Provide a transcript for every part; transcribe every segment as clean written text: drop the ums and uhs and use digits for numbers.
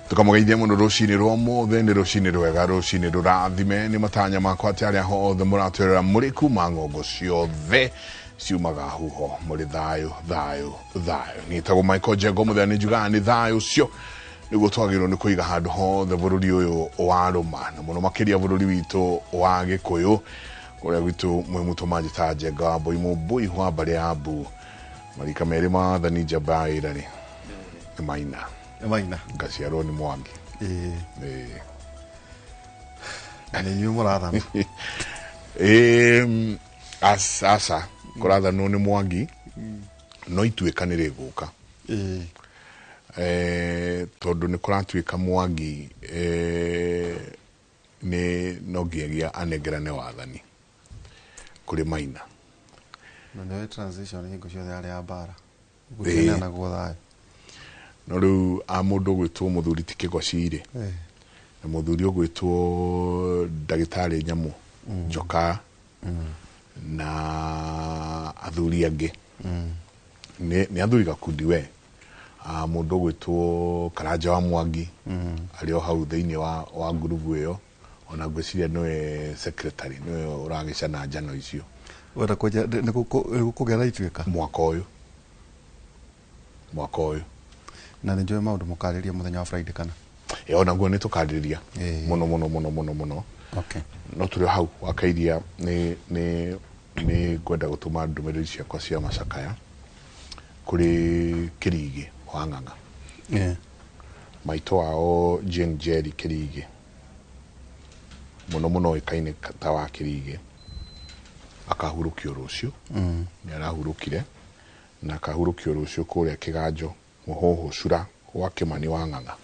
Tukamugeithia muno rucini rwa mothe ni rucini rwega rucini rurathime ni matanya makwa ati aho othe muratwirira muri kuma ngongo ciothe ciumaga huho muri thayu nitagwo Michael Jego muthani njuga ni thayu cio niguo twagirwo ni kuiga handu hothe bururi uyu waruma na muno makiria bururi witu wa Gikuyu kuria gwitu mwimuto majita Jega boy mubui hwa bari abu marika meri mathani jabaira ni maina gaciarwo ni Mwangi ni nyumo ratha asa kuratha no ni Mwangi no ituikanire guka tondu ni kuratuika Mwangi ni nogiagia anegerane wathani kuri Maina no transition hingo ciothe ari abara gutena na guthayo no riu amundu gwitwo muthuri tikigocire na muthuri gwitwo Dagitari Nyamu Njoka na athuri ange ni athuri gakundi we mundu gwitwo Karanja wa Mwangi ari o hau thiini wa group iyo ona gwiciria noe secretary noe uragicana njano icio wera koja nikugera ituika mwaka uyu na njoe maundu mukariria muthenya wa Friday kana ona guo ni tukariria muno okay no turi hau wakairia ni gwenda gutuma ndumiriri ciakwa cia macakaya kuri Kirigi wa Ng'ang'a maito wao Jane Jerry Kirigi muno ikaine ta wa Kirigi akahurukio rucio ni arahurukire na akahurukio rucio kuria Kiganjo muhoho cura wa Kimani wa Ng'ang'a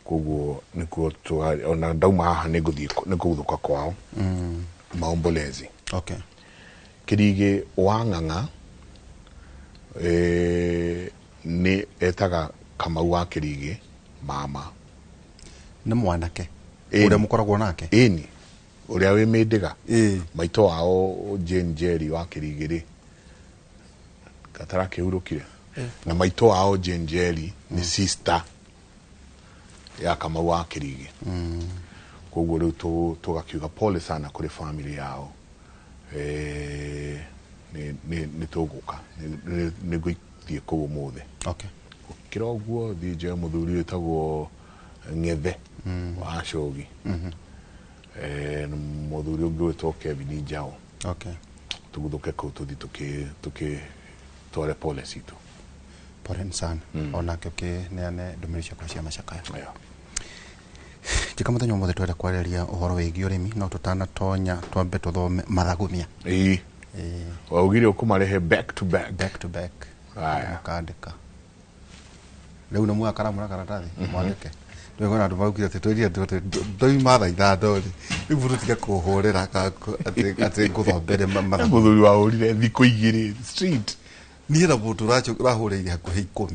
kuguo nikuo ona ndauma haha niguthuka kwao maombolezi okay Kirigi wa Ng'ang'a ni etaga Kamau wa Kirigi mama ni mwanake uria mukoragwo nake ni uria we Mindiga maito wao Jane Jerry wa Kirigi ri katara kihurukire na maito wao Jane Jerry ni sister ya Kamau wa Kirigi kuguo riu tugakiuga pole sana kuri family yao ni tuguka ni gwithie kuo muthe okay kiroguo DJ muthuri etagwo Ng'ethe wa Cogi muthuri ungi wetwo Kevin Njao okay tuguthuke ku tuthi tware pole citu pole sana ona ke neane ndumirisha kwa cia macakaya tika muthenya mothe twenda kwareria uhoro wigi urimi no tutana tonya twambe tuthome mathagumia waugire ukumarehe back to back aya kandika leo no mwaka ramura karatathi mwandike ndegona andu baugire ati twiria ndoi matha ithadori iburu tika kuhurira kako ati nguthombere muthuri wa urire thiku igiri street ni ra butu rahurire hakuhi 10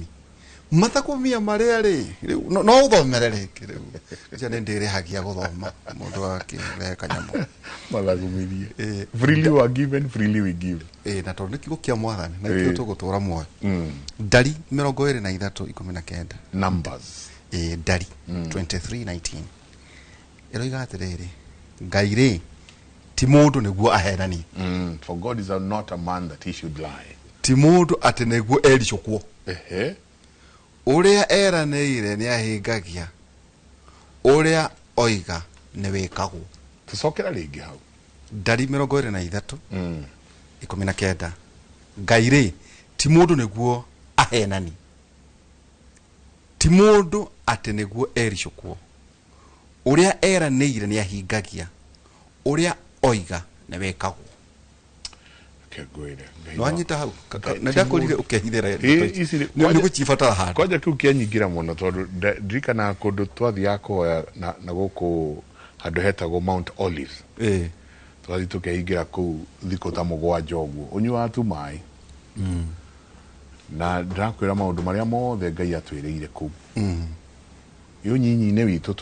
mathakumia maria ri no uthomerere kiriu cia ndire hagia guthoma mundu akire kanyamo mathagumirie freely we given freely we give na tondu kigo kia mwathani na kio tugutura moyo Ndari 23:19 numbers Ndari 23:19 eroiga atiriri Ngai ti mundu niguo aherani for God is not a man that he should lie ti mundu ati niguo ericukwo uria eraneire ni ahingagia uria oiga ni wikagwo tucokera ringi hau Ndari 23:19 Ngai ti mundu niguo ahenani ti mundu ati niguo ericukwo uria eraneire ni ahingagia uria oiga ni wikagwo kegwire no anyita hau na ndakorire ukehithira ni guchifatara handu kwaja kiu kianyingira muno tondu ndirikana kundu twathia kuoya na guku handu hetagwo Mount Olives twathi tukehingira ku thiko ta mugwanja uguo unyua tu mai na ndakwira maundu maria mothe Ngai atwiriire ku yo nyinyi-ine witu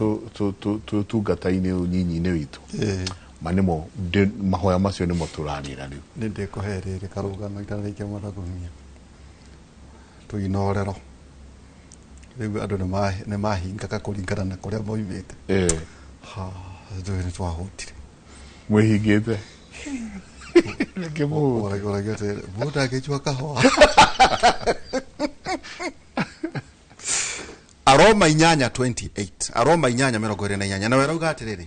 tungata-ine nyinyi-ine witu manimo mahoya macio nimo turanira riu ni ndikuherere karugano itarike mathagumia tuinorero Riu andu nĩ mahingaga kũringana na kũrĩa moimĩte. Ha, ndio nĩ twahotire. Mwĩhingĩte. Oragia atĩrĩrĩ, mũndũ angĩnyua kahũa. Aroma 8:28. Aroma 8:28. Na werauga atĩrĩrĩ,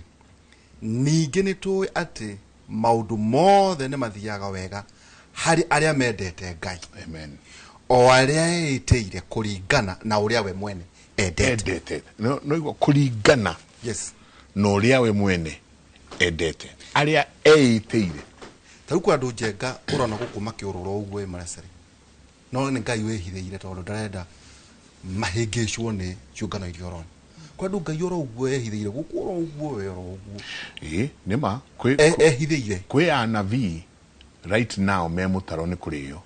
ningĩ nĩ tũĩ atĩ maũndũ mothe nĩ mathiaga wega harĩ arĩa mendete Ngai. Amen. O arĩa eĩtĩire kũringana na ũrĩa we mwene endete. No igua kũringana. Yes. Na ũrĩa we mwene endete. Arĩa eĩtĩire. Tarĩu kwa andũ njenga ũrona gũkũ makĩũrũra ũguo marecere. No nĩ Ngai wĩhithĩire tondũ ndarenda mahĩngĩcwo nĩ ciũngano iria ũrona. Kwa andũ Ngai ũro ũguo ehithĩire gũkũ ũro ũguo we ũro ũguo. Nĩma ehithĩire. Kwĩ anabii right now me mũtaro nĩ kũrĩo.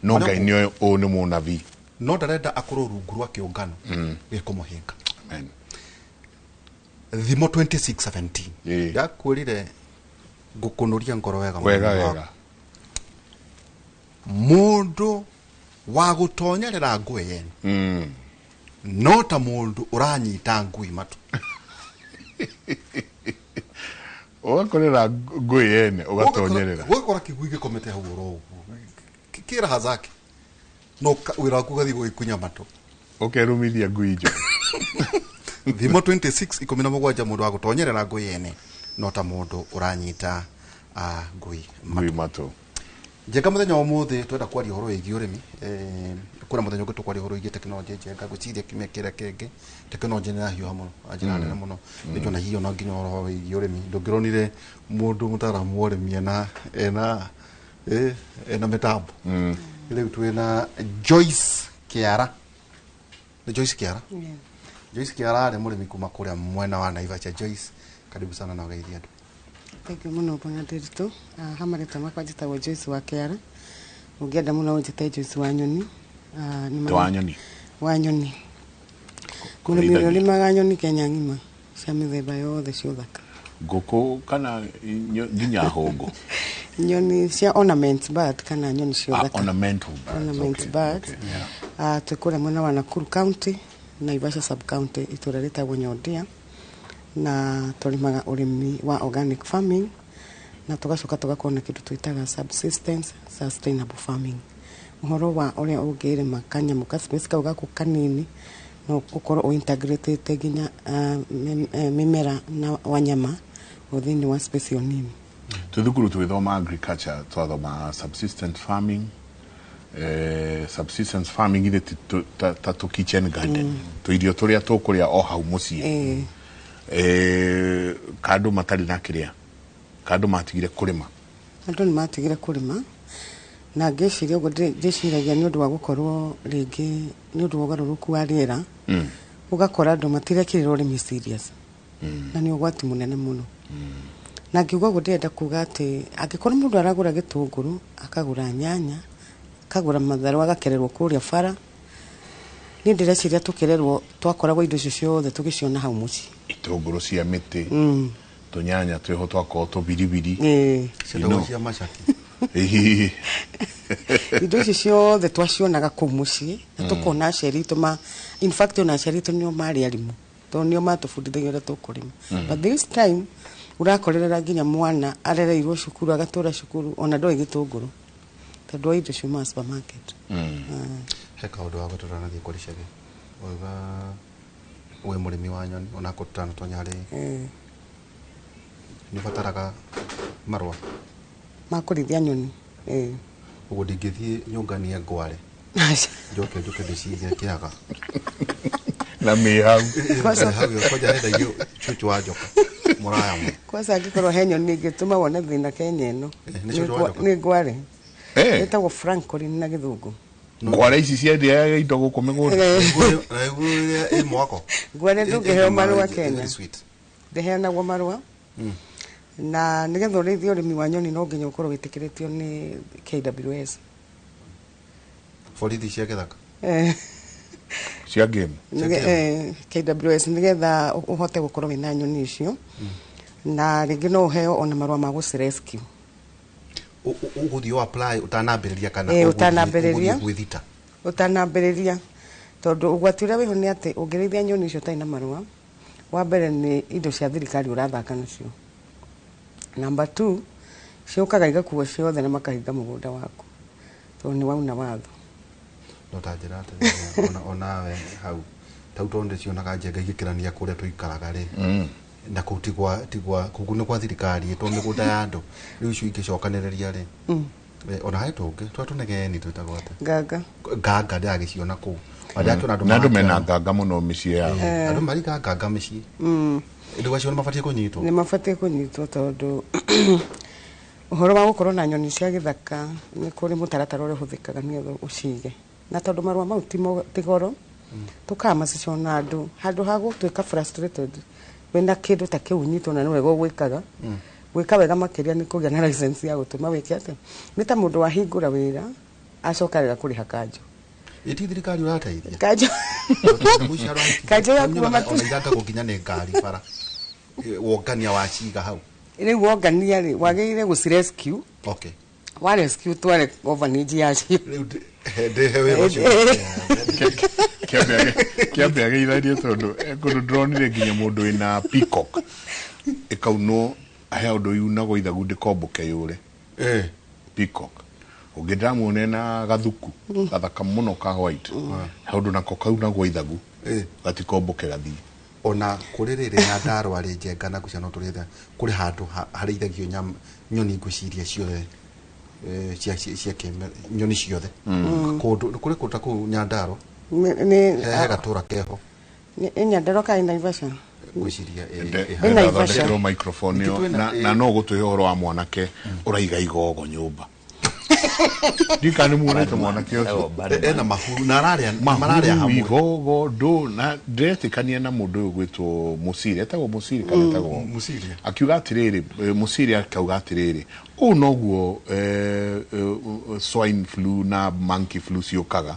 No Ngai nĩ ũyũ nĩ mũnabii. No ndarenda akorwo rungu rwa kĩũngano gĩkũmũhĩnga. Amen. Thimo 26:17. Ndakwĩrire ngũkũnũria ngoro wega. Wega. Mũndũ wa gũtonyerera ngũĩ yene. No ta mũndũ ũranyita ngui matu. Ũgakorera ngũĩ yene ũgatonyerera. Ũgakora kĩgui gĩkomete hau ũro ũguo. Kĩraha zake. No wĩra waku ũgathiĩ gũgĩkunya matu. Ũkerumithia ngui njo. Thimo 26:17 mũndũ wa gũtonyerera ngũĩ yene no ta mũndũ ũranyita ngui matu. Njenga mũthenya wa ũmũthĩ twenda kwaria ũhoro wĩgiĩ ũrĩmi. Kuna mũthenya ũngĩ tũkwaria ũhoro wĩgiĩ tekinoronjĩ njenga gwĩciria kĩmekĩra kĩngĩ. Tekinoronjĩ nĩ ĩrahiũha mũno, njĩra nene mũno. Nĩtwo na hiyo no nginya ũhoro wĩgiĩ ũrĩmi. Ndũngĩronire mũndũ mũtaaramu wa ũrĩmi ena mĩtambo. Rĩu twĩna Joyce Kĩara. Nĩ Joyce Kĩara? Joyce Kĩara arĩ mũrĩmi kuma kũrĩa mwena wa Naivasha. Joyce, karibu sana na ũgeithie andũ. Thank you muno bwana Ndiritu. Hamarĩtwa makwa njĩtagwo Joyce wa Kĩara. Ũngĩenda mũno ũnjĩte Joyce wa Nyoni. Wa Nyoni. Mũrĩmi ũrĩa ũrĩmaga nyoni Kenya ng'ima cia mĩthemba yothe cia ũthaka. Ngũkũ kana nginya hũngũ? Nyoni cia ornament bird kana nyoni cia ũthaka. Ornament bird. Twĩ kũrĩa mwena wa Nakuru County, Naivasha sub county, itũra rĩtagwo Nyondia. Na tũrĩmaga ũrĩmi wa organic farming na tũgacoka tũgakorwo na kĩndũ twĩtaga subsistence sustainable farming. Ũhoro wa ũrĩa ũngĩrĩma kanyamũ ka space kau gaku kanini no ũkorwo ũintegratĩte nginya mĩmera na wanyama thĩinĩ wa space ĩyo nini. Tũthukuru twĩthoma agriculture twathoma subsistence farming. Subsistence farming ithe ta tu kitchen garden. Tũirio tũrĩa tũkũrĩa o hau mũciĩ. Kandũ matarĩ na kĩrĩa. Kandũ matigire kũrĩma. Andũ nĩ matigire kũrĩma. Na ngĩciria ũguo ndĩciragia nĩ ũndũ wa gũkorwo rĩngĩ nĩ ũndũ wa ũgarũrũku wa rĩera. Ũgakora andũ matirekĩrĩra ũrĩmi serious. Na nĩ ũgwati mũnene mũno. Na ngiuga ũguo ndĩrenda kuga atĩ angĩkorwo mũndũ aragũra gĩtũngũrũ, akagũra nyanya, akagũra matharũ, agakererwo kũrĩa bara, niĩ ndĩreciria tũkererwo twakoragwo indo icio ciothe tũgĩciona hau mũciĩ. Itũngũrũ cia mĩtĩ, tũnyanya twĩho twakorwo tũbiribiri. Ciendagwo cia macaki. Indo icio ciothe twacionaga kũu mũciĩ na tũkona aciari itũ in fact ona aciari itũ nĩo marĩ arimũ tondũ nĩo matũbundithagia ũrĩa tũkũrĩma. But this time ũrakorerera nginya mwana arereirwo cukuru agatũra cukuru ona ndoĩ gĩtũngũrũ tondũ wa indo ciuma supermarket. He kaũndũ wa gũtũra na thiĩ kũrĩ cagi oiga we mũrĩmi wa nyoni ona kũtana tonyarĩ nĩ bataraga marũa ma kũrĩithia nyoni. Ũguo ndingĩthiĩ nyũnganie ngware njoke ndĩcige kĩaga na mĩhau koja henda chuchu wa njoka mũraya mwe kwanza angĩkorwo he nyoni ingĩtũma wone thĩna Kenya ĩno nĩ ngware ĩtagwo Francolin na gĩthũngũ. Ngware ici ciendiaga indo gũkũ mĩgũnda ĩ mwako ngware ndũngĩheo marũa Kenya ndĩheanagwo marũa na nĩgetha ũrĩithie ũrĩmi wa nyoni no nginya ũkorwo wĩtĩkĩrĩtio nĩ KWS. Borithi cia gĩthaka cia game. KWS nĩgetha ũhote gũkorwo wĩna nyoni icio na rĩngĩ no ũheo ona marũa ma gũcirescue. Ũgũthiĩ apply ũtanambĩrĩria kana ũtanambĩrĩria tondu ugwati uria wiho ni ati ungirithia nyoni icio taina marua wa mbere ni indo cia thirikari urathaka nacio. Number 2 ciukaga igakuo ciothe na makahinga mugunda waku tondu ni wauna watho. No ta njira ati onawe hau tautonde cionaga njenga igikirania kuria tuikaraga ri na kutigwa kugune kwa thirikari to migunda ya andu riu icio igicokaniriria ri ona hai tungi twatunegeni twitagwo ate nganga ndagiciona ku na andu mena nganga muno micii yao andu mari nganga micii ndu acio mabatie kunyitwo ni mabatie kunyitwo tondu uhoro wa gukorwo na nyoni cia githaka ni kuri mutaratara uria huthikaga ni ucige na tondu marua mau ti goro tukama cicona andu handu ha gutwika frustrated wena kindu ta kiu nyitwo na niwe gwikaga gwika wega makiria ni kugia na license ya gutuma wiki ate ni ta mundu wahingura wira acokarira kuriha kanjo iti thirikari urateithia kanjo ya kuma matu ona iganga gukinya ni ngari bara wongania wa ciga hau riu wongania ri wagirire guci rescue okay wa rescue tware orphanage ya cio riu ndehewe macio kiambe ageitharie tondu kundu ndronire nginya mundu wina peacock ikauno ahe undu yunagwo ithagu ndikomboke yure peacock ungidamuone na gathuku gathaka muno ka white haundu nako kaunagwo ithagu gatikomboke gathii ona kuririre na ndarwa ri njenga na gucia no turitha kuri handu hari ithagio nyoni nguciria ciothe cia nyoni ciothe kundu kuri kuta ku Nyandaro ni gatura keho ni Nyandaro ka Naivasha guciria ina microphone na no gutwe horo wa mwanake uraiga igogo nyumba dikani muonete mwanake ucio ena mahuru na mararia hamwe igogo ndo na ndetikania na mundu uyu gwitwo Musiri etagwo Musiri kana etagwo Musiri akiuga atiriri Musiri akauga atiriri u noguo swine flu na monkey flu ciukaga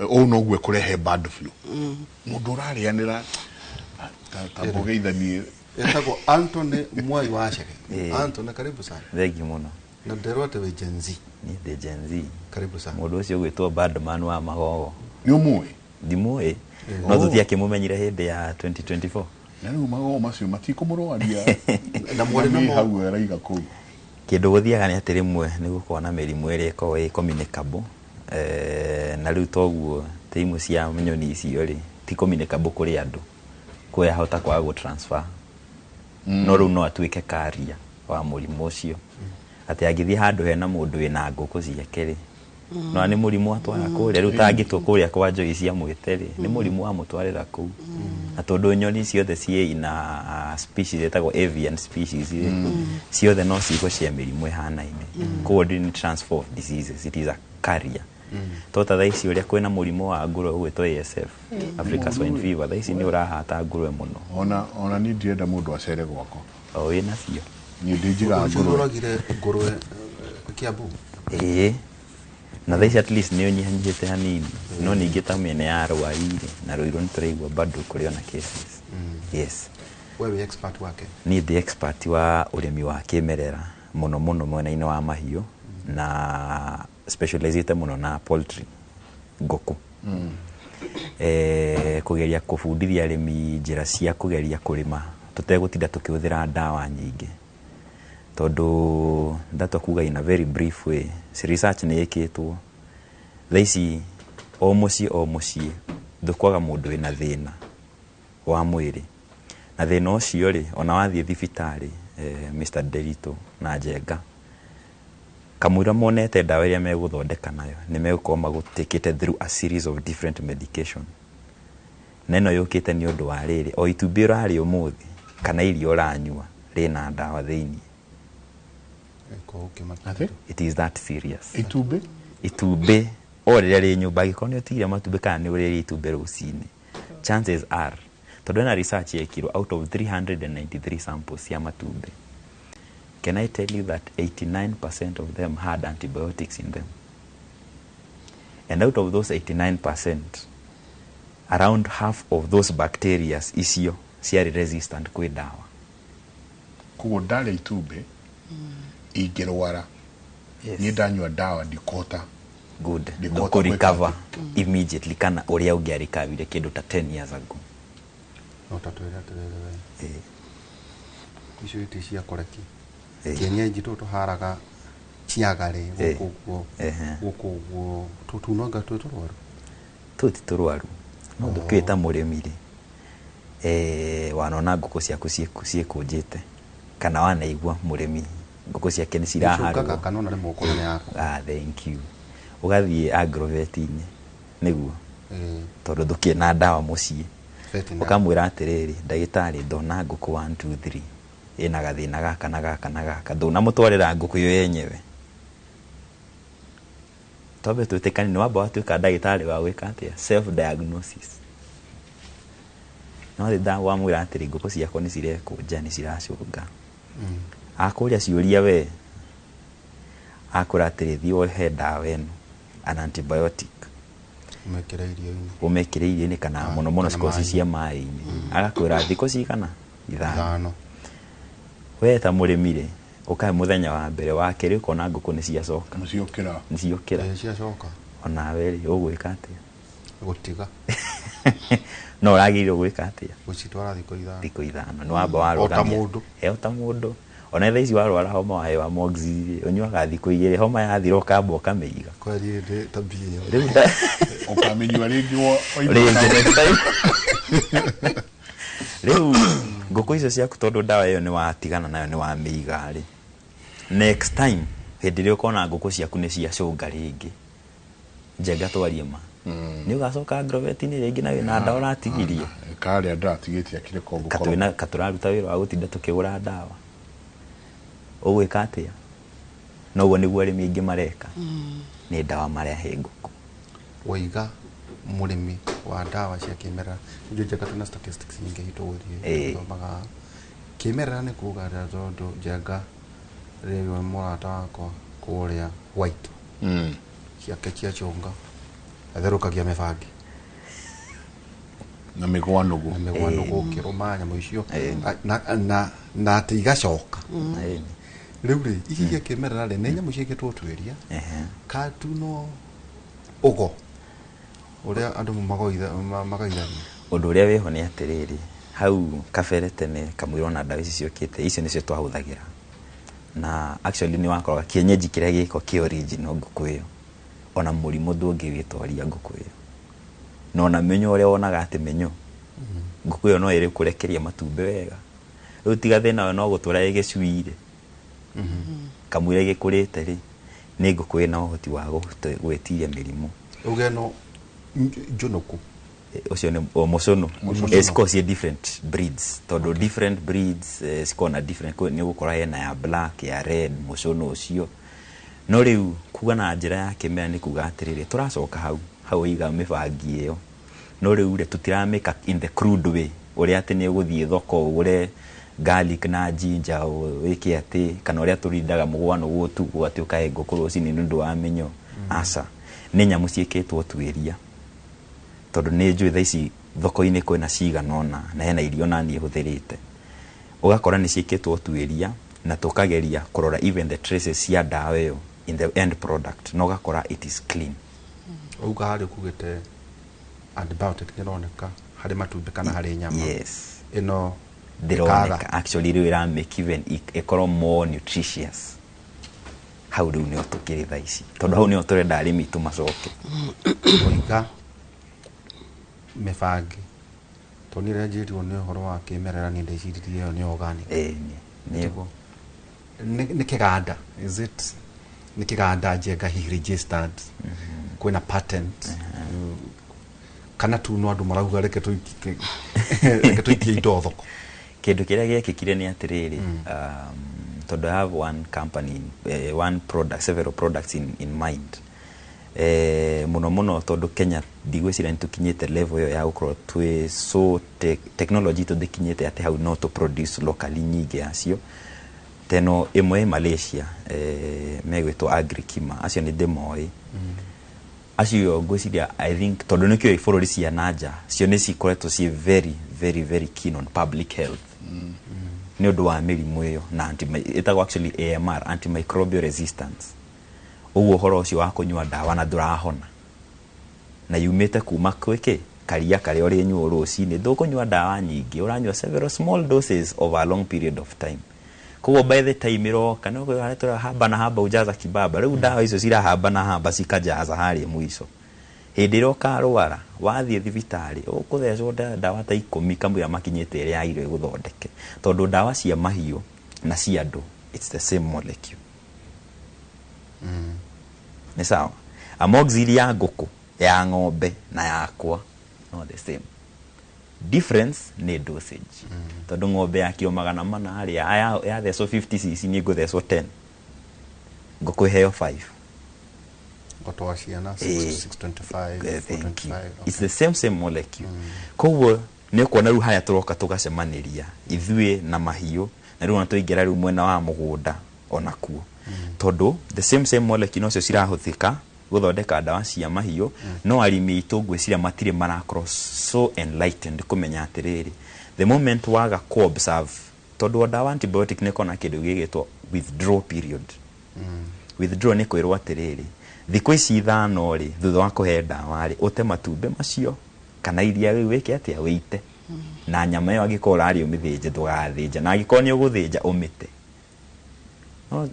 u noguo kurehe bird flu mundu urarianira tabogeithanie etagwo Anthony Mwai Wachege Anthony karibu sana thegi muno na nderote we Gen Z ni the Gen Z karibu sana mundu ucio gwitwo Badman wa Magogo ni umui ndimui no tuthia kimumenyire hindi ya 2024 na riu Magogo macio matikumurwaria na mwari na hau araiga ku kindu guthiaga ni ati rimwe ni gukorwo na mirimu iri iko i communicable na riu toguo timu cia nyoni icio ri ti communicable kuri andu kuya hota kwa go transfer no riu no atuike karia wa murimu ucio ati agithii handu hena mundu wina nguku ciake no ni murimu atwara kuria riu tangitwo kuria kwa njoi cia mwiteri ni murimu wa mutwarira ku na tondu nyoni ciothe cie ina species etagwo avian species ciothe no cigo cia mirimu ihanaine coordinate transfer of diseases it is a carrier tota thaisi uria kwina murimu wa ngurwe gwitwo ASF Africa swine fever thaisi ni urahata ngurwe muno ona ni ndienda mundu acere gwako o ina cio ni ndijiga ngurwe Kiambu na thaisi at least ni unyihanyihite hanini no ningi ta mene ya Rwaire na Ruiru ni turaigua bado kuri ona cases yes wewe expert wake ni the expert wa urimi wa kimerera muno mwena-ini wa mahiu na specialized muno na poultry ngoko kugeria kufundithia arimi njira cia kugeria kurima tutegutinda tukiuthira ndawa nyingi tondu ndato kuga in a very brief way research ni ikitwo thaisi o muci ndukwaga mundu wina thina wa mwiri na thina ucio ri ona wathie thibitari Mr Derito na Njenga kamwira monete ndawa iria meguthondeka nayo ni megukorwo magutikite through a series of different medication neno yukite ni undu wa riri o itumbĩ urari umuthi kana irio uranyua rina ndawa thiini it is that serious itumbĩ o rĩrĩa rĩ nyũmba gĩkorwo nĩ ũtigire matumbĩ kana nĩ ũrĩrĩa itumbĩ rũcinĩ chances are tondu na research yekirwo out of 393 samples ya matumbĩ can I tell you that 89% of them had antibiotics in them and out of those 89% around half of those bacteria icio ciari resistant kwĩ ndawa kuo ndale itumbĩ ingĩrwara ni ndanyua ndawa ndikota good ndũkũ recover immediately kana ũrĩa ũngĩarikavire kĩndũ ta 10 years ago. No tatwĩra atĩrĩrĩ icio iti cia kũreki kienyeji tũharaga ciagare gũkũ tũtunonga tũtũrwaru tũtitũrwaru no ndũkĩta mũrĩmi rĩ wanona ngũkũ ciaku ciĩkũnjĩte kana wanaigua mũrĩmi ngũkũ ciake nĩ ciraharwo kanona nĩ mũkũrũ yako thank you ũgathiĩ agrovet-inĩ nĩguo tondũ ndũkĩna ndawa mũciĩ ũkamwĩra atĩrĩrĩ ndagĩtarĩ ndona ngũkũ 1 2 3 ĩna gathĩna gaka na gaka na gaka ndũnamũtwarĩra ngũkũ yo yenyewe tobe twĩtĩkani nĩ wamba watuĩka ndagĩtarĩ wa gwĩka atĩa self diagnosis no thĩnda wamwĩra atĩrĩ ngũkũ ciakwa nĩ cirekũnja nĩ ciracũnga akũria ciũria we akũra atĩrĩ thiĩ wohe ndawa ĩno an antibiotic umekĩre irio-inĩ kana mũno mũno cikoci cia maĩ-inĩ agakwĩra thikũ cigana 5 we ta mũrĩmi rĩ ũkahe mũthenya wa mbere wa kerĩ ũkona ngũkũ nĩ ciacoka nĩ ciokĩra onawe rĩ ũgwĩka atĩa gũtiga no ũragĩrĩirwo gwĩka atĩa gũcitwara thikũ 5 nĩ wamba warũgamia ta mũndũ ona thaa ici warwara homa wahewa moxi ũnyuaga thikũ 2 homa yathira ũkamba ũkamĩiga kweli ndĩ tabia ũkamĩnyua rĩngĩ rĩu ngũkũ icio ciaku tondũ ndawa ĩyo nĩ watigana nayo nĩ wamĩiga rĩ next time hĩndĩ ĩrĩa ũkona ngũkũ ciaku nĩ ciacũnga rĩngĩ njenga twarie ma nĩ ũgacoka agrovet-inĩ rĩngĩ na wĩna ndawa ũratigirie karĩa ndatigĩtie akire kongo katũraruta wĩra wa gũtinda tũkĩgũra ndawa ũgwĩka atĩa noguo nĩguo arĩmi aingĩ mareka nĩ ndawa marehe ngũkũ waiga mũrĩmi wa ndawa cia kĩmerera nĩguo njega tuna statistics nyingĩ hitũgũthiĩ thomaga kĩmerera nĩ kuuga tondũ njenga rĩu mũrata wakwa kũrĩa white ciake ciacũnga atherũkagia mĩbangi na mĩgwanũgũ ũkĩrũma nyamũ icio na atĩ igacoka rĩu rĩ ici cia kĩmerera rĩ nĩ nyamũ ciĩkĩtwo ũtuĩria katuno ũgo ũrĩa andũ magaithania ũndũ ũrĩa wĩho nĩ atĩrĩrĩ hau kabere tene kamũira ona ndawa ici ciũkĩte icio nĩcio twahũthagĩra na actually nĩ wakoraga kienyeji kĩrĩa gĩko kĩ original ngũkũ ĩyo ona mũrimũ ndũngĩwĩtwaria ngũkũ ĩyo no na menyo ũrĩa wonaga atĩ menyo ngũkũ ĩyo no ĩrĩ kũrekeria matumbĩ wega rĩu tiga thĩna no gũtũra ĩgĩcuire kamũira gĩkũrĩte rĩ nĩ ngũkũ ĩna ũhoti wa gwĩtiria mĩrimũ ũgeno njunuku ucio nĩ mũcono cikocie different breeds tondũ different breeds cikona different nĩ gũkora hena ya black ya red mũcono ũcio no rĩu kuga na njĩra ya kĩmera nĩ kuga atĩrĩrĩ tũracoka hau iga mĩbangi ĩyo no rĩu rĩ tũtiramĩka in the crude way ũrĩa atĩ nĩ ũgũthiĩ thoko ũgũre garlic na ginger wĩke atĩ kana ũrĩa tũrindaga mũgwano gũtugwo atĩ ũkahe ngũkũ rũcinĩ nĩ ũndũ wa mĩnyo aca nĩ nyamũ ciĩkĩtwo tuĩria tondũ nĩ njũĩ thaa ici thoko-inĩ kwĩna cigana ũna na hena irio naniĩ hũthĩrĩte ũgakora nĩ ciĩkĩtwo tuĩria na tũkageria kũrora even the traces cia ndawa ĩyo in the end product no gakora it is clean uga harĩ kugĩte antibiotic nĩroneka harĩ matumbĩ kana harĩ nyama ĩno ndĩroneka actually rĩu ĩramake even ĩkorwo more nutritious hau rĩu nĩo tũkĩrĩ thaa ici tondũ hau nĩo tũrenda arĩmi tũmacoke ũiga mĩbangi tonire njĩrirwo nĩ ũhoro wa kĩmerera nĩ ndeciririe ĩyo nĩ organic nĩ kĩganda is it nĩ kĩganda njenga registered kwĩna patent kana tu no andũ marauga reke tũikie indo thoko kĩndũ kĩrĩa gĩekĩkire nĩ atĩrĩrĩ tondũ I have one company one product several products in mind muno muno tondũ Kenya ndigwĩciria nĩ tũkinyĩte level ĩyo ya gũkorwo twĩ so technology tũthĩkinyĩte atĩ hau no to produce locally nyingĩ yacio teno ĩmwe Malaysia megwĩtwo Agrikima acio nĩ ndĩmoĩ acio ngwĩciria I think tondũ nĩkĩo bũrũri cia nanja cio nĩ cikoretwo ciĩ very very very keen on public health nĩ ũndũ wa mĩrimũ ĩyo na ĩtagwo actually AMR antimicrobial resistance uguo horo ucio wa kunyua ndawa na ndurahona na yumite kuma kwiki karia karia uri nyuo rucini ndukunywa ndawa nyingi uranyua several small doses over a long period of time koguo by the time iroka no kugatura haba na haba ujaza kibaba riu ndawa icio cira haba na haba cikajaza hari mwiso hindi iroka rwara wathie thibitari ukuthecwo ndawa ta 10 kamwira makinyite ria ire guthondeke tondu ndawa cia mahiu na cia andu it's the same molecule ni sawa amoxicillin ya nguku ya ng'ombe na yakwa no the same difference ni dosage tondu ng'ombe yakio 400 ari ya theso 50cc ni gutheso 10 nguku heo 5 gotoa ciana 625 425 it's the same molecule koguo ni kuona ru haya turoka tugacemaniria ithuĩ na mahiũ na rĩu tuingĩra rĩu mwena wa mũgũnda onakuo tondu the same molecule no cio cirahuthika guthondeka ndawa cia mahiũ no arimi itu ngwĩciria matirĩ cross so enlightened kumenya atiriri the moment waga ku observe tondu ndawa antibiotic nĩ kona kĩndũ gĩgĩtwo withdraw period withdraw nĩ kwĩrwo atiriri thikũ ici 5 ri thutha wa kuhe ndawa ri ute matumbĩ macio kana iria rĩu wĩke atĩa wĩite na nyama ĩyo angĩkorwo ari ũmĩthĩnje ndũgathĩnja na angĩkorwo nĩ ũgũthĩnja ũmĩte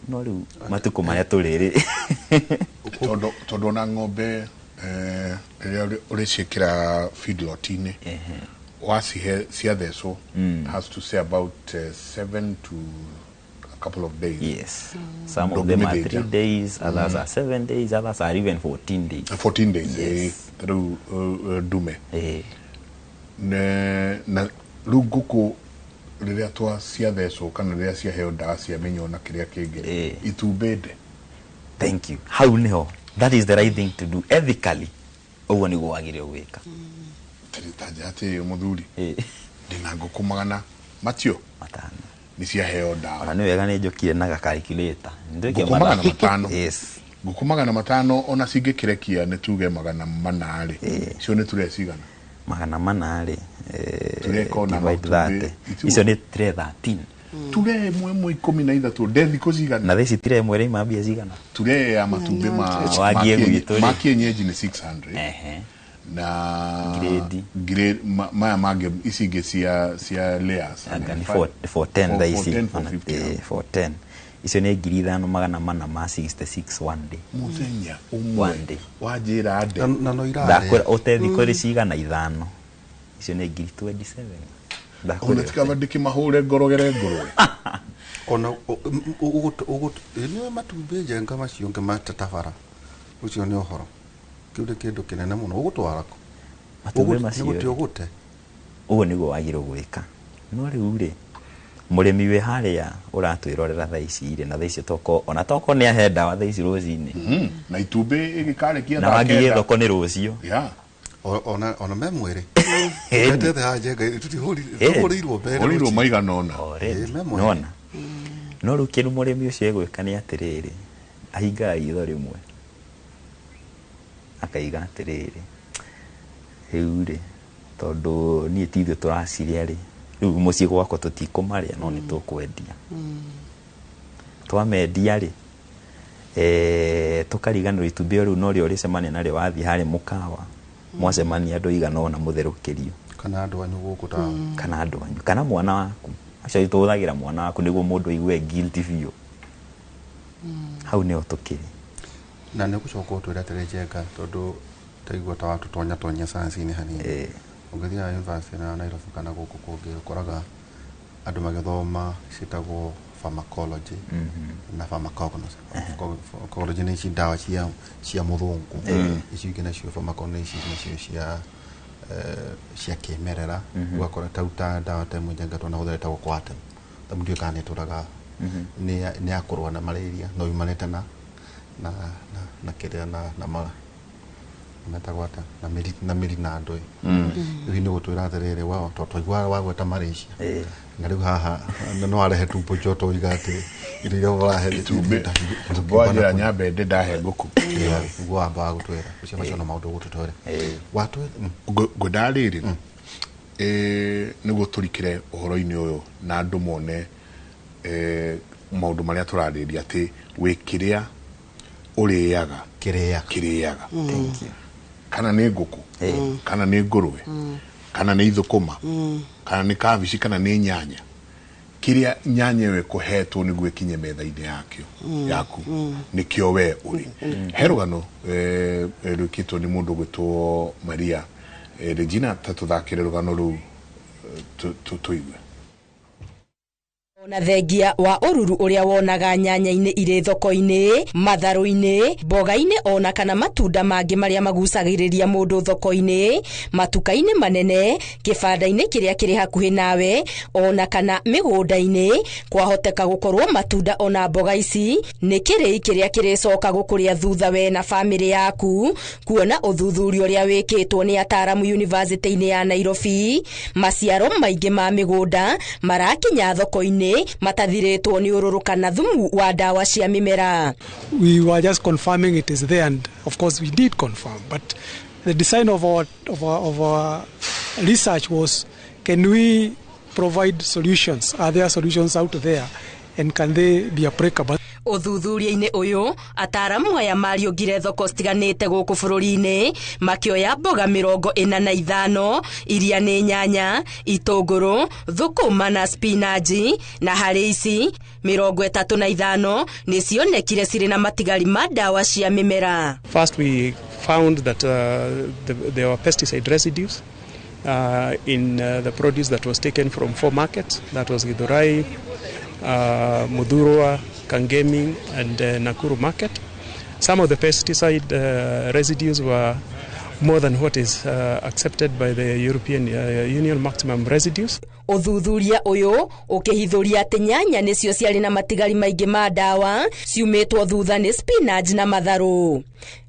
no rĩu matuko marĩa tũrĩrĩ tondu na ng'ombe rĩrĩa ũrĩciĩkĩra feedlot-inĩ wacihe ciathecwo has to say about 7 to a couple of days. Yes. Some of them are 3 days, others are 7 days, others are even 14 days. 14 days, yes. Through dume. Na rĩu ngũkũ rĩrĩa twa ciathecwo kana rĩrĩa ciaheo ndawa cia mĩnyoo na kĩrĩa kĩngĩ itumbĩte. Thank you. Hau niho. That is the right thing to do ethically. Uguo nĩguo wagĩrĩirwo gwĩka. Tanja atĩ mũthuri. Ndĩna ngũkũ 500 nĩ ciaheo ndawa. Ona nĩ wega nĩ njũkire na calculator. Ngũkũ 500. Yes. Ngũkũ 500 ona cingĩkĩrekia nĩ tuge 400 rĩ. Icio nĩ ture cigana. 400 rĩ. Divide that. Icio nĩ ture 13. Ture mwe 13 ndethi kuzigana na theci tire mwe rĩma mbia cigana ture ya matumbĩ ma kienyeji ni 600 na grade maya mage isige cia layers and for 10 they see for 10 icio nĩ 5,466 one day muthenya umwe wajira ande na no irare ndakwĩra ũtethi kũrĩ cigana 5 icio nĩ 27 ona tikabandiki mahure ngorogere ngorwe ona ugu ni matumbĩ njenga macio nge matatabara ucio ni uhoro kiude kindu kinene muno ugutwara ko matumbĩ macio ugute uguo nĩguo wagĩrĩirwo gwĩka no rĩu rĩ mũrĩmi wĩ harĩa ũratwĩrorera thaa ici irĩ na thaa ici toko ona toko nĩ ahe ndawa thaa ici rũcinĩ na itumbĩ ĩgĩkarekia na wagĩe thoko nĩ rũcio ona memwere tethe hajenga tutihũrĩirwo mbere ũrĩirwo maigana ona nona no rĩu kĩndũ mũrĩmi ũcio egwĩka nĩ atĩrĩrĩ ahingaga itho rĩmwe akaiga atĩrĩrĩ rĩu rĩ tondũ niĩ ti ithuĩ tũracirĩa rĩ rĩu mũciĩ gwakwa tũtikũmarĩa no nĩ tũkwendia twamendia rĩ tũkariganĩrwo itumbĩ rĩu no rĩo rĩcemania narĩo wathiĩ harĩ mũkawa mwacemania andũ igana ona mũtherũkĩrio kana andũ anyu gũkũ ta kana andũ anyu kana mwana waku acio tũhũthagĩra mwana waku nĩguo mũndũ aigue guilty biũ hau nĩho tũkĩrĩ na nĩ gũcoka ũtwĩra atĩrĩ njenga tondũ taigua ta watu tonya science-inĩ hanini ũngĩthiĩ university na Nairobi kana gũkũ kũngĩ ũkoraga andũ magĩthoma ciĩtagwo pharmacology na pharmacognosy. Pharmacology nĩ ici ndawa cia mũthũngũ icio ingĩ nacio pharmacognosy nacio cia kĩmerera ũgakora ta ndawa ta ĩmwe njenga twanahũthĩra ĩtagwo Coartem ta mũndũ kana nĩtũraga nĩ akũrũa na malaria no yumanĩte na kĩrĩa na mara metagwata na mĩri na ndũĩ rĩu nĩ gũtwĩra atĩrĩrĩ wao twaiguaga wagweta Malaysia na rĩu haha no arehe tumbo joto iga atĩ irio iria ũrahe itumbĩ wajĩra nyambe ndĩ ndahe ngũkũ ũguo wambaga gũtwĩra ũcio macio no maũndũ gũtũtwĩra ngwendaga rĩrĩ nĩguo tũrikĩre ũhoro-inĩ ũyũ na andũ mone maũndũ marĩa tũrarĩria atĩ wĩkĩrĩa uriaga kiriaga Thank you. kana nĩ ngũkũ kana nĩ ngũrũwe kana nĩ ithũkũma kana nĩ kabici kana nĩ nyanya kiria nyanya ĩyo ĩkũhetwo nĩguo ĩkinye metha-inĩ yaku nĩkĩo we ũrĩ he rũgano rwĩkĩtwo nĩ mũndũ gwĩtwo Maria Regina ta tũthakĩre rũgano rũu tũigue. Na thengia wa ururu uria wonaga nyanya-ini ire thoko-ini, matharu-ini, mboga-ini ona kana matunda mangi maria magusagiriria mundu thoko-ini, matuka-ini manene, kibanda-ini kiria kiri hakuhi nawe, ona kana migunda-ini, kwahoteka gukorwo matunda ona mboga ici ni kiri kiria kiricoka gukuria thutha we na family yaku, kuona uthuthuria uria wikitwo ni Ataramu University-ini ya Nairobi, maciaro maingi ma migunda marakinya thoko-ini mathathiretwo ni ururuka na thumu wa dawa cia mimera. We were just confirming it is there, and of course we did confirm, but the design of our research was, can we provide solutions? Are there solutions out there, and can they be applicable? Uthuthuria-ini uyu ataramu aya mariongire thoko citiganite guku bururi-ini makioya mboga 45 iria ni nyanya, itunguru, thukuma na spinach, na hari ici 35 ni cionekire ciri na matigari ma dawa cia mimera. First, we found that there were pesticide residues in the produce that was taken from 4 markets. That was Githurai, Muthurwa, Kangemi, and Nakuru market. Some of the pesticide residues were more than what is accepted by the European Union maximum residues. Uthuthuria uyu ukihithuria ati nyanya nicio ciari na matigari maingi ma dawa ciumetwo thutha ni spinach na matharu.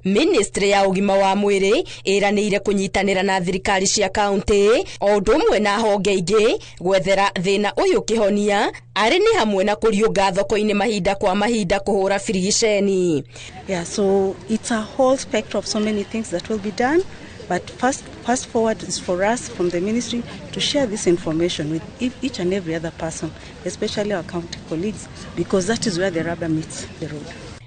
Ministry ya ugima wa mwiri iranire kunyitanira na thirikari cia county o ndumwe na honge ingi gwethera thina uyu kihonia ari ni hamwe na kuriunga thoko-ini mahinda kwa mahinda kuhura firigisheni. Yeah, so it's a whole spectrum of so many things that will be done. But fast forward is for us from the ministry to share this information with each and every other person, especially our county colleagues, because that is where the rubber meets the road.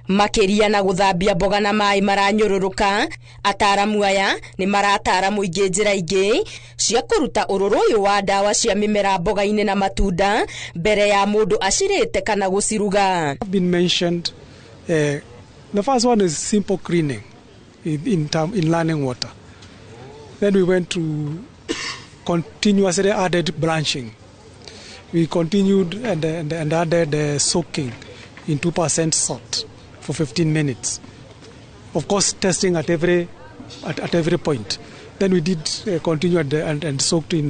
Makiria na guthambia mboga na mai maranyururuka, ataramu aya ni maratara muingi njira ingi cia kuruta ururu uyu wa dawa cia mimera mboga-ini na matunda mbere ya mundu acirite kana guciruga. Been mentioned, the first one is simple cleaning in learning water. Then we went to continuously added branching. We continued and added soaking in 2% salt for 15 minutes. Of course, testing at every point. Then we did continue and soaked in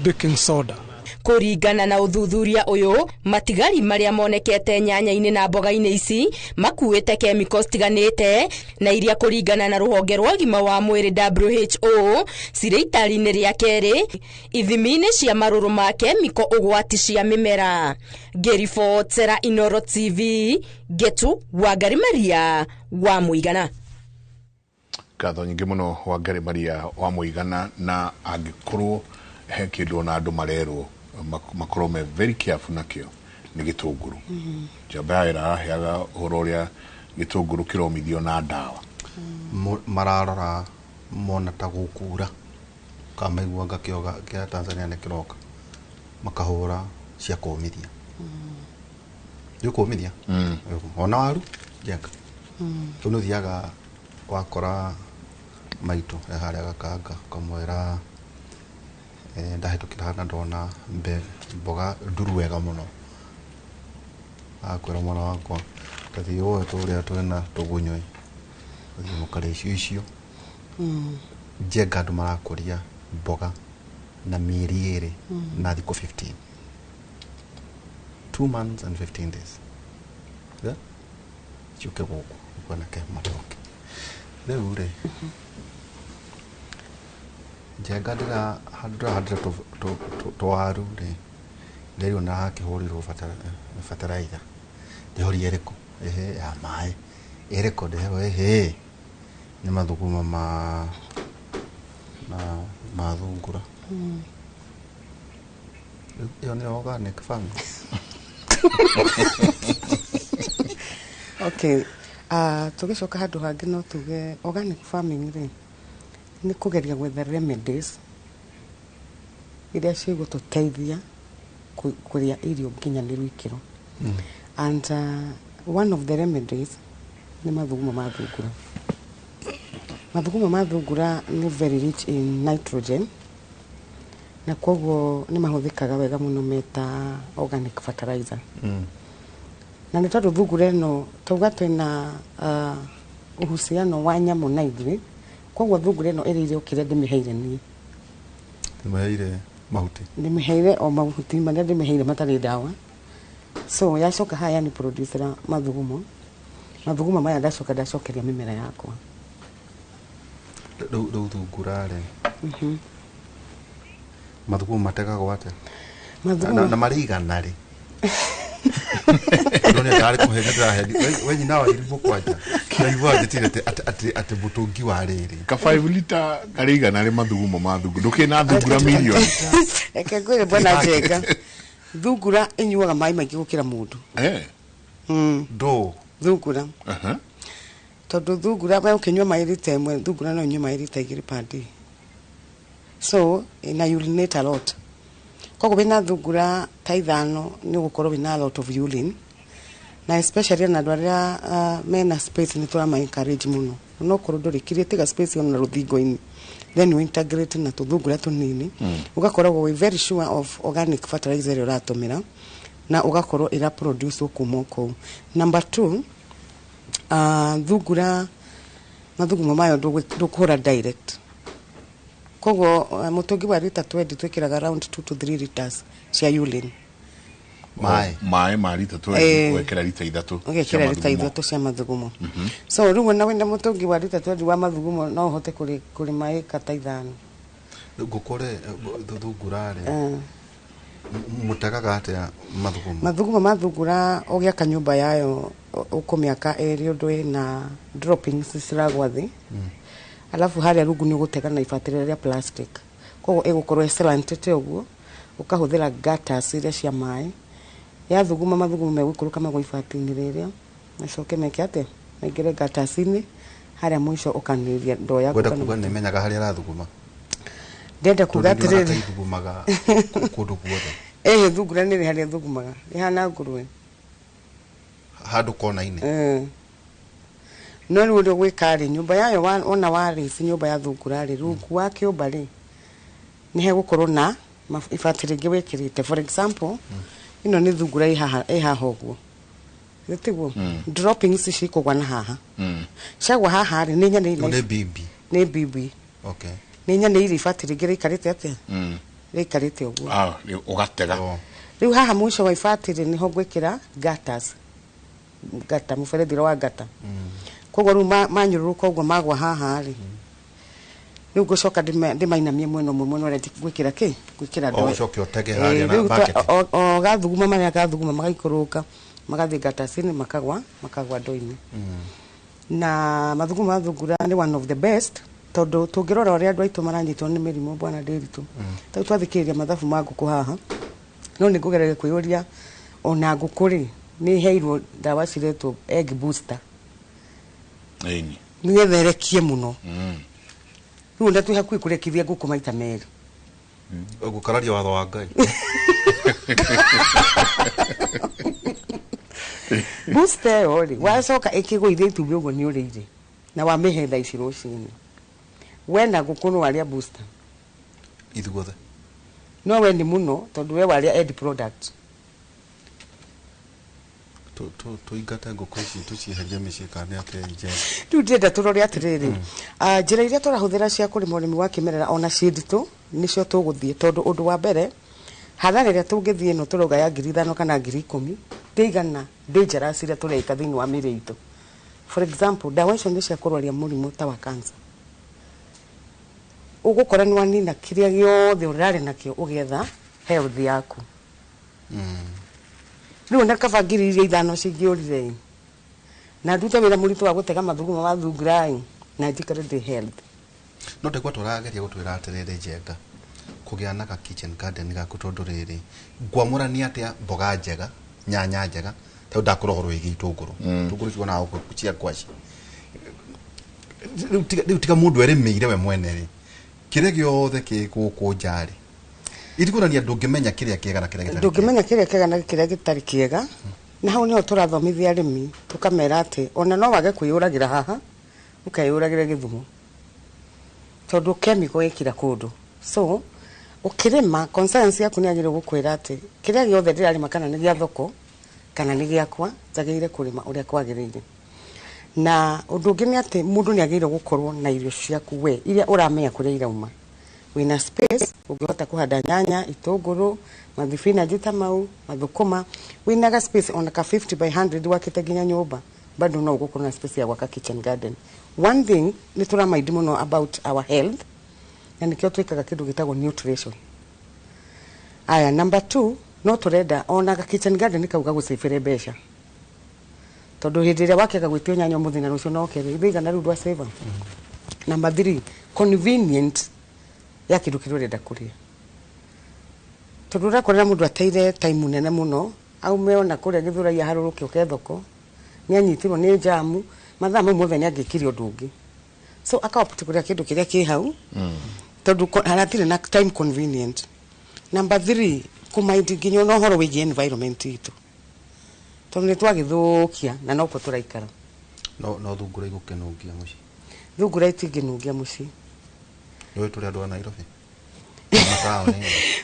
baking soda. Kuringana na uthuthuria uyu matigari maria monekete nyanya-ini na mboga-ini ici makuite chemicals tiganite na iria kuringana na ruhonge rwa ugima wa mwiri WHO cire itari-ini ria keri ithimi-ini cia maruru ma chemical ugwati cia mimera. Gerifotera Inoro TV Getu Wangari Maria wa Muigana. Ngatho nyingĩ mũno Wangari Maria wa Muigana, na angĩkorwo he kĩndũ na andũ marerwo makorwo me very careful nakĩo nĩ gĩtũngũrũ. Njamba ya ĩraheaga ũhoro ũrĩa gĩtũngũrũ kĩromithio na ndawa. Mararora mona ta gũkura kamaigua ngakĩoga kĩa Tanzania nĩ kĩroka makahũra cia kũmithia. Nĩ kũmithia ona waru jenga. Rĩu nĩ thiaga wakora maitũ harĩa gakanga kamwera ndahetũkĩra hana ndona mboga nduru wega mũno, akwĩra mwana wakwa tathi woe tũrĩa twĩna tũgunyũ ũthiĩ mũkarĩa icio njenga andũ marakũria mboga na mĩeri 2 na thikũ 15, 2 months and 15 days. Ciũke gũkũ ũkonake matoke rĩu rĩ njenga ndĩrahanda tũwaru rĩ ndĩrĩona hakĩhũrirwo fertilizer ndĩhoria ĩrĩkũ ya maĩ ĩrĩkũ ndĩheho nĩ mathuguma ma thungura ĩyo nĩ organic farming. Okay. Tugicoka handu hangi no tuge organic farming ri ni kugeria gwetha remedies iria cigututeithia kuria irio nginyaniru ikiro. And one of the remedies ni mathugumo ma thungura. Mathugumo ma thungura ni very rich in nitrogen, na koguo ni mahuthikaga wega muno meta organic fertilizer. Na nĩ tondũ thungura ĩno tauga twĩna uhusiano wa nyamu na ithuĩ, koguo thungura ĩno ĩrĩ irio kĩrĩa ndĩmĩheire niĩ. Ndĩmĩheire mahuti? Ndĩmĩheire o mahuti marĩa ndĩmĩheire matarĩ ndawa. So yacoka haya ni producer mathugumo. Mathugumo maya ndacokeria mĩmera yakwa. Rĩu thungura rĩ, mathugumo mategagwo atĩa? Na marĩ igana rĩ? None ndari kuhengera hedi wenyi nawa ilipo kwaja naivwa gitire ati butungi wa riri ka 5 liter kariga na le mathugumo mathugu ndukina thungura milioni eke kwire bwana jeka thungura inyuaga mai maingi gukira mundu do thungura tondu thungura ba ukinywa mai lita imwe thungura no nywa mai lita 2 per day, so ina urinate a lot. Koguo bina thungura ta ithano ni gukorwo bina a lot of urine, na especially na andu aria mena space ni turama encourage muno no korwo nduri create ga space on ruthingo-ini, then you integrate na tuthungura tunini ugakorwo we very sure of organic fertilizer ira uratumira na ugakorwo ira produce kuma kou. Number 2, thungura mathugumo mayo ndukuhura direct. Koguo mutungi wa lita 20 twikiraga around 2 to 3 liters cia urine. Mai ma lita 20 wekera lita 3. Wekera lita 3 cia mathugumo. So riu na wenda mutungi wa lita 20 wa mathugumo no uhote kuri mai kata 5. Ngukore thungura ri mutagaga atia mathugumo? Mathugumo ma thungura ugiaka nyumba yayo ukumiaka eri undu ina droppings ciragwa thi. Alafu haria rungu ni gutega na ifatire ria plastic. Koguo igukorwo ecelantete uguo ukahuthira gutters iria cia mai ya thuguma mathugumo megũikũrũka magwa ifatini riria macoke meke ate maingire gutters-ini haria mwisho ukaniria ndoo yaku. Gwenda kuga nimenyaga haria rathuguma? Ndenda kuga atiriri thugumaga kundu guothe. Thungura nĩ haria thugumaga ihana ngũrwe handu kona-ini. No rĩu ũrĩa gwĩka-rĩ nyũmba yayo ona warĩci nyũmba ya thungura rĩ rungu wa kĩũmba rĩ nĩ hegũkorwo na ibati rĩngĩ wĩkĩrĩte. For example ĩno nĩ thungura ĩ haha ũguo gĩtiguo droppings cikũgwa na haha ciagwa haha rĩ nĩ nyanĩire nĩ bibi. Okay. Nĩ nyanĩire ibati rĩngĩ rĩikarĩte atĩa rĩikarĩte ũguo ũgatega. Rĩu haha mwisho wa ibati rĩ nĩho gwĩkĩra gutters gata mũberethi wa gata. Koguo rĩu manyũrũrũka ũguo magwa haha rĩ rĩu ngũcoka ndĩmainamie mwena ũmwe mwena ũrĩa gwĩkĩra kĩ gwĩkĩra ndoo. Ũcoke ũtege harĩa na bucket. O gathuguma marĩa gathuguma magaikũrũka magathiĩ gutters-inĩ makagwa ndoo-inĩ. Na mathugumo ma thungura nĩ one of the best tondu tungirora ũrĩa andũ aitũ maranyitwo nĩ mĩrimũ bwana Ndiritu. Tau twathikĩrĩria mathabu ma ngũkũ haha no nĩ ngũgereria kwĩyũria ona ngũkũ rĩ nĩ heirwo ndawa ciretwo egg booster nĩgetha ĩrekie mũno. Rĩu nda twĩ hakuhĩ kũrekithia ngũkũ maita merĩ. Gũkararia watho wa Ngai. Booster ĩyo rĩ wacoka ĩkĩgũithia itumbĩ ũguo nĩ ũrĩire na wamĩhe thaa ici rũcinĩ we na ngũkũ no warĩa booster ithuothe no we nĩ mũno tondũ we warĩa end product. Tuingate ngũkũ ici tucieherie mĩciĩ kana atĩa njega. Rĩu ndĩrenda tũrore atĩrĩrĩ njĩra iria tũrahũthĩra cia kũrĩma ũrĩmi wa kĩmerera ona ciĩ nditũ nĩcio tũgũthiĩ tondũ ũndũ wa mbere hathara ĩrĩa tũngĩthiĩ ĩno tũrauga ya 5,000 kana 10,000 ndĩigana dangerous iria tũreka thĩinĩ wa mĩrĩ itũ. For example ndawa icio nĩ cia kũrwaria mũrimũ ta wa cancer. Ũgũkora nĩ wanina kĩrĩa gĩothe ũrarĩ nakĩo ũgetha health yaku. Rĩu na kaba ngiri iria 5 cingĩũrire na ndute wĩra mũritũ wa gũtega mathugumo ma thungura na njikare ndĩ health. No ndĩgwa tũrageria gũtwĩra atĩrĩrĩ Njenga kũgĩa na kitchen garden gaku tondũ rĩrĩ ngwamũrania atĩa mboga njega nyanya njega ta ndakorogoro igi itunguru itunguru cio na kucia kwaci riu tiga mundu eremeire we mwene ri kire giothe ki guku njari irikurania ndungimenya kiria kiega na kiria gitari ndungimenya kiria kiega na kiria gitari kiega na hau niho turathomithia arimi tukamera ati ona no wage kwiyuragira haha ukayuragira Githumo tondu chemical ikira kundu so ukirima conscience yaku ni agire gukwira ati kiria giothe ndirarima kana ni gia thoko kana ni giakwa njagirire kurima uria kwagirire na undu ungi ni ati mundu ni agire gukorwo na irio ciaku we iria uramenya kuria irauma wina space ungihota kuhanda nyanya itunguru mathibina jita mau mathukuma wina ga space on ka 50 by 100 wakite ginya nyumba bado no ugukorwo na space ya gwaka kitchen garden. One thing ni turamaidi muno about our health na nikio twikaga kindu gitagwo nutrition. Aya number 2 no turenda ona ga kitchen garden kauga gucifire besha tondu hindi ria wakega gwitio nyanya muthina rucio no kere ibiga na rudu save. Number 3 convenient ya kindu kirurenda kuria tondu urakorera mundu ateire time nene muno aume ona kuria Githuraia haruruke ukethoko ni anyitirwo ni jamu mathaa mamwe mothe ni angikiri undu ungi so akaopti kuria kindu kiria ki hau tondu haratire na time convenient. Number 3 kumaindi nginya no horo wigi environment itu tondu ni twagithukia na no ko turaikara no thungura igukenungia muci thungura itinginungia muci no turi andu a Nairobi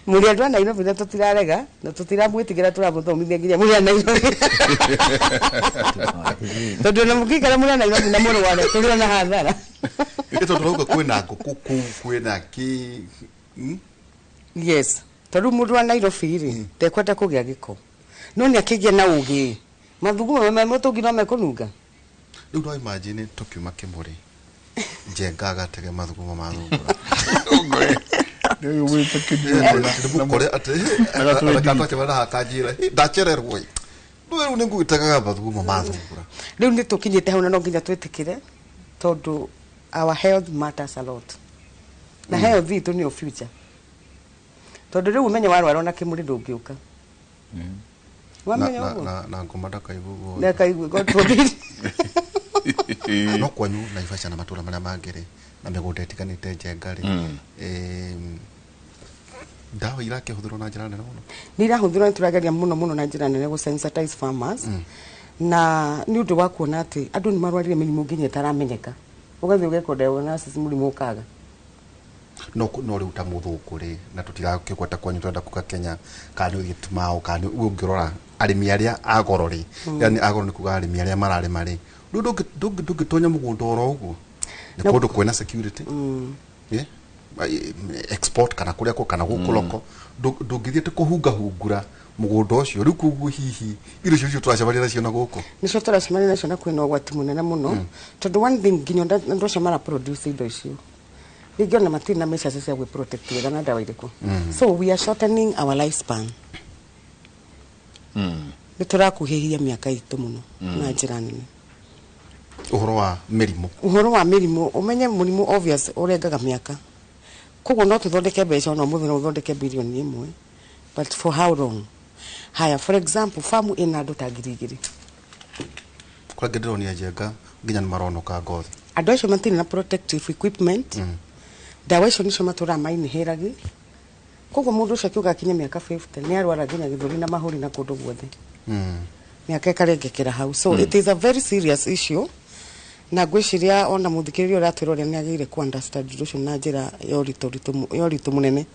muri andu a Nairobi na tutirarega na tutiramwitigira turamuthomithia nginya muri a Nairobi tondu na mukikara muri a Nairobi na muru wale turi na hadhara ito turoga kwina nguku kwina ki yes tondu mundu wa Nairobi ri tekwenda kugia giko no ni akigia na ugi mathugumo memotungi no mekununga riu no imagine tukiuma Kimuri njenga agatege mathugumo ma thungura Ongwe. Ndio wita kijana. Mukore ate agatuka kibara hakajira ndachererwo riu ni ngwitaga mathugumo ma thungura riu ni tukinyite hau na no nginya twitikire tondu our health matters a lot na health itu ni future tondu riu umenye warwara na Kimuri ndungiuka wamenya uguo na ngomada kaibugo na kaibugo god forbid no kwanyu na Naivasha na matura maria mangire na migunda itiganite njengari dawa irake huthirwo na njira nene muno nira huthirwo turageria muno na njira nene go sensitize farmers na ni undu wa kuona ati andu ni marwarire mirimu nginya taramenyeka ugathi ugeko diagnosis murimu ukaga no riu ta muthukuri na tutirakikwata kwanyu twenda kuka Kenya kandi ugitumao kandi ungirora arimi aria agorori yani agorori kuga arimi aria mararima ri riu ndungitonya mugunda oro uguo ni kundu kwena security yeah export kana kuria ko kana gukuloko ndungithiete kuhunga hungura mugunda ucio riu kuguo hihi irio cio turacemania nacio na guku nicio turacemania nacio na kwina ugwati munene muno tondu one thing nginya ndocio mara produce indo icio Ligio na matina mesha sasa we protect wega na dawa iriku so we are shortening our lifespan biturakuhihia miaka itu muno na njira nene uhoro wa mirimu umenye murimu obvious urengaga miaka koguo no tuthondeke mbeca no muthenya uthondeke bilioni 1 but for how long haya for example farm ina andu ta 2,000 kwa gedero ni ajenga nginya ni maronoka ngothi andu acio matina na protective equipment dawa icio nicio maturamainihiragi koguo mundu ucio akiuga kinya miaka 50 ni arwara nginya githuri na mahuri na kundu guothe miaka ikarengekera hau so it is a very serious issue na gwiciria ona muthikiririo ratwirwo ni agire ku understand ucio na njira yoritu munene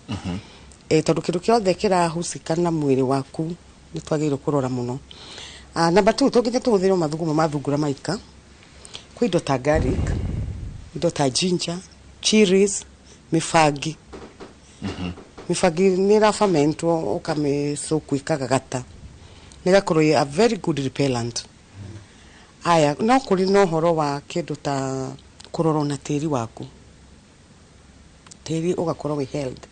tondu kindu kiothe kirahusika na mwiri waku ni twagirwo kurora muno number 2 tugite tuhuthire mathugumo ma thungura maika kwi indo ta garlic indo ta ginger chilies mifagi mifagi ni rafamentwo ukamisoku ikagagata nigakorwo a very good repellent aya no kuri no horo wa kindu ta kurorwo na tiri waku tiri ugakorwo we health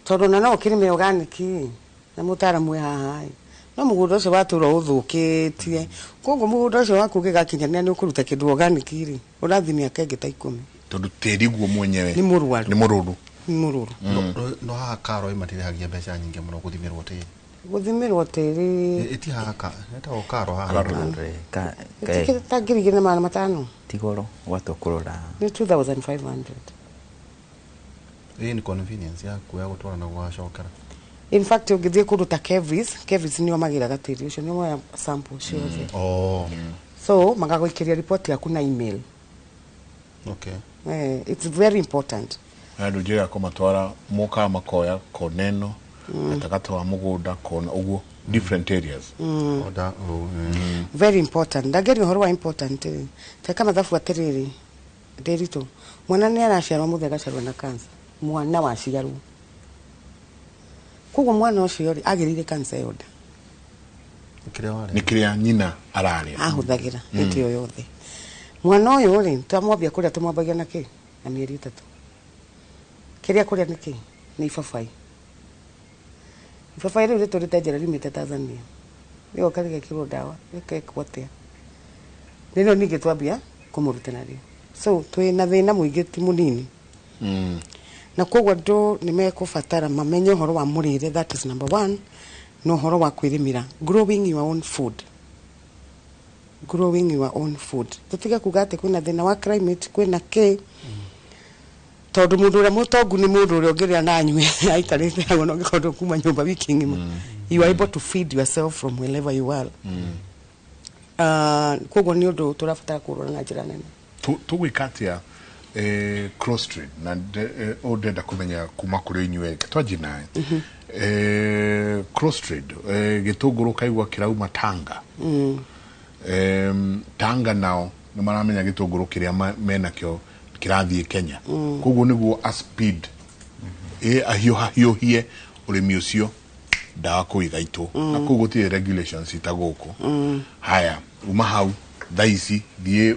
tondu na no kirime organic na mutaramu haha no mugunda ucio watura uthukitie koguo mugunda ucio waku gigakinya ni ukuruta kindu organic ri urathi miaka ingi ta 10 tondu tiri guo mwenyewe ni murwaru ni mururu no ha karo imatire hagia mbeca nyingi muno guthimirwo tiri guthimirwo tiri iti haka neta okaro ha ta ngiri gina mana matano tigoro watu kurora ni 2500 ni convenience ya kuya gutwara na gwacokera. In fact ungithie kundu ta Kevis nio magira gatiri ucio nio moya sample ciothe. So magagwikiria report yaku na email. Okay. It's very important. Andu jira kumatwara muka makoya koneno atakatwa mugunda kona uguo different areas. Very important. Ndageri horo wa important. Teka mathafu atiriri. Derito. Mwana ni araciarwa muthega ciarwa na cancer. Mwana wa ciarwa. Kugo mwana ucio agirire cancer yoda. Nikiria nyina araria. Ahuthagira iti yo yothe. Mwana uyu ri twamwambia kuria tumwambagia na ki na mieri 3. Kiria kuria niki ni ibabai. Ibabai riu riturite njira limite Tanzania. Yo kariga kiro dawa ikekwotia. Nino ninge twambia kumurutana ri. So twina thina muingi ti munini. Na koguo ndo nimekubatara mamenye horo wa murire, that is number 1. No horo wa kwirimira, growing your own food. Growing your own food. Tutiga kugate kwina thina wa climate kwina ke tondu mundu uria mutongu ni mundu uria ungiria na anywe aikarite hago no gikondo kuma nyumba wiki ngima. You are able to feed yourself from wherever you are. Koguo ni undu turabatara kurora na njira nene. Tugwikatia cross trade na odenda kumenya kuma kuri inywe twajina cross trade gitunguru kaigwa kirauma Tanga. Tanga nao ni maramenya gitunguru kiria mena kyo kirathie Kenya. Koguo niguo a speed ahiohie urimi ucio dawa kuiga itu na koguo tie regulations itaguku. Haya uma hau thaisi thie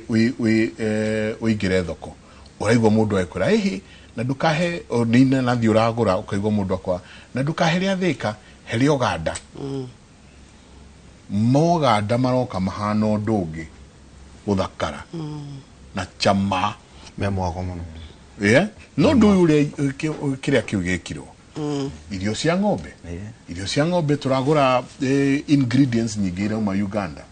uigire thoko uraigwa mundu ekora hihi na ndukahe onine na thio uragura ukaigwa mundu akwa na ndukahe ria thika heri oganda moganda maroka mahano ndungi uthakara na chama memo akomono no ndu ure kiria kiugekirwo irio cia ng'ombe irio cia ng'ombe turagura ingredients nyingi ira uma Uganda.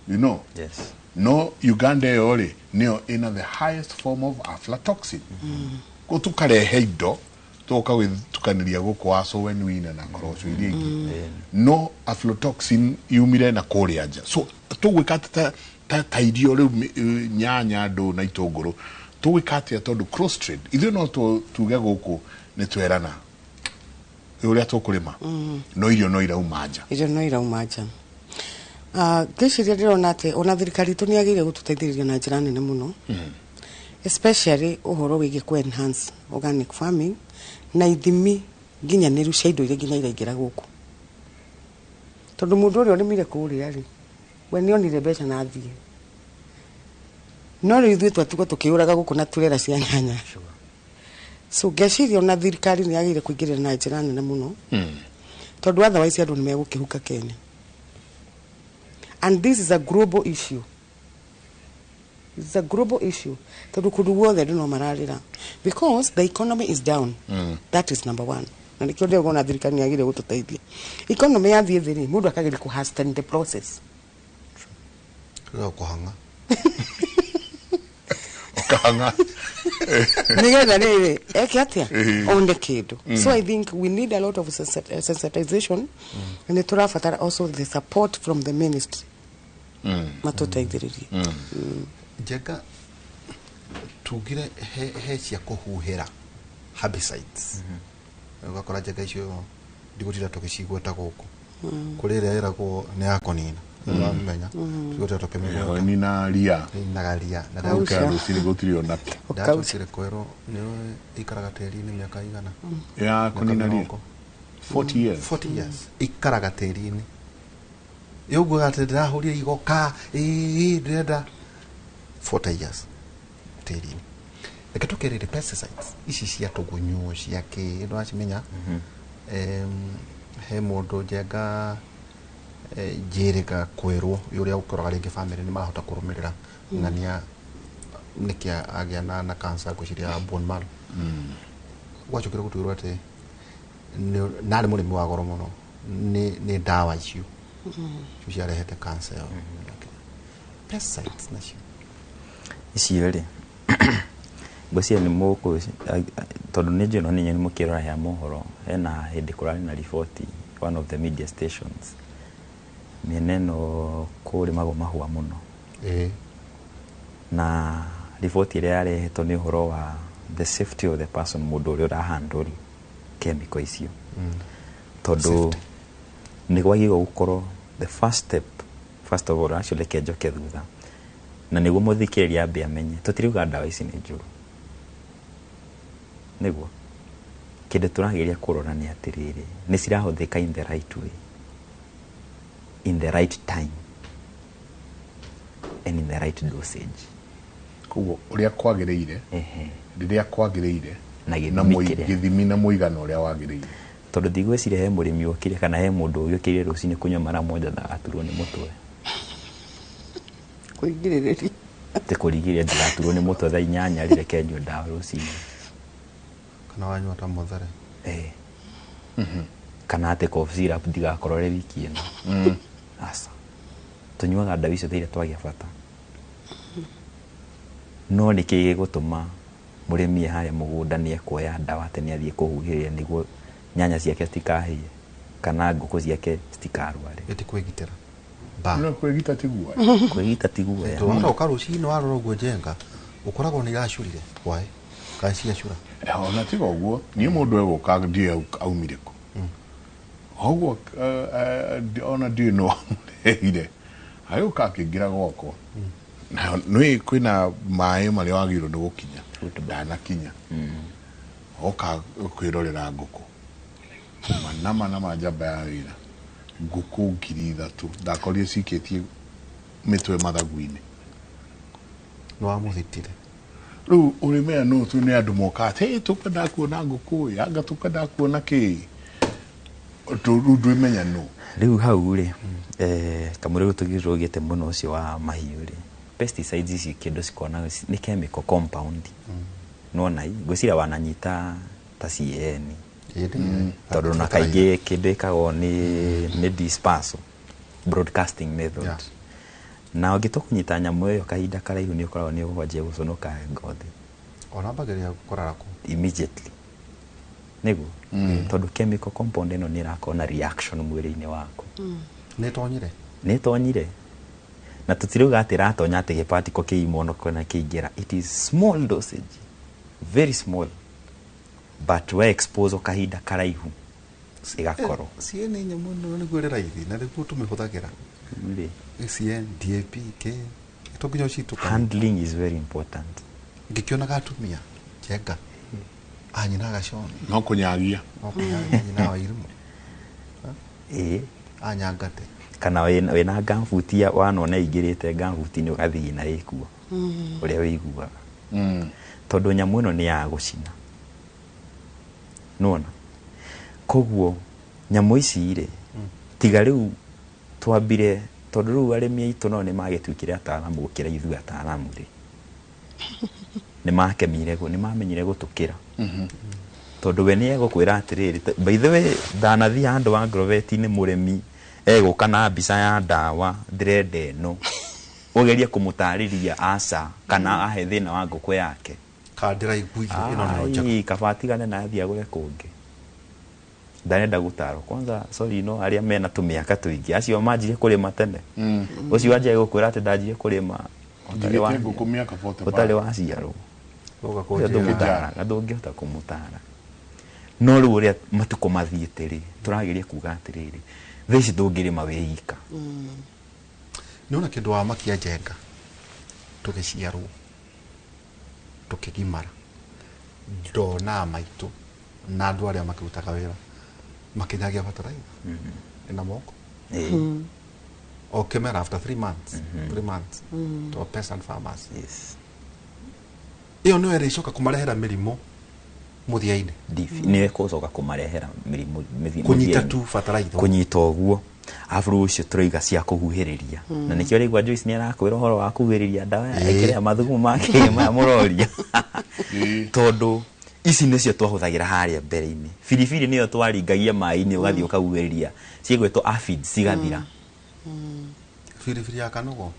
You know, yes. No Uganda yori nio ina the highest form of aflatoxin. Ko tukarehe indo toka tukaniria guko aso wenwina na korosho iringi. No aflatoxin yumire na kuria nja. So tugwikata ta irio riu nyanya ndo na itonguru tugwikata tondu cross trade ithu no tuge guku ni twerana uria tukurima no irio no irauma nja. Irio no irauma nja. Giciria ndirona ati ona thirikari tu niagire gututeithĩrĩria na njira nene muno. Especially uhoro wigi ku enhance organic farming na ithimi nginyaniru cia indo iria nginya iraingira guku. Tondu mundu uria urimire kuria ri we ni onire mbeca na thie. No riu ithuĩ twatuko tukiuraga guku na turera cia nyanya. So geciria ona thirikari niagire kuingĩrĩra na njira nene muno. Tondu otherwise andu nimegukihuka Kenya. And this is a global issue. It's a global issue. Tondu kundu guothe no mararira because the economy is down. That is number 1. Na nikio ndio gona thirikari niagire gututeithia. Economy ya thie thiri mundu akagire ku hasten the process. Kuhanga. Okahanga. Nigetha riri ekiatia onde kindu. So I think we need a lot of sensitization and turabatara also the support from the ministry. Matuteithiririe. Jega tugire he cia kuhuhira herbicides. Ugakora jega icio ndigutira tukicigweta guku. Kuri ria iragwo ni akonina. Wamenya tugutira tukemenya ni na ria na dauka rusiri gutirio na dato sire kwero ni ikaraga teri-ini miaka igana ya konina ria 40 years 40 years ikaraga teri-ini yogo gatedra huria igoka ndenda 40 years teri-ini ekatokerere pesticides ici cia tugunyu cia ki ndo acimenya he mundu jega jirika kwerwo yuria ukoraga ringi family ni marahota kurumirira ngania nikia agia na cancer guciria bone marrow gwacukira gutwirwo ati nari murimi wa goro muno ni ndawa icio ciarehete cancer yo pesticides nacio icio ri ngwĩciria nĩ mũkũ tondũ nĩ njũĩ nĩ mũkĩrora ya mohoro hena hĩndĩ kũrarĩ na riboti one of the media stations mĩena ĩno kũrĩmagwo mahũa mũno na riboti ĩrĩa yarehetwo nĩ ũhoro wa the safety of the person mũndũ ũrĩa ũrahandle chemical icio tondũ nĩ gwagĩrĩirwo gũkorwo the first of all actually kenjoke thutha na nĩguo mũthikĩrĩria ambe amenye tũtiriuga ndawa ici nĩ njũru nĩguo kĩndũ tũrageria kũrora nĩ atĩrĩrĩ nĩ cirahũthĩka in the right way in the right time and in the right dosage koguo ũrĩa kwagĩrĩire rĩrĩa kwagĩrĩire na gĩthimi na mũigana ũrĩa wagĩrĩire tondũ ndigwĩciria he mũrĩmi okire kana he mũndũ ũgĩũkĩrire rũcinĩ kũnyua mara moja ndagaturwo nĩ mũtwe kũrigĩrĩria te kũrigĩrĩria ndagaturwo nĩ mũtwe thaa 8 rĩreke nyue ndawa rũcinĩ kana wanyua ta mũthare kana ate cough syrup ndigakorore wiki ĩno asa tunyuaga ndawa icio thĩinĩ twagĩa bata no nĩ kĩĩ gĩgũtũma mũrĩmi harĩa mũgũnda nĩ ekoya ndawa atĩ nĩ athiĩ kũhuhĩrĩria nĩguo nyanya ciake citikahĩe kana ngũkũ ciake citikarware eti kwĩgitĩra no kwĩgita tiguo kwĩgita tiguo twana ũkarucinĩ warora ũguo njenga ũkoragwo nĩ iracurire wae kana ciacura ona tiga ũguo niĩ mũndũ egũka ndiĩ aumire kũ ũguo ona ndiĩ no amũrehire agĩũka akĩingĩra gwakwa na nĩ kwĩna maĩ marĩa wagĩrĩirwo nĩ gũkinya ndanakinya oka kwĩrorera ngũkũ manama na njamba ya wĩra ngũkũ 3,000 ndakorire cikĩtie mĩtwe mathagu-inĩ no amũthitire rĩu ũrĩmenya no tu nĩ andũ moka atĩ tũkwenda kuona ngũkũ yanga tũkwenda kuona kĩ ndwĩmenya no rĩu hau rĩ kamũrĩ tũgĩrwo gĩte mũno ũcio wa mahiũ rĩ pesticides ici kĩndũ cikona nĩ chemical compound nona ngwĩciria wananyita ta CAN tondũ na kaingĩ kĩndũ ĩkagwo nĩ dispersal broadcasting method na ũngĩtua kũnyita nyamũ ĩyo kahinda karaihu nĩ ũkoragwo nĩ ũgwanjia gũconoka ngothi ona mbagĩrĩria gũkorara kũ immediately nĩguo tondũ chemical compound ĩno nĩ ĩrakorwo na reaction mwĩrĩ-inĩ waku nĩ tonyire na tũtirauga atĩ ratonya atĩ gĩpatiko kĩimono kana kĩingĩra it is small dosage very small but we expose kahinda karaihu igakorwo CN nyamũ no nĩguo rĩ raithi na rĩguo tũmĩhũthagĩra CN DAP ke tũnginya ũcituka handling is very important ngĩkĩona atumia njenga anyina gacona no kũnyagia nyina wa irimũ anyangate kana wena gambutia wanona ingĩrĩte gambuti-inĩ ũgathiĩ na ĩkuo ũrĩa wĩiguaga tondũ nyamũ ĩno nĩ ya gũcina nona koguo nyamũ ici rĩ tiga rĩu twambire tondũ rĩu arĩmi aitũ no nĩ magĩtuĩkire ataaramu gũkĩra ithuĩ ataaramu rĩ nĩ mamenyire gũtũkĩra tondũ we nĩ egũkwĩra atĩrĩrĩ by the way ndanathiĩ handũ wa Agrovet-inĩ mũrĩmi egũka na mbica ya ndawa ndĩrenda ĩno ũgerie kũmũtarĩria aca kana ahe thĩna wa ngũkũ yake kandĩra iguithio ĩno no njega kabatigane na athiĩ agũre kũngĩ ndarenda gũtarwo kwanza sorry no arĩa mena tũmĩaka tũingĩ acio manjire kũrĩma tene ũcio wanjire gũkwĩra atĩ ndanjire kũrĩma ũtarĩ waciarwo ndũngĩhota kũmũtara no rĩu ũrĩa matukũ mathiĩte rĩ tũrageria kuga atĩrĩrĩ thaa ici ndũngĩrĩma wĩika nĩona kĩndũ wa makia njenga tũgĩciarwo tũkĩgimara ndona maitũ na andũ arĩa makĩrutaga wĩra makĩnyagia bataraitha ĩna moko o kĩmera after 3 months to peasant farmers ĩyo nĩyo ĩrĩcoka kũmarehera mĩrimũ mũthia-inĩ nĩyo ĩkũcoka kũmarehera mĩrimũ kũnyita tu bataraitha kũnyita ũguo afro ũcio tũraiga cia kũhuhĩrĩria na nĩkĩo rĩgua Joyce nĩ arakwĩra ũhoro wa kũhuhĩrĩria ndawa ya ĩkĩrĩa mathugumo make maya mũroria tondũ ici nicio twahuthagira haria mbere-ini biribiri niyo twaringagia mai-ini ugathii ukaugereria ciegwetwo aphids cigathira biribiri ya kanogo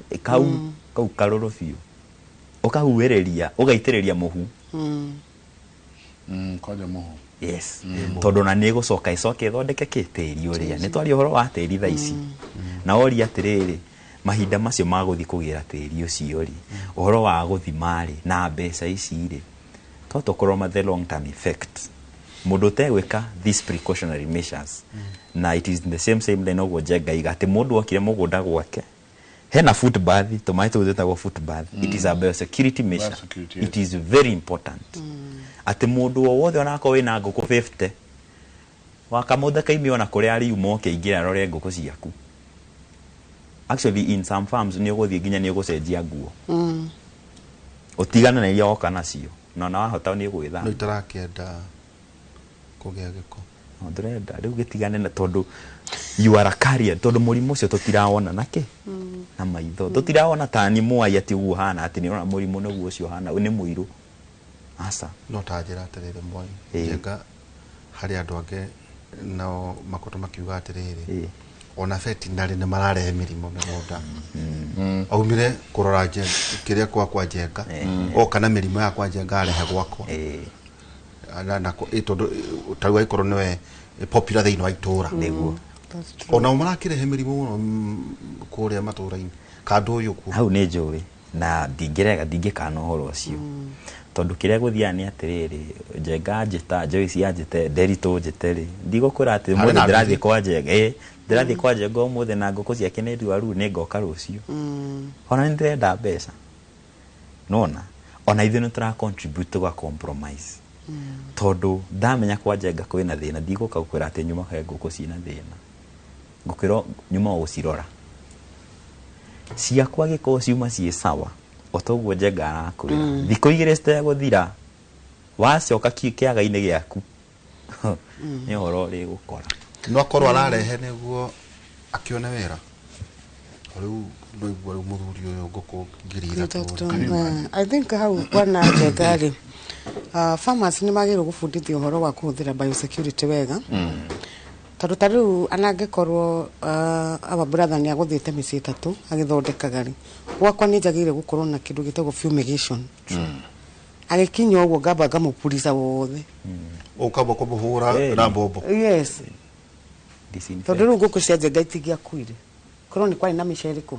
kau karuru biu ukahuwereria ugaitĩrĩria mũhu kwaja mũhu yes tondu na nĩ gũcoka icoke ithondeke tĩri ũrĩa nĩ twari ũhoro wa tĩri thaa ici na oria atĩrĩrĩ mahinda macio magũthi kũgĩra tĩri ũcio rĩ ũhoro wa gũthima rĩ na mbeca ici rĩ tũkorwo the long term effect mũndũ tegwĩka these precautionary measures na it is in the same line ũguo Njenga iga atĩ mũndũ okire mũgũnda gwake hena foot bath tũmaĩ tũgĩtagwo foot bath it is a biosecurity measure it is very important ati mũndũ o wothe onako wĩna ngũkũ 50 wakamũthe kaimi ona kũrĩa ari umo kĩingĩra rore ngũkũ ciaku actually in some farms nĩ ũgũthiĩ nginya nĩ ũgũcenjia nguo ũtigana na iria oka nacio na wahota nĩ gwĩthamba nĩ itarakĩenda kũgĩa gĩko ndĩrenda rĩu gĩtigane na tondu you are a carrier tondu mũrimũ ũcio tũtirawona nake na maitho tũtirawona ta ni mwai ati ũguo hana ati nĩ ona mũrimũ nĩguo ũcio hana nĩ mũirũ asa no ta njĩra atĩrĩrĩ Mwai Njenga harĩ andũ angĩ nao makoto makiuga atĩrĩrĩ ona veterinary nĩ mararehe mĩrimũ mĩgũnda aumire kũrora kĩrĩa kwa Njenga o kana mĩrimũ ya kwa Njenga arehe gwakwa na tondu tarua ikorwo niwe popular thĩinĩ wa itũra nĩguo ona marakĩrehe mĩrimũ mũno kũrĩa matũra-inĩ kandu ũyũ kuo hau nĩ njũĩ na ndingĩkana ũhoro ũcio tondu kĩrĩa gũthiaga nĩ atĩrĩrĩ Njenga njĩta Joyce anjĩte Nderitũ njĩte rĩ ndigũkũra atĩ mũthĩ ndĩrathiĩ kwa Njenga ndĩrathiĩ kwa Njenga ũmũthĩ na ngũkũ ciake nĩ ndwaru nĩ ngoka rũciũ ona nĩ ndĩrenda mbeca nona ona ithuĩ nĩ tũra contribute gwa compromise tondu ndamenya kwa Njenga kwĩna thĩna ndigũka gũkwĩra atĩ nyuma he ngũkũ ciĩna thĩna ngũkwĩra nyuma gũcirora ciakwa gĩkorwo ciuma ciĩ sawa otoguo Njenga arakwĩra thikũ igĩrĩ citegũthira wacoka kĩaga-inĩ gĩaku nĩ ũhoro ũrĩ gũkora no akorwo ararehe nĩguo akĩone wĩra rĩu mũthuri ũyũ ngũkũ ngiri ithatũ I think hau bwana Njenga rĩ farmers nĩ magĩrĩirwo gũbundithio ũhoro wa kũhũthĩra biosecurity wega tondu ta rĩu anangĩkorwo our brother nĩ agũthiĩte mĩciĩ ĩtatũ agĩthondekaga rĩ gwakwa nĩ njagĩrĩire gũkorwo na kĩndũ gĩtagwo fumigation agĩkinya ũguo ngamba ngamũpurica wothe ũkamba kũmũhũra na mbombo yes tondu rĩu ngũkũ cia Njenga itingĩakuire korwo nĩ kwarĩ na mĩcereko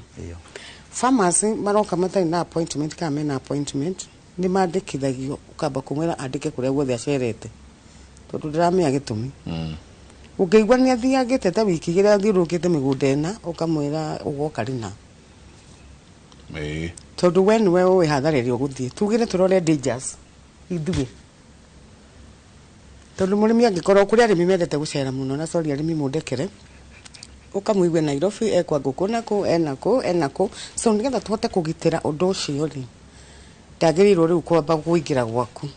farmers maroka matarĩ na appointment kana mena appointment nĩ mandĩkithagio ũkamba kũmwĩra andĩke kũrĩa guothe acerete tondu ndĩramenya gĩtũmi ũngĩigua nĩ athiagĩte ta wiki igĩrĩ athiũrũrũkĩte mĩgũnda ĩna ũkamwĩra ũgoka rĩna tondu we nĩwe ũĩ hathara ĩrĩa ũgũthiĩ tugĩre tũrore dangers ithuĩ tondu mũrĩmi angĩkorwo kũrĩ arĩmi mendete gũcera mũno na sorry arĩmi mũndekere ũkamũigua Nairobi ekwa ngũkũ enakũ so nĩgetha tũhote kũgitĩra ũndũ ũcio rĩ ndagĩrĩirwo rĩu kwamba kũingĩra gwaku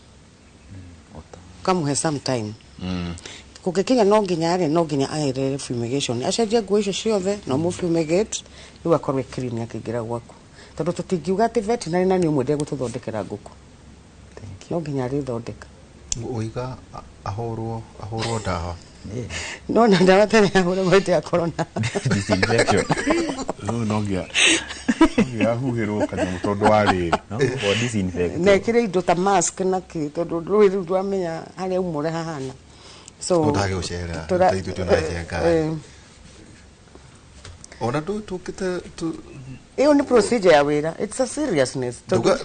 ũkamũhe sometime kũngĩkinya no nginya aherere fumigation acenjie nguo icio ciothe no mũ fumigate rĩu akorwo clean akĩingĩra gwaku tondu tũtingiuga atĩ veterinary na nĩ ũmwe ndegũtũthondekera ngũkũ no nginya arĩthondeka ũiga ahũrwo ndawa no na ndawa tene ahũre maita ya corona disinfection no ngia ahuhĩrwo kanyamũ tondu wa rĩrĩ disinfect nekĩre indo ta mask na kĩ tondu rĩu twamenya harĩa umũre hahana so ndage gũcera tũteithio tũna Njenga ona tũkĩte ĩyo nĩ procedure ya wĩra it's a seriousness ndauga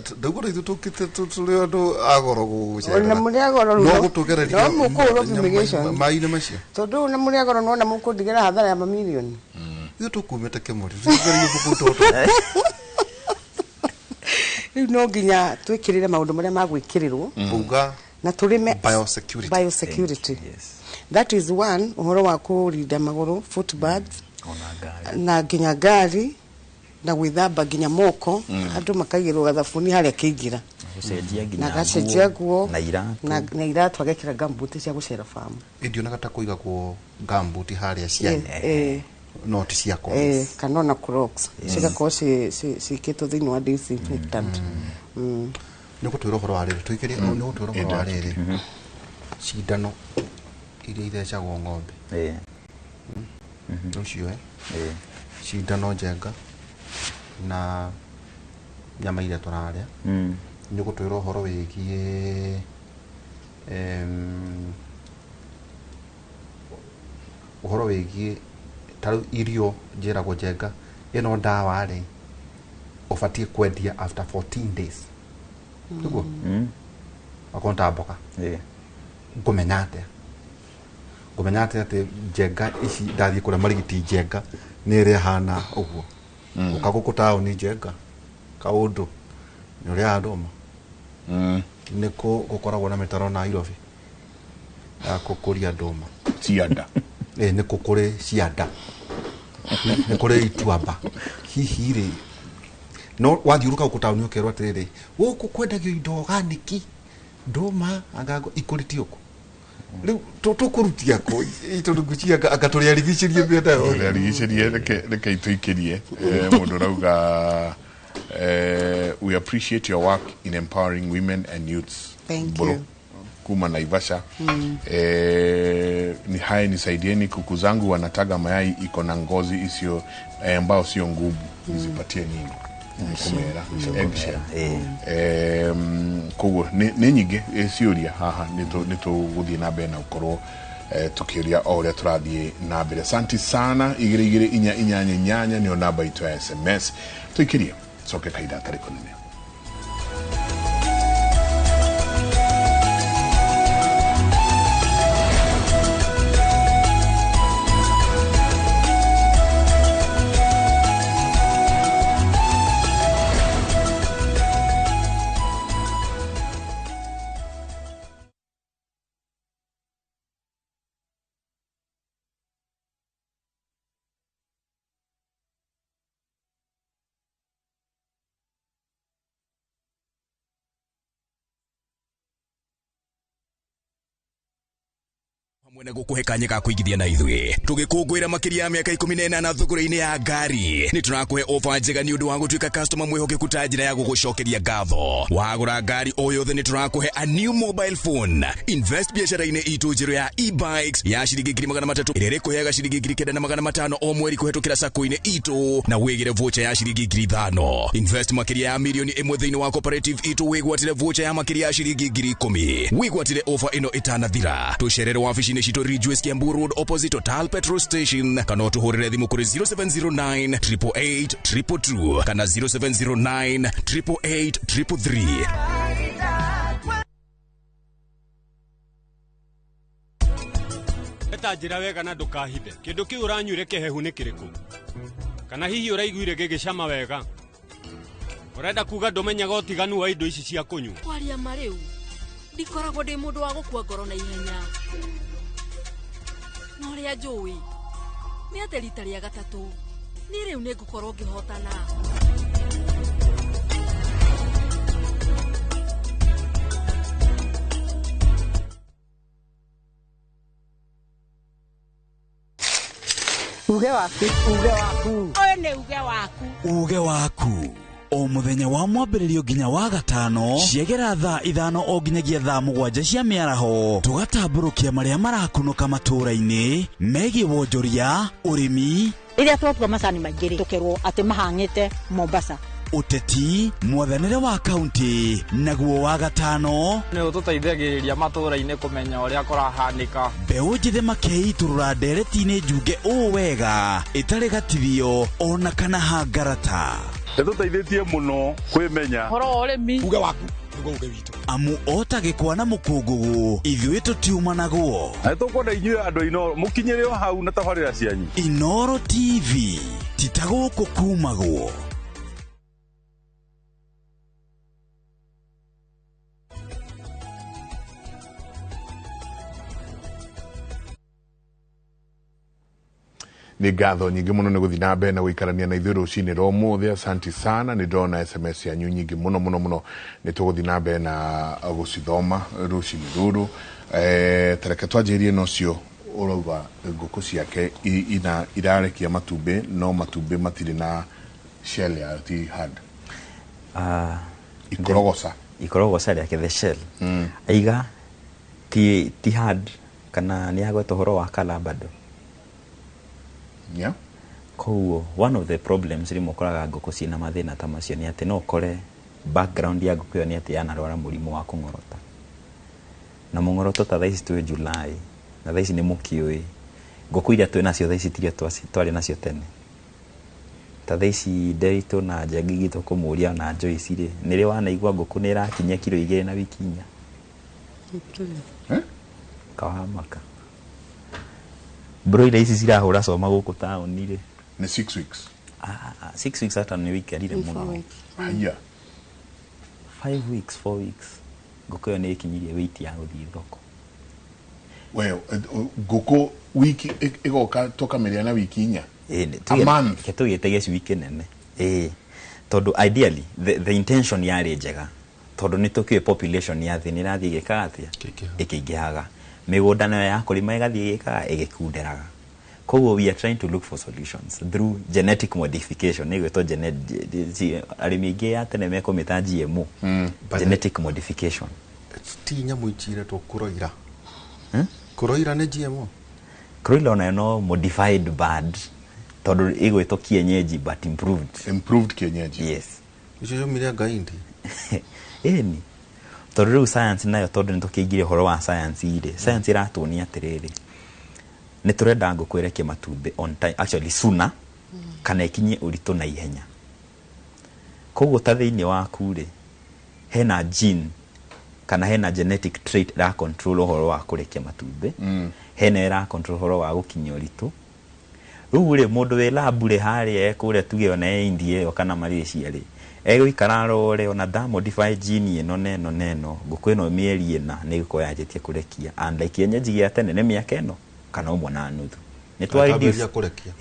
ithu tũkĩte tũrĩ andũ agoro gũcera na mũrĩ agoro no gũtũgereria no mũkũhũrwo fumigation mai-inĩ macio tondu na mũrĩ agoro no na mũkũndigĩra hathara ya mamirioni ithu tũkumĩte kĩmũri tũgererie bũkũ tũtũ rĩu no nginya twĩkĩrĩre maũndũ marĩa magwĩkĩrĩrwo uga na tũrĩme biosecurity that is one ũhoro wa kũrinda magũrũ footbaths na nginya ngari na gwĩthamba nginya moko andũ makaigĩrwo gathabuni harĩa kĩingĩra na gacenjia nguo na iratũ agekĩra gambuti cia gũcera farm ndio ta kũigagwo gambuti harĩa ciane no ti cia kana na crocs cigakorwo ciĩkĩtwo thĩinĩ wa disinfectant niko twiro wa riri tuikiri niko twiro wa riri cindano iria ithecagwo ng'ombe ucio cindano njenga na nyama iria turaria niko twiro horo wigie uhoro wigie taru irio njiragwo njenga ino ndawa ri ubatie kwendia after 14 days tugo akonta boka ngumenyate ati njenga ici ndathie kura marigiti njenga ni ri hana uguo ukaguku tauni njenga kaundu ni ri andoma niko gukoragwo na mitaro na Nairobi kukuria ndoma cianda niko kuri cianda niko ri ituamba hihi ri no wathiuruka ukutauni ukerwa atiriri guku kwendagio indo organic ndoma angago ikuriti uko riu tukurutia ko itungucia agaturia rigicirie mbeta yo rigicirie reke ituikirie mundu rauga we appreciate your work in empowering women and youths. Thank you. Kuma Naivasha. Ni hai nisaidieni kuku zangu wanataga mayai iko na ngozi isio ambao sio ngumu. Nizipatie nyingi. Kumera eggshell. Kugu ni nyingi ciuria haha nito guthie na mbere na ukorwo tukiuria o uria turathie na mbere. Asante sana. 2288 nio namba itu ya SMS. Tuikirie soke kaida tariko nene. Mwene gukuhekanye ga kuigithia na ithwe tugikungwira makiria ya miaka 18 thugura-ini ya ngari ni turakuhe offer njega ni undu wa gutuika customer mwihokeku ta njira ya gugucokeria ngatho wagura ngari o yothe ni turakuhe a new mobile phone. Invest biashara-ini itu njiru ya e-bikes ya shilingi 300 irere kuheaga shilingi 9,500 o mweri kuhetukira sako-ini itu na wigire voucher ya shilingi 5,000. Invest makiria ya milioni 1 thiini wa cooperative itu wigwatire voucher ya makiria ya shilingi 10,000. Wigwatire offer ino itanathira tucerere wabici-ini Shito Ridgeways Kiambu Road opposite Total Petrol Station kana tuhurire thimu kuri 0709 888 222 kana 0709 888 333. Eta njira wega na ndukahithe kindu kiu uranyuire kihehu ni kiriku kana hihi uraiguire gigicama wega urenda kuga ndumenyaga utiganu wa indo ici cia kunyu kwaria mariu ndikoragwo ndi mundu wa gukua ngoro na ihenya no ria njui ni ate rita ria gatatu ni riu ni ngukorwo ngihotana uge waku oyo ni uge waku o muthenya wa mwambĩrĩrio nginya wa gatano ciegera thaa 5 o nginyagia thaa 7 cia mĩaraho tugatambũrũkia marĩa marakunũka matũũra-inĩ megiĩ wonjoria ũrĩmi iria twatua macani maingĩ tukerwo atĩ mahang'ĩte Mombasa uteti mwathanĩre wa kaunti naguo wa gatano nĩ ũtũteithagĩrĩria matũũra-inĩ kũmenya ũrĩa kũrahanĩka mbeũ njĩthĩ makeiturũra ndereti-inĩ njunge ũũ wega ĩtarĩ gatithio ona kana hangarata Nĩtũteithĩtie mũno kwĩmenya horo ũrĩmi uge waku nĩguo uge witũ amu otagĩkwa na mũkũngũgũ ithuĩ tũtiumanagwo na nĩtũkwenda inyuĩ andũ Inoro mũkinyĩre o hau na tabarĩra cianyu Inoro TV titagũkũ kumagwo ni ngatho nyingi muno ni guthina mbere na guikarania na ithuĩ rũcinĩ rwa ũmũthĩ. Asante sana, ni ndona SMS yanyu nyingi muno ni tuguthina mbere na gucithoma rũcinĩ rũrũ. Tareke twanjĩrie nocio urauga ngũkũ ciake irarekia matumbĩ no matumbĩ matirĩ na shell ya ti hard ikorogoca ikoragwo cari yake the shell aiga ti hard kana ni agweta horo wa kala bado koguo one of the problems rimo koraga ngũkũ ciina mathĩna ta macio ni ati no kore background ya ngũkũ ni ati yanarwara mũrimũ wa kũng'orota na mũng'oroto ta thaici twĩ July na thaici ni mũkiũĩ ngũkũ iria twĩ nacio thaici tiria twarĩ nacio tene ta thaici Nderitu na Njagigito kũmũria na Joyce rĩ nĩrĩ wanaigua ngũkũ nĩ ĩrakinyia kilo 2 na wiki 4 kahamaka broiler ici cirahũra coma gũkũ taũni rĩ ni 6 weeks 6 weeks hata ni wiki arire mũno haya 5 weeks 4 weeks ngũkũ nĩ ikinyirie weight ya gũthiĩ thoko ngũkũ wiki igoka tokameria na wiki 4 ke tugĩtege wiki nene tondu ideally the intention yari njega tondu ni tukiwe population ya thĩ nĩrathiĩ gĩkaga atĩa ĩkĩingĩhaga mĩgũnda nayo ya kũrĩma ĩgathiĩ gĩkaga ĩgĩkunderaga koguo we are trying to look for solutions through genetic modification nĩgwĩtwo arĩmi aingĩ ya tene mekũmĩta GMO genetic modification ti nyamũ ichire tũkũroira kũroira nĩ GMO kũroira nayo no modified bird tondu igwĩtwo kienyeji but improved kienyeji yes icio mĩrĩa gaindi ni tondu rĩu science nayo tondu nĩ tũkĩingire horo wa science ire science iratuonia atĩrĩrĩ nĩ tũrenda ngũkũ ĩrekie matumbĩ on time actually sooner kana ikinyie ũritũ na ihenya koguo ta thĩinĩ waku rĩ hena gene kana hena genetic trait ra control horo wa kũrekia matumbĩ hena ra control horo wa gũkinyia ũritũ rĩu rĩ mũndũ wĩ lab rĩ harĩa kũrĩa tuge ona India ĩyo kana Malaysia rĩ egũikara rore ona da modify gene ĩno neno ngũkũ ĩno mĩeri 4 nĩ gũkorwo yanjĩtie kũrekia and like kienyeji gĩa tene nĩ mĩaka ĩno kana ũmwe na nuthu nĩ twari kũrekia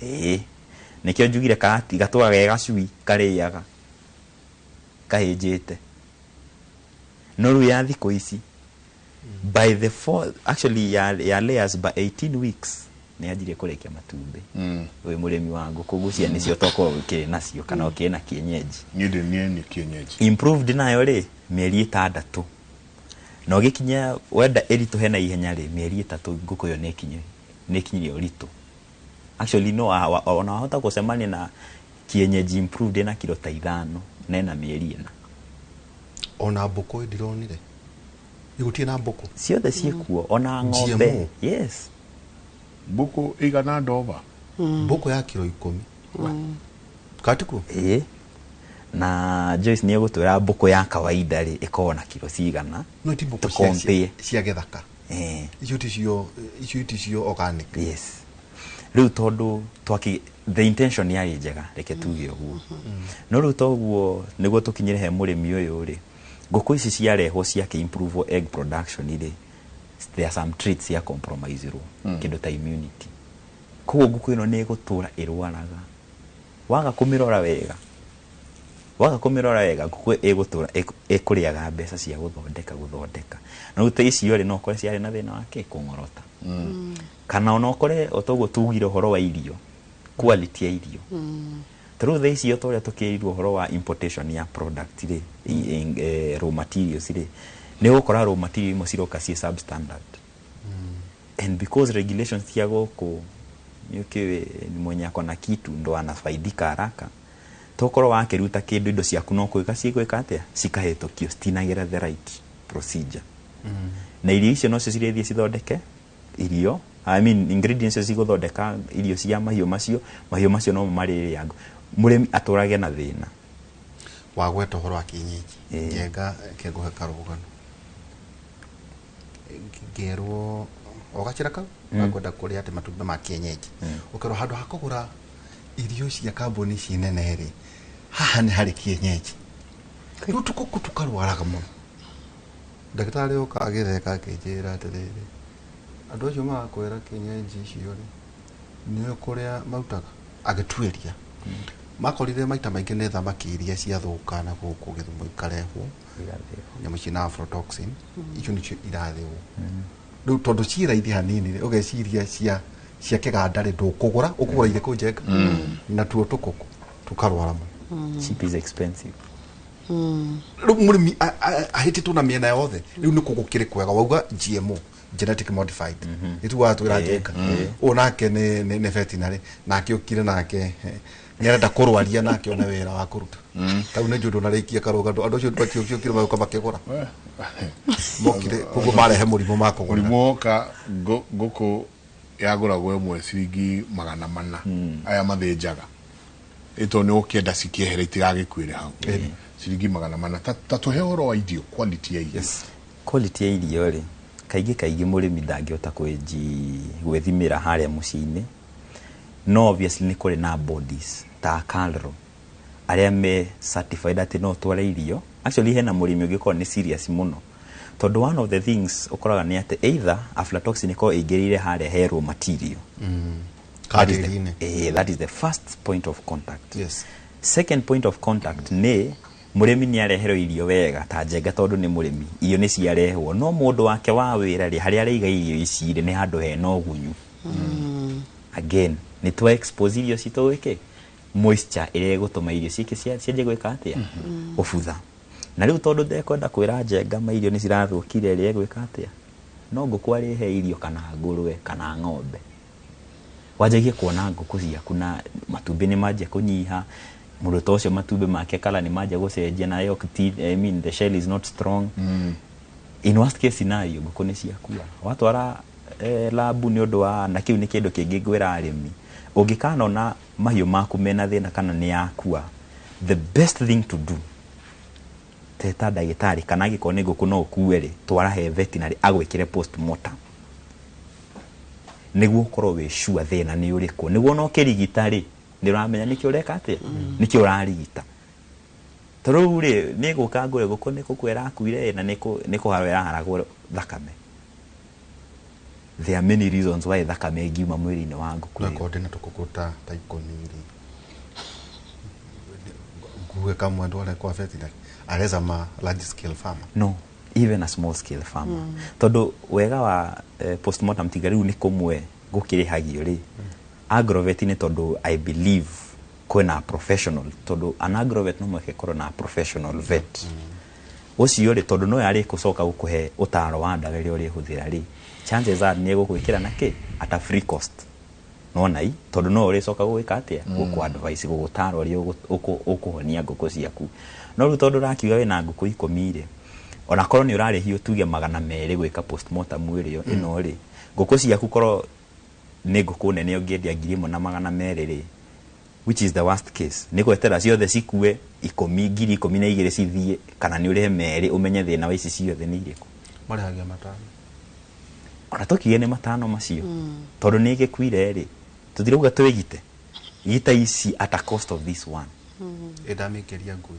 nĩkĩo njugire gatũaga gacui karĩaga kahĩnjĩte no rĩu ya thikũ ici by the actually ya layers by 18 weeks nĩ anjirie kũrekia matumbĩ wĩ mũrĩmi wa ngũkũ gũcia nĩcio toko ũkĩrĩ nacio kana ũkĩrĩ na kienyeji ni kienyeji improved nayo rĩ mĩeri 6 na ũgĩkinya wenda eritũ hena ihenya rĩ mĩeri 3 ngũkũ yo nĩ kinyirie ũritũ actually no ona wahota gũcemania na kienyeji improved na kilo ta 5 na mĩeri 4 ona mbũkũ ndironire igutie na mbũkũ ciothe ciekuo ona ng'ombe yes mbũkũ igana ndova mbũkũ ya kilo 10 katiku na Joyce ni egũtwĩra mbũkũ ya kawaida rĩ ĩkorwo na kilo cigana no ti mbũkũ cia gĩthaka icio ticio organic yes rĩu tondu the intention yari njega reke tuge ũguo no rĩu toguo nĩguo tũkinyire he mũrĩmi ũyũ rĩ ngũkũ ici ciarehwo ciake improve egg production rĩ there are some traits ya compromise kĩndũ ta immunity koguo ngũkũ ĩno nĩ ĩgũtũra ĩrwaraga waga kũmĩrora wega ngũkũ ĩgũtũra ĩkũrĩaga mbeca cia gũthondeka na rĩu ta icio rĩ no kore ciarĩ na thĩna wake kũng'orota kana ona okore otoguo tugire horo wa irio quality ya irio through the icio tore tukĩrirwo horo wa importation ya product rĩ raw materials rĩ nĩ gũkora raw material imwe ciroka cie substandard and because regulations cia gũkũ nĩũkĩwĩ ni mwenye akona kitu ndo anafaidika haraka tokorwo wakĩruta kĩndũ indo ciaku no kwĩka cigwĩka atĩa cikahĩtũkio citinagĩra the right procedure na irio icio no cio cirĩthiĩ cithondeke irio ingredients cio cigũthondeka irio cia mahiũ macio no marĩrĩa mũrĩmi atũrage na thĩna wagweta horo wa kienyeji njenga kĩngũhe karũgano ngerwo ogachira kau akwenda kũrĩa atĩ matumbĩ ma kienyeji ũkerwo handũ ha kũgũra irio cia kambuni cinene rĩ haha nĩ harĩ kienyeji rĩu tũkũkũ tũkarwaraga mũno ndagĩtarĩ ũka agĩtheka akĩnjĩra atĩrĩrĩ andũ acio magakwĩra kienyeji icio rĩ nĩ kũrĩa mautaga agĩtuĩria makorire maita maingĩ nĩ thamaki iria ciathũka na gũkũ Gĩthumo ikarehwo nyamũ ciĩna aflatoxin icio nĩcio irathĩo rĩu tondũ ciĩ raithi hanini ũgeciria cia kĩganda rĩ ndũkũgũra ũkũgũra irĩkũ njega na tuo tũkũkũ tũkarwara mũno cheap is expensive riu murimi ahititwo na miena yothe riu ni kugukire kwega wauga GMO genetic modified itu watu irajeka onake ni veterinary nake ukire nake nyarenda kurwaria nake ona wera wa kuruta tau ne jundu na rikia karoga andu cio twatio cio kire bauka makigura mokire kugo marehe murimo mako murimo ka guku yaguragwo imwe ciringi 400 aya mathinjaga ito ni ukienda cikiehere itigagikwire hau ciringi 400 tatu he oro wa idio quality ya irio quality ya irio ri kaigi murimi ndangihota gwithimira haria muciini no obviously ni kuri na bodies ta KALRO aria me certified ati no tware irio actually hena murimi ungikora ni serious muno tondu one of the things ukoraga ni ati either aflatoxin ko igirire haria he raw material that is the first point of contact. Yes. Second point of contact ni murimi ni arehero irio wega ta njenga tondu ni murimi iyo ni ciarehwo no mundu wake wa wira ri haria ariga irio ici ri ni handu he no gunyu again ni twa expose irio citu wike moisture ire gutuma irio ciki cienje gwika atia ubutha na riu tondu ndekwenda kwira njenga ma irio ni cirathukire ire gwika atia no nguku ari he irio kana ngurwe kana ng'ombe wajagie kuona nguku ciaku na matumbi ni maje kunyiha muruto ucio matumbi make kala ni maje gucenjia na yo the shell is not strong in worst case scenario nguku ni ciakua watwara labu ni undu wa na kiu ni kindu kingi gwira arimi ungikana ona mahiu maku mena thina kana ni yakua the best thing to do teta ndagitari kana gikone nguku no kuere twara he veterinary agwikire postmortem niguo korwo we sure thina ni uriko niguo no kirigita ri ni uramenya niki ureka atia niki urarigita toru ri ni guka ngure guko ni kukwera akuire na niko harwera haragwo thakame there are many reasons why thakame ngiuma mwiri-ini wa nguku na kote na tukukuta taikoniri nguwe kama ndo wale kwa veterinary areza ma large scale farmer no even a small scale farmer todo wega wa postmortem tigariu ni kumwe gukirihagio ri agrovet ni todo I believe kwena professional todo an agrovet no mweke korona professional vet ucio ri todo no yari kucoka gukuhe utaro wa ndawa ri uri huthira ri chances are ni gukwikira naki at a free cost no nai todo no uri coka gwika atia guku advice gugutaro ri ukuhonia nguku ciaku no ru todo rakiuga wina nguku 10 ri ona korwo ni urarihio tuge 200 gwika postmortem irio ino ri nguku ciaku korwo ni nguku nene ungiendia 1,200 ri which is the worst case ni gwetera ciothe cikue 10,000 cithie kana ni urihe meri umenye thina wa ici ciothe ni iriku marihagia matano ona tukiye ni matano macio tondu ni gikuire ri tuthiruga twigite gita ici at a cost of this one edamikeria ngui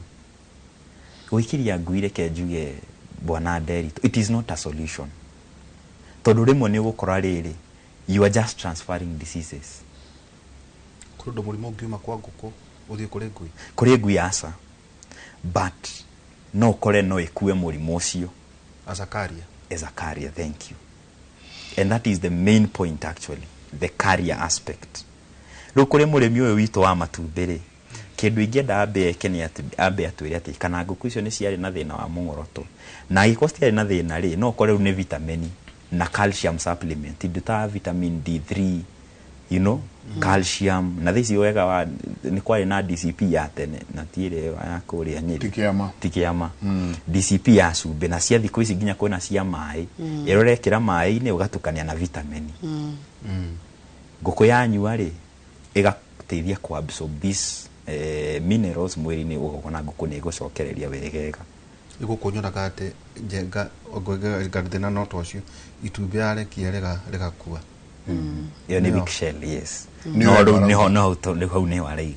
wikiria ngui reke njuge bwana Derito it is not a solution tondu rimwe ni gukora riri you are just transferring diseases kurudo murimo ngiuma kwa nguku uthie kuri ngui asa but no kore no ikue murimo ucio as a carrier thank you and that is the main point actually the carrier aspect ro kuri murimi uyu witu wa matumbiri kindu ingenda ambeke ni ati ambe atwire ati kana nguku icio ni ciari na thina wa mungoroto na ikosti na thina ri no kore ni vitamin na calcium supplement iduta vitamin D3 you know calcium na thisi wega wa ni kwari na DCP ya tene na tire ya kuria nyiri tikiama DCP ya cumbe na cia thiku ici nginya kwina cia mai irorekera mai ni ugatukania na vitamin nguku yanyua ri igateithia ku absorb this minerals mwiri-ini ugona nguku ni gucokereria wegega igukunyona kate njenga ogwega gardena not ocio itumbi yare kierega rigakua yo ni weak shell yes no ni hau ni wari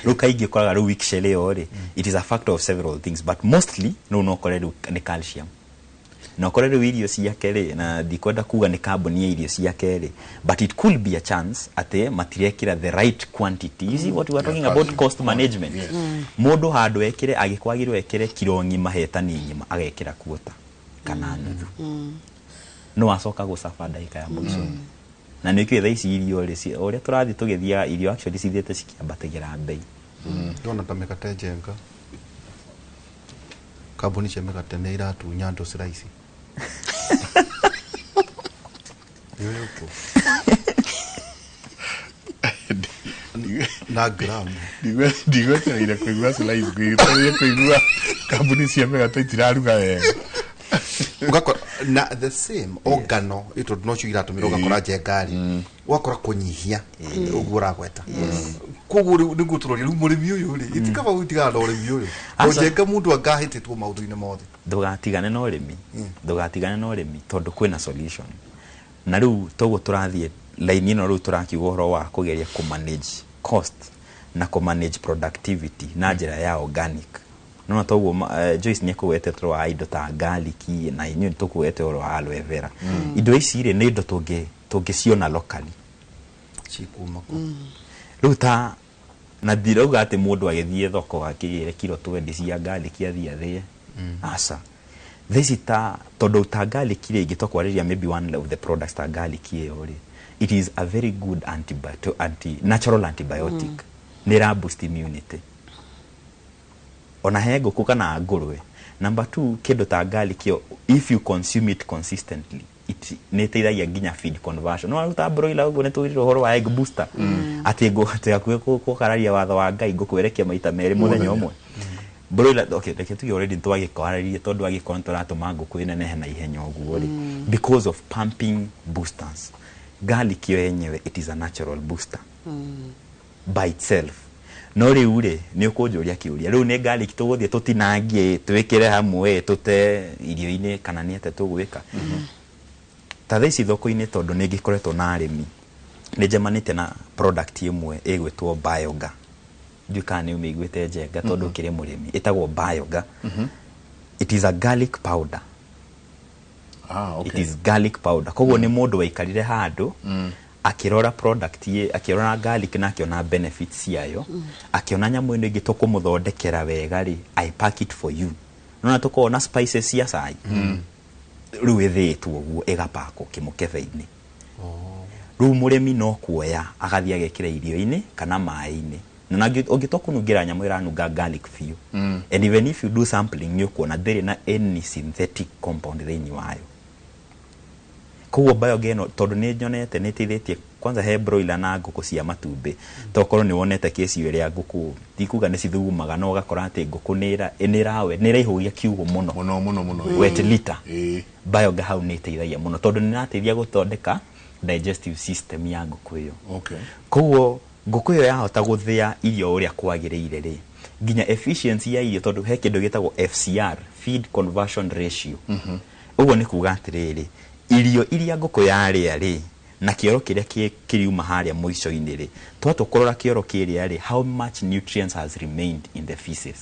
ruka ingi koraga ru weak shell yo ri it is a factor of several things but mostly no kore ni calcium no kore ru irio ciake ri na dikwenda kuga ni carbon ya irio ciake ri but it could be a chance ate matirekira the right quantity you see what we are talking about cost management mundu handu ekire agikwagirwo ekire kilo ngima hetani ngima agekira kuota kana nuthu no acoka gucafa ndaika ya mwico na nä kä tha ici irio rä o rä a tå rathiä tå gä thia irio cithiä te cikäambatä bei ndona ta mä kate njenga kambuni cia mĩgate nĩ iratunya andũ slice na gram ndigwetereire kũigua slice kũigua kambuni cia mĩgate itiraruga wega ugakora na the same organo ito no cio iratũmĩra ugakora njengari ugakora kũnyihia ũguo ũragweta koguo nĩguo tũroria rĩu mũrĩmi ũyũ rĩ itikaba gũtigana na ũrĩmi ũyũ ũnjenga mũndũ angahĩtĩtwo maũndũ-inĩ mothe ndũgatigane na ũrĩmi ndũgatigane na ũrĩmi tondũ kwĩna solution na rĩu toguo tũrathiĩ line ĩno rĩu tũrakiuga ũhoro wa kũgeria kũmanage cost na kũmanage productivity na njĩra ya organic no toguo Joyce nĩ kũwete toro wa indo ta garlic na inyuĩ tũkũwete ũhoro wa aloe vera indo ici rĩ nĩ indo tũngĩciona locally cikuma rĩu ta na ndirauga atĩ mũndũ agĩthiĩ thoko akĩgĩre kilo 20 cia garlic athiĩ athĩe aca theci ta tondũ ta garlic rĩ ingĩtokwarĩria maybe one of the products ta garlic ĩyo rĩ it is a very good natural antibiotic nĩ ra boost immunity ona he ngũkũ kana ngũrwe number 2 kĩndũ ta garlic ĩyo if you consume it consistently nĩ teithagia nginya feed conversion no aruta broiler ũguo nĩ tũgĩrĩrwo ũhoro wa egg booster atĩ ngũhakuhĩ gũkararia watho wa Ngai ngũkwerekia maita merĩ mũthenya ũmwe broiler okay reke tuge already twagĩkwarĩrie tondũ agĩkorwo tũratũma ngũkũ inenehe na ihenya ũguo rĩ because of pumping boosters garlic ĩyo yenyewe it is a natural booster by itself no rĩu rĩ nĩ ũkũnjũria kĩũria rĩu nĩ garlic tũgũthiĩ tũtinangie twĩkĩre hamwe tũte irio-inĩ kana nĩ atĩ tũgwĩka ta thaici thoko-inĩ tondũ nĩ ngĩkoretwo na arĩmi nĩ njemanĩte na product ĩmwe ĩgwĩtwo Bioga ndiũ kana nĩ ũmĩiguĩte njenga tondũ kĩrĩ mũrĩmi ĩtagwo Bioga it is a garlic powder okay. It is garlic powder koguo nĩ mũndũ waikarire handũ akirora product akirora garlic na akiona benefits ciayo akiona nyamũ ĩno ĩngĩ tũkũmũthondekera wega rĩ I pack it for you nona tũkona spices cia cai rĩu ĩthĩtwo ũguo ĩgapakwo kĩmũkebe-inĩ rĩu mũrĩmi no kuoya agathiĩ agekĩra irio-inĩ kana maĩ-inĩ na ũngĩtokũnungĩra nyamũ ĩranunga garlic biũ and even if you do sampling nĩ ũkuona ndĩrĩ na any synthetic compound thĩinĩ wayo koguo Bioga ĩno tondũ nĩ nyonete nĩ ĩteithĩtie kwanza he broiler na ngũkũ cia matumbĩ tokorwo nĩ wonete kesi ĩrĩa ngũkũ tikuga nĩ cithugumaga no ũgakora atĩ ngũkũ nĩ ĩraihũria kiugũ mũno wet litter Bioga hau nĩ ĩteithagia mũno tondũ nĩ ĩrateithia gũthondeka digestive system ya ngũkũ ĩyo koguo ngũkũ ĩyo yahota gũthĩa irio ũrĩa kwagĩrĩire rĩ nginya efficiency ya irio tondũ he kĩndũ gĩtagwo FCR feed conversion ratio ũguo nĩ kuga atĩrĩrĩ irio iria ngũkũ yarĩa rĩ na kĩoro kĩrĩa kĩriuma harĩa mũico-inĩ rĩ twatũkũrora kĩoro kĩrĩa rĩ how much nutrients has remained in the feces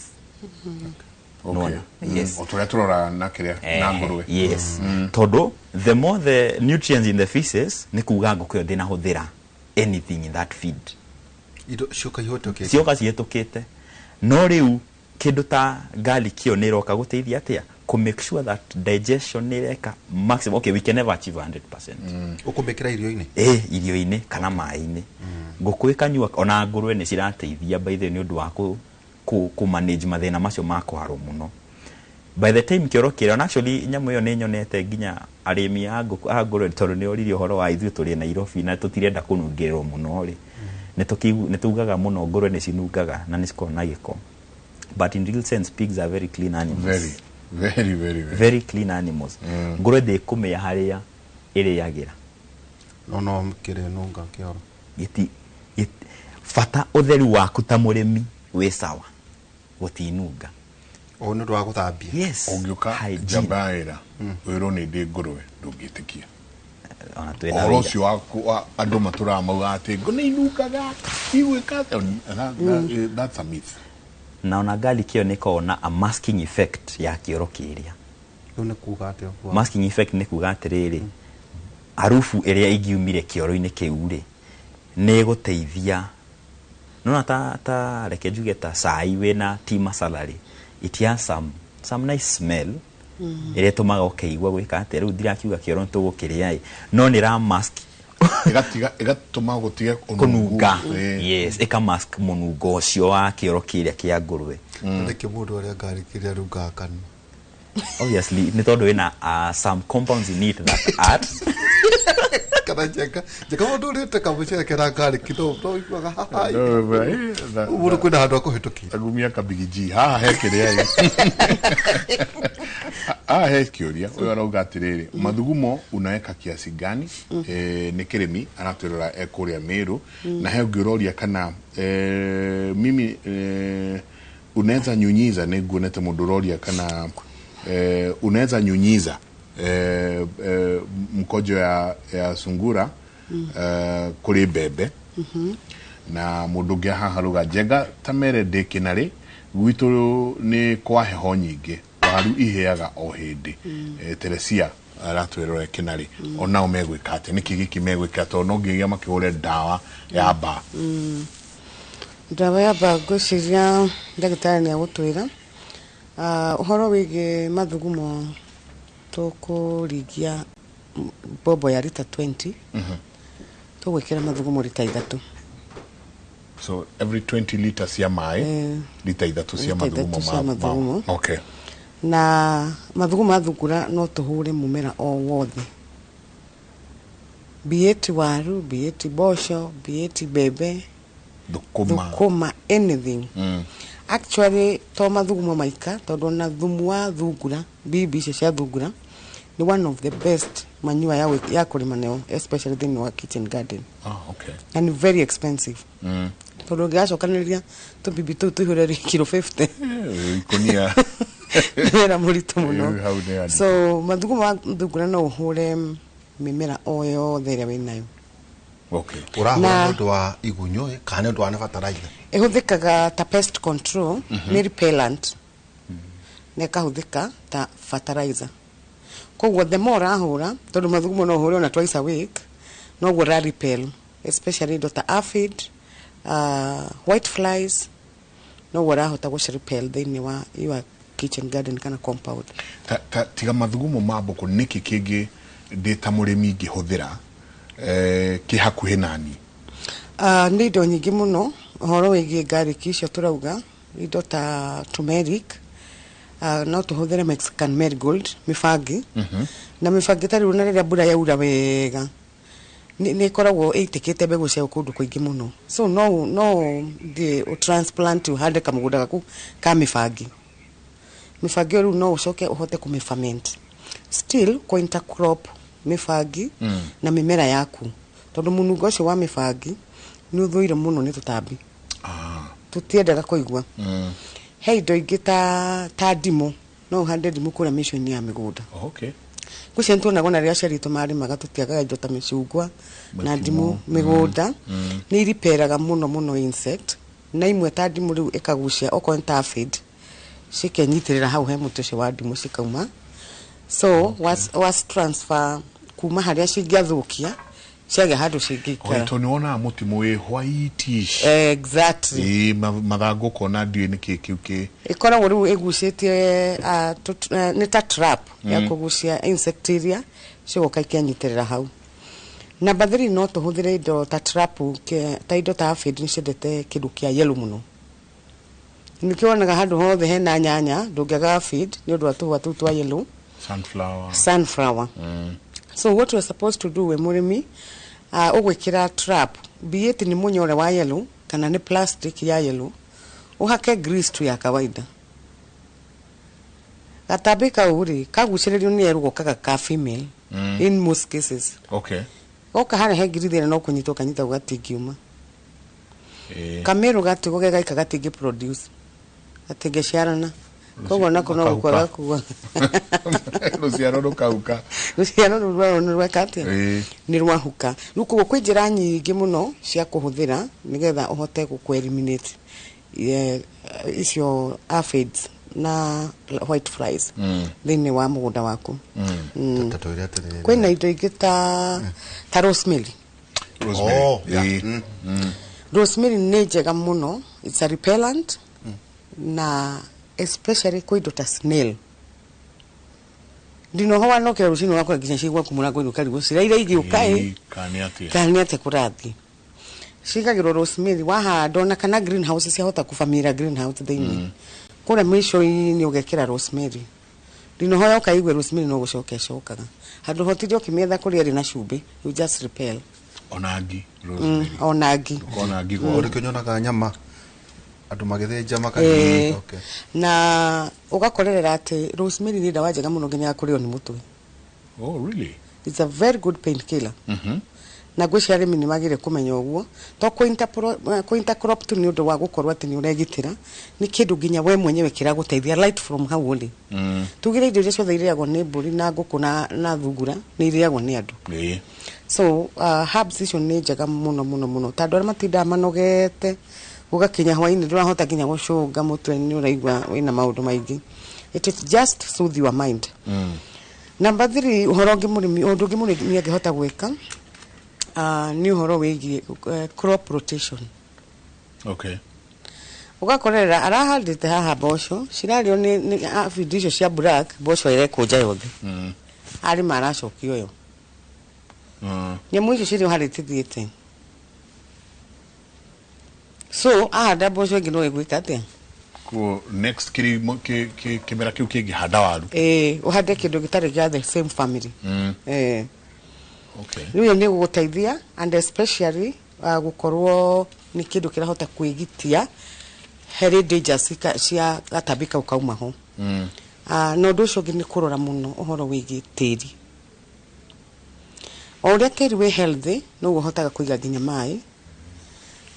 yes tũrĩa tũrora na kĩrĩa na ngũrwe yes tondũ the more the nutrients in the feces nĩ kuga ngũkũ ĩyo ndĩnahũthĩra anything in that feed cioka cihĩtũkĩte no rĩu kĩndũ ta garlic ĩyo nĩ ĩroka gũteithia atĩa to make sure that digestion nĩ ĩreka maximum we can never achieve 100% ũkũmĩkĩra irio-inĩ irio-inĩ kana maĩ-inĩ ngũkũ ĩkanyua ona ngũrwe nĩ cirateithia by the nĩ ũndũ wa ku manage mathĩna macio ma kũharwo mũno by the time kĩoro kĩrĩa actually nyamũ ĩyo nĩ nyonete nginya arĩmi a ngũrwe tondũ nĩ oririe ũhoro wa ithuĩ tũrĩ Nairobi na tũtirenda kũnungĩrwo mũno rĩ nĩ tugaga mũno ngũrwe nĩ cinungaga na nĩ cikoragwo na gĩko but in real sense pigs are very clean animals very clean animals ngũrwe ndĩkũmĩa harĩa ĩrĩagĩra no kĩrĩ nunga kĩoro bata ũtheru waku ta mũrĩmi wĩ sawa gũtinunga o nĩ ũndũ wa gũthambia ũngĩũka njambaĩra wĩrwo nĩ ndĩ ngũrwe ndũngĩtĩkia ũhoro ũcio wa andũ matũraga mauga atĩ nĩ inungaga igwĩka that's a myth na ona garlic ĩyo nĩ ĩkoragwo na a masking effect ya kĩoro kĩrĩa rĩu nĩ kuga atĩ masking effect nĩ kuga atĩrĩrĩ harufu ĩrĩa ingiumire kĩoro-inĩ kĩu rĩ nĩ gũteithia nona ta reke njuge ta cai wĩna tea masala rĩ it has some nice smell ĩrĩa ĩtũmaga ũkaigua gwĩka atĩ rĩu ndirakiuga kĩoro nĩ tũgũkĩrĩa no nĩ ra mask ĩgatũma gũtige kũnunga yes ĩkamask mũnungo ũcio wa kĩoro kĩrĩa kĩa ngũrwe nĩkĩ mũndũ ũrĩa garlic ĩrĩa rungaga kanua Obviously, ni tondu ina some compounds in it that add. Kana cheka mundu urite kabuchere kera ngari kito to ikwaga haha. Uburu kwina handu akuhituki. Agumia kabigiji haha hekiria ye. Hekiria uyo arauga atiriri mathugumo unaweka kiasi gani? Ni kirimi anatwirora ekuria Meru na he ngiroria kana mimi unaweza nyunyiza niguonete mundu roria kana unaweza nyunyiza mkojo ya sungura kuri bebe na mundu ngi haha ruga jenga tamere ndikinari gwitu ni kwa heho nyingi waru iheaga o hindi Teresia aratwirora kinari ona omegwikate niki giki megwikate no ngigia makigure dawa ya ba ndawa ya ba gwiciria ndagitari ni agutwira uhoro wigi mathugumo tukurigia bobo ya lita 20 tugwikira mathugumo lita 3. So every 20 liters ya mai lita 3 cia mathugumo. Okay. Na mathugumo athungura no tuhure mumera o wothe, bieti waru, bieti bosho, bieti bebe, thukuma, anything. Actually to mathugumo maika tondu na thumu wa thungura bibi cia thungura ni one of the best manure ya kurima nayo, especially in our kitchen garden. Okay. And very expensive. Tondu ngiacokaniria to bibi tu tuhureri kilo 50 ikonia era murito muno. So mathugumo thungura no uhure mimera oyo there we nayo. Okay. Urahura ndu wa igunyo kana ndu wa fertilizer. Ihuthikaga ta pest control, ni repellent. Nekahuthika ta fertilizer. Kogwo the more ahura tondu mathugumo no uhure na twice a week no go repel, especially Dr. aphid, white flies no warahota go repel thini wa your kitchen garden kana compound. Tiga mathugumo maboko niki kingi ndita murimi ngihuthira ki hakuhe nani? Ni indo nyingi muno horo wigi garlic icio turauga indo ta turmeric, no tuhuthire Mexican marigold mifangi na mifangi tari una riria mbura yaura wega ni koragwo itikite mbegu cia kundu kuingi muno, so no the transplant uhande kamugunda gaku ka mifangi ru no ucoke uhote kumiferment still ko intercrop mifangi na mimera yaku tondu munungo ucio wa mifangi ni uthuire muno ni tutambi tutiendaga kuigua. He indo ingi ta ndimu no uhande ndimu kura mission ya migunda. Okay. Kucentu na gona ria ceri tumari maga tutiagaga indo ta micungwa na ndimu migunda ni riperaga muno insect na imwe ta ndimu riu ikagucia okonta aphid cikenyitirira hau he muti ucio wa ndimu cikauma, so was transfer kuma haria cingiathukia ciage handu cingikara. Oito ni wona mutimu we white. Exactly. Mathangu kona ndio ni kiuki ikoragwo riu igucitie ni ta trap ya kugucia insectiria cigoka ikenyitirira hau. Na bathiri no tuhuthire indo ta trap ta indo ta aphid ni ciendete kindu kia yellow muno. Nikiwonaga handu hothe hena nyanya ndungiaga aphid ni undu watu twa yellow sunflower. So what we are supposed to do we murimi ugwikira trap be ni munyore wa yellow kana ni plastic ya yellow uhake grease tu ya kawaida gatabika uri kaguciririo ni erugo ka female in most cases. Okay. Oka hana he grease no kunyito kanyita ugatingiuma kamero gatigo geka gatingi produce atige ciarana kogo nako no gukora kuwa Luciano no kauka Luciano no rwekate ni rwahuka nuko kwijira nyingi muno cia kuhuthira nigetha uhote ku eliminate icio aphids na white flies thini wa mugunda waku. Kwina indo ingi ta rosemary. Rosemary ni njega muno, it's a repellent na especially kwindo ta snail. Ndino hawa no kero rucini wakora nginya cigwa kumurango ndukari gucira ira igi ukai kani ate kurathi cigagirwo rosemary wahanda na kana greenhouse cia hota kufamira greenhouse thini kura misho ni ugekira rosemary Dino hoya ukaigwe rosemary no gucokaga. Handu hotithio kimietha kuri ri na cumbi, you just repel. Onagi rosemary. Onagi. Onagi go uri kunyonaga nyama. Andu magithenja makagita okay. Na ugakorerera ati rosemary ni ndawa njega muno nginya kurio ni mutwe. Oh really? It's a very good painkiller. Na gwĩcia arĩmi nĩ magire kũmenya ũguo to ko intercrop tu nĩ ũndũ wa gũkorwo atĩ nĩ ũregitĩra nĩ kĩndũ nginya we mwenyewe kĩragũteithia light from how only tugire indo iria ciothe irĩagwo nĩ mbũri na ngũkũ na thungura nĩ irĩagwo nĩ andũ so herbs icio nĩ njega mũno mũno mũno tondũ arĩa matindaga manogete ũgakinya hwainĩ ndũrahota nginya gũcũnga mũtwe nĩ ũraigua wĩna maũndũ maingĩ it is just soothe your mind. Number 3 ũhoro ũngĩ mũrĩmi ũndũ ũngĩ mũrĩmi angĩhota gwĩka ni uhoro wigi crop rotation. Okay. Ugakorera arahandite haha mboco cirario ni video cia black mboco irekunja yothe. Ari maracokio yo. Nyamũ icio cirio haritithiete. So ahanda mboco ingĩ no igwika atia? Ko next kimera kiu kingi handa waru. Uhande kĩndũ gĩtarĩ gĩa the same family. Okay. Niyo ni guteithia and especially gukorwo ni kindu kirahota kwigitia heri dangers cia gatabika ukauma ho. No nduco ngi ni kurora muno uhoro wigi tiri. Oria tiri we healthy no guhotaga kuiga nginya mai.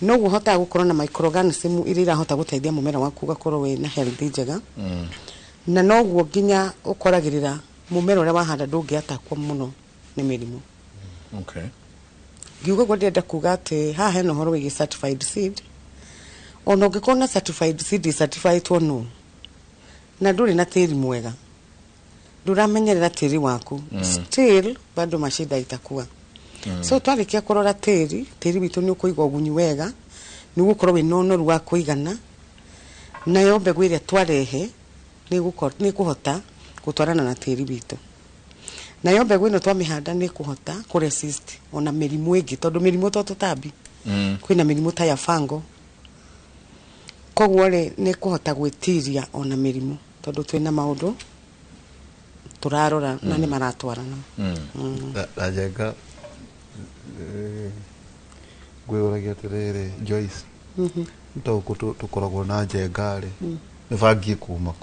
No guhotaga gukorwo na microorganism iria irahota guteithia mumera waku gakorwo we na healthy njega. Na no guo nginya ukoragirira mumera uria wahanda ndungiatakwo muno ni mirimu. Okay. Giugo gwenda kuga ati haha heno horo wigi certified seed. Ono ngikona certified seed certified to no. Na nduri na tiri mwega. Nduramenyerera tiri waku. Still bado mashida itakuwa. So twarikia kurora tiri bitu ni ukuiga ugunyu wega. Ni gukorwo we nonoru wa kuigana. Na yo mbegu iria twarehe ni kuhota gutwarana na tiri bitu. Na yo mbegu ino twamihanda ni kuhota ku resist ona mirimu ingi tondu mirimu to tutambi kwina mirimu ta ya fango koguo ri ni kuhota gwitiria ona mirimu tondu twina maundu turarora na ni maratwarana ajenga gwiragia tiriri Joyce ntoko tukoragwo na njenga ri mibangi kuma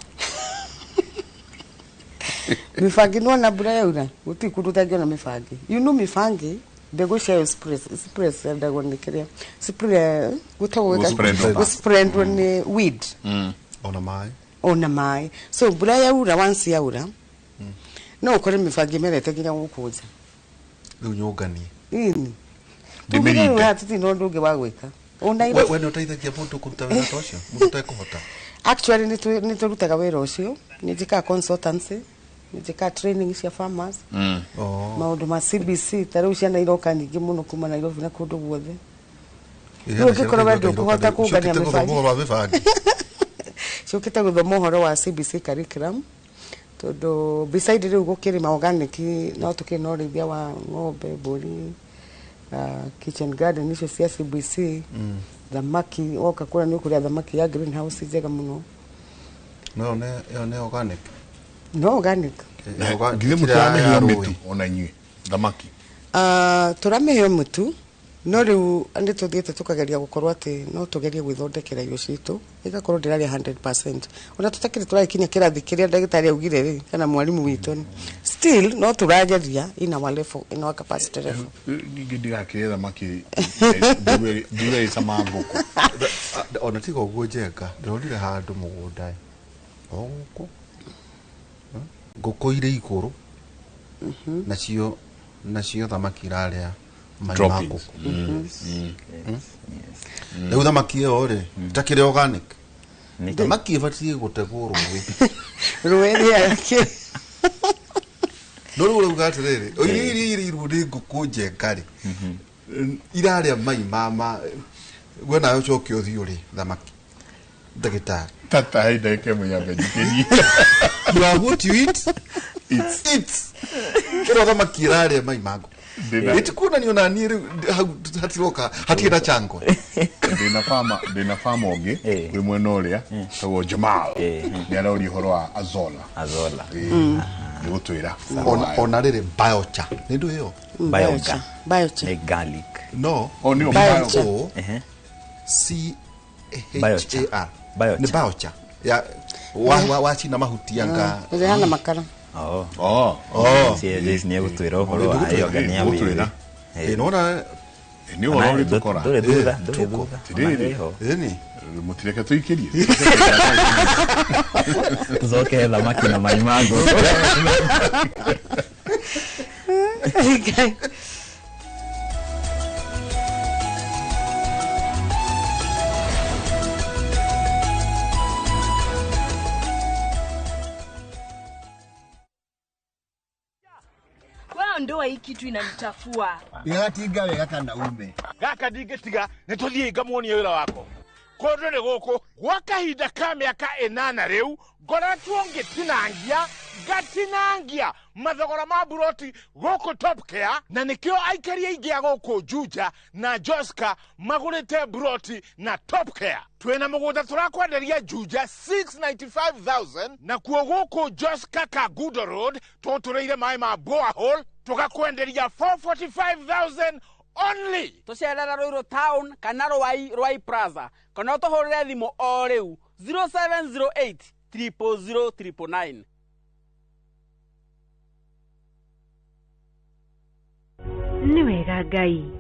mifangi no na bura yaura uti kurutajwa na mifangi mifangi mbegu cia express ndago nikiria spray gutawo spread ni weed ona mai so bura yaura once yaura no ukore mifangi merete nginya gukuza riu nyongani ndimiri hati no ndungi wa gwika ona ira we no teithagia mundu kuruta wira tocio mundu tekũhota actually ni turutaga wira ucio ni njika consultancy njika training cia farmers maundu ma CBC taru ciana iroka nyingi muno kuma Nairobi na kundu guothe no ngikora wendu kuhota kungania mibangi ciukite guthoma uhoro wa CBC curriculum tondu beside riu gukirima organic no tukina urithia wa ng'ombe mburi kitchen garden icio cia CBC thamaki woka kura ni ukuria thamaki ya greenhouse njega muno no ne organic no organic ngire mutamehio mitu ona nyue thamaki turamehio mutu no riu andi tuthiete tukageria gukorwo ati no tugerie gwithondekera irio citu igakorwo ndiraria 100% ona tutakire turakinya kirathi kiria ndagitari augire ri kana mwalimu witu still no turageria in our level in our capacity level ngi ndigakire thamaki ndure sama ngoko ona tigo guo njenga ndorire handu mugunda oko ngoko ire iguru nacio thamaki raria maimako leo thamaki yo ri takire organic thamaki ibatie gutegwo ruwe yake no ruwe ugatiriri iri ruwe ngoko njengari iraria mai mama gwena yo chokio thiuri thamaki ndagitari tata haida ke munyanga jikeni you are what you eat it's kero thamaki iraria mai mago Itikuna ni onani hatiroka hatira chango. Dina fama oge kwi mwena uria tawo Jamal. Ni arori horo wa Azola. Ni gutwira. Ona riri biocha. Ni ndu hiyo? Biocha. Ni garlic. No. Ni biocha. C-H-A-R. Ni biocha. Ya wachi na mahuti yanga. Ile hana makara. Si ni gutwira horo wa ayo gania wira. Nona ni wori tukora. Dore duda. Ni mutireke tuikirie. Tuzoke la makina maimago. Okay. Ndoa hii kitu inanitafua. Ngatiga wega kana ume. Gaka ndigetiga nituthie ngamuonia wira wako. Kondo ne goko gwa kahinda ka miaka 8 riu ngoretwo ngatinangia mathogora ma buroti goko Top Care na nikio aikaria ingia goko Juja na Joska magurite buroti na Top Care. Twena mugunda turakwenderia Juja 695,000 na kuo goko Joska Kagudo Road tutureire mai ma borehole tukakwenderia 445,000 only. Tucerera Ruiru Town kana Rwai Plaza kana tuhurire thimu o riu 0708 00009. Ni wega Ngai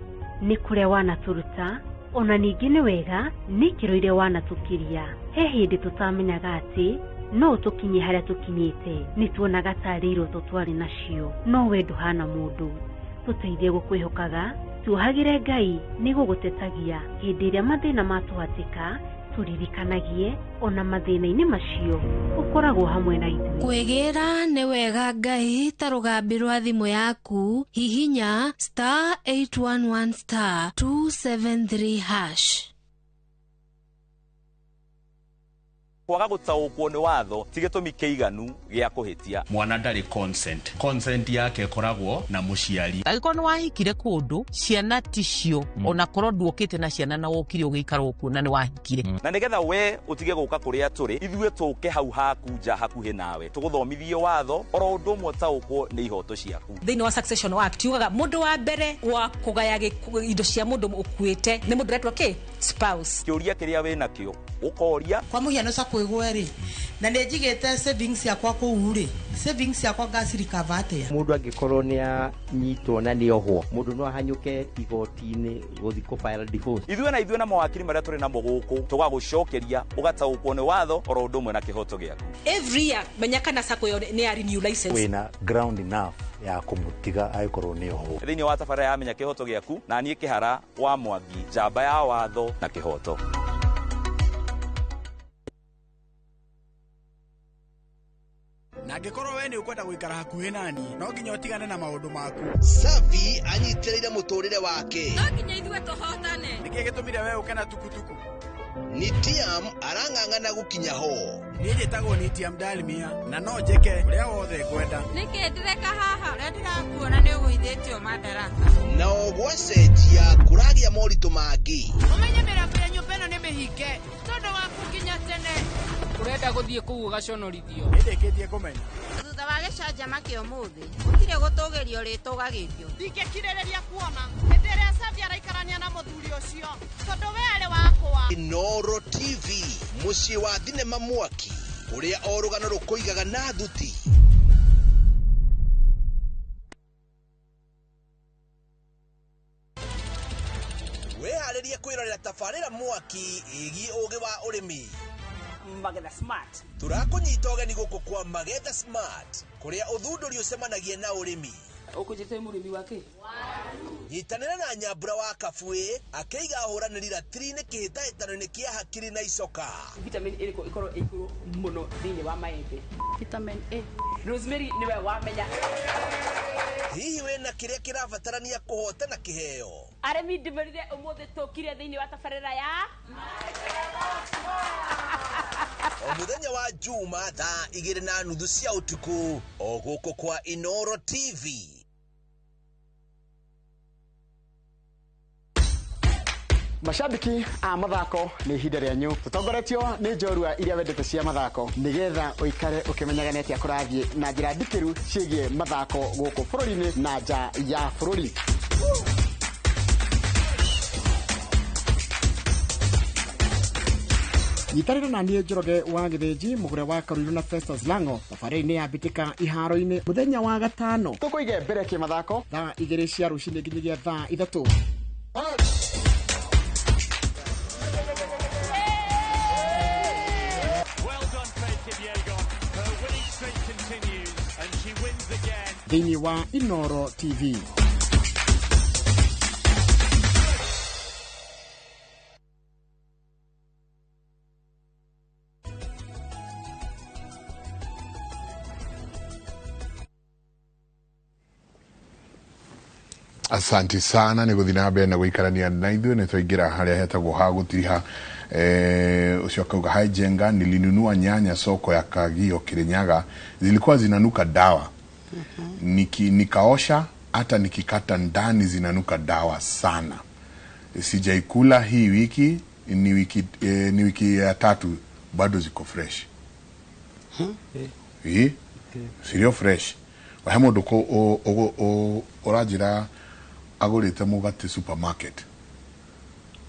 ni kuria wanaturuta ona ningi ni wega ni kiroire wanatukiria he hindi tutamenyaga ati no tukinye haria tukinyite ni tuonaga tariro tutwari nacio no we nduhana mundu tuteithie gukwihokaga tuhagire Ngai ni gugutetagia hindi iria mathina matuhatika turirikanagie ona mathina-ini macio ukoragwo hamwe na ithuĩ. Kwegera nĩ wega Ngai ta rũgambi rwa thimũ yaku hihinya *811*273#. Kwaga gutaũkwo nĩ watho ti gĩtũmi kĩiganu gĩa kũhĩtia. Mwana ndarĩ consent yake koragwo na mũciari. Agĩkorwo nĩ wahikire kũndũ ciana ticio ona korwo nduokĩte na ciana na wokire ũgĩikara kuo na nĩ wahikire. Na nĩgetha we ũtige gũka kũrĩa tũrĩ ithuĩ tũke hau haku nja hakuhĩ nawe tũgũthomithie watho oro ũndũ ũmwe ũtaũkwo nĩ ihoto ciaku. Thĩinĩ wa Succession Act yugaga mũndũ wa mbere wa kũgaya indo cia mũndũ ũkuĩte nĩ mũndũ ũretwo spouse. Kĩũria kĩrĩa wĩ nakĩo ũkoria kwa mũhiano sa kwĩgwo rĩ na nĩ njigĩte savings yakwa kũu rĩ savings yakwa ngacirikava atĩa. Mũndũ angĩkorwo nĩ anyitwo na nĩ ohwo mũndũ no ahanyũke igoti-inĩ gũthi kũ-file divorce. Ithuĩ na mawakiri marĩa tũrĩ namo gũkũ tũgagũcokeria ũgataũkwo nĩ watho oro ũndũ ũmwe na kĩhoto gĩaku. Every year menya kana sako nĩ ya renew license. Wĩna ground enough ya kũmũtiga angĩkorwo nĩ ohwo. Thĩinĩ wa tabarĩra ya menya kĩhoto gĩaku na niĩ Kĩhara wa Mwangi njamba ya watho na kĩhoto. Na ngĩkorwo we nĩ ũkwenda gũikara hakuhĩ nani no nginya ũtigane na maũndũ maku. Safi anyitĩrĩire mũtũrĩre wake. No nginya ithuĩ tũhotane. Nĩkĩĩ gĩtũmire we ũke na tukutuku? Nitiam arang'ang'ana gũkinya ho. Niĩ njĩtagwo Nitiam Dalmia na no njĩke ũrĩa wothe ngwenda. Nĩkĩ ndĩreka haha ũrĩa ndĩrakuona nĩ ũgũithĩtio madaraka. Na gwacenjia kũragĩa moritũ mangĩ. Ũmenye mĩrango ya nyũmba ĩno nĩ mĩhinge tondũ waku nginya tene. Ũrenda gũthiĩ kũu ũgaconorithio. Nĩndĩkĩtie kũmenya. Thutha wa gĩcanjama kĩa ũmũthĩ gũtirĩ gũtũgĩrio rĩtũgagĩrio. Ndingĩkirĩrĩria kuona hĩndĩ ĩrĩa Safi araikarania na mũthuri ũcio tondũ we arĩ wakwa. Inoro TV mũciĩ wa thinema mwaki ũrĩa o rũgano rũkũigaga na thuti. Weharĩrie kwĩrorera tabarĩra mwaki ĩgiĩ ũgĩ wa ũrĩmi. Magetha Smart. Tũrakũnyita ũgeni gũkũ kwa Magetha Smart kũrĩa ũthundũri ũcemanagia na ũrĩmi. Ũkũnjĩte mũrĩmi wake? Nyitanĩra na Nyambura wa Kabuĩ akĩiga ahũranĩri ratiri-inĩ kĩhĩtahĩtano-inĩ kĩa hakiri na icoka. Vitamin ĩrĩkũ ĩkorwo ĩkũrũ mũno thĩinĩ wa maembe? Vitamin A. Rosemary nĩwe wamenya. Hihi wĩna kĩrĩa kĩrabatarania kũhotana kĩheo? Arĩmi ndĩmerire ũmũthĩ tũkire thĩinĩ wa tabarĩra ya o mũthenya wa Juma thaa 2:30 cia ũtukũ o gũkũ kwa Inoro TV. Mashabiki a mathako nĩ ihinda rĩanyu tũtongoretio nĩ njorua iria wendete cia mathako nĩgetha ũikare ũkĩmenyaga nĩ atĩa kũrathiĩ na njĩra ndikĩru ciĩgiĩ mathako gũkũ bũrũri-inĩ na nja ya bũrũri. Nyitanĩra na niĩ Njoroge wa Gĩthĩnji mũgũre wa Karuiru na Festus Lango thabarĩ-inĩ ya mbĩtĩka iharo-inĩ mũthenya wa gatano tũkũige mbere kĩmathako thaa 2 cia rũcinĩ nginyagia thaa 3. Thĩinĩ wa Inoro TV. Asanti sana nĩ gũthiĩ na mbere na gũikarania na ithuĩ nĩ twaingĩra harĩa hetagwo ha gũtiriha ucio akauga hai Jenga nilinunua nyanya soko ya Kagio Kirinyaga zilikuwa zinanuka dawa. Nikaosha hata nikikata ndani zinanuka dawa sana. Sijaikula hii wiki ni wiki ya 3 bado ziko fresh. Sirio fresh. Wahemo doko orajira agurite mugate supermarket.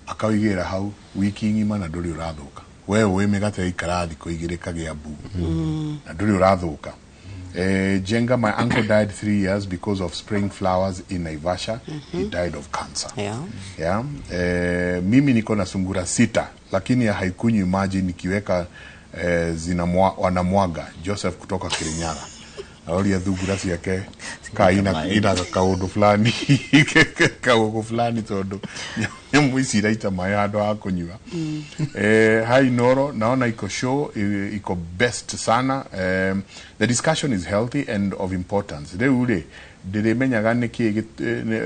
Akawigira hau wiki ngima na nduri urathuka. Wewe migate ikara thiko igire kagĩa mbu. Na nduri urathuka. Jenga, my uncle died 3 years because of spraying flowers in Naivasha. He died of cancer. Yeah. Mimi niko na sungura 6 lakini haikunywi maji nikiweka wanamwaga. Joseph kutoka Kirinyaga. Aulia thungura ciake ina kaundu fulani kaundu fulani tondu nyamũ ici iraita maĩ handũ ha kũnyua. Hi Noro, naona iko show iko best sana. The discussion is healthy and of importance. Rĩu ndĩrĩmenyaga nĩkĩ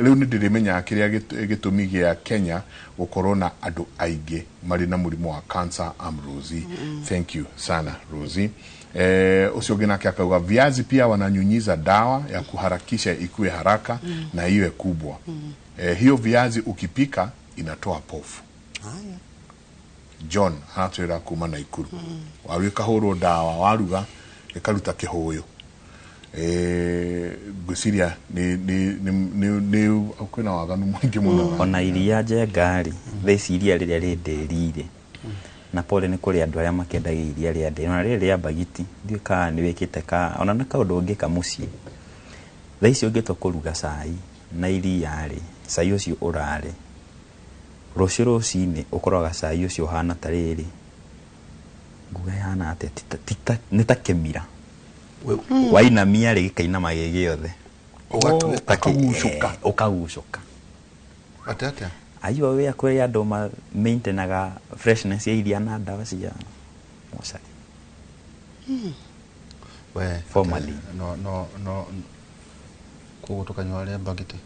rĩu nĩ ndĩrĩmenyaga kĩrĩa gĩtũmi gĩa Kenya gũkorwo na andũ aingĩ marĩ na mũrimũ wa cancer. Rosie. Thank you sana Rosie. Ucio nake akauga viazi pia wananyunyiza dawa ya kuharakisha ikue haraka na iwe kubwa. Hiyo viazi ukipika inatoa pofu. John hatwira kuma na Ikuru. Wawika horo dawa waruga ikaruta kihoyo. Gusiria ni ukuna waganu mwingi muno. Ona iria Jengari theci iria rĩrĩa rĩnderire. Na pole nĩ kũrĩ andũ arĩa makendagia iria rĩa ndĩ. Ona rĩrĩa bagiti ndiũka nĩ wĩkĩte ka ona na kaũndũ ũngĩka mũciĩ. Thaa icio ũngĩtwo kũruga cai na iria rĩ cai ũcio ũrare. Rũciũ rũcinĩ ũkoraga cai ũcio hana ta rĩrĩ. Nguga hana atĩ nĩ ta kemira. Wainamia rĩ gĩkainama gĩgĩothe. Ũkagucoka. Atata. Ayo we akwĩra andũ ma maintainaga freshness ya iria na ndawa cia mosari. We formally no kugo tukanywa rĩa bagiti.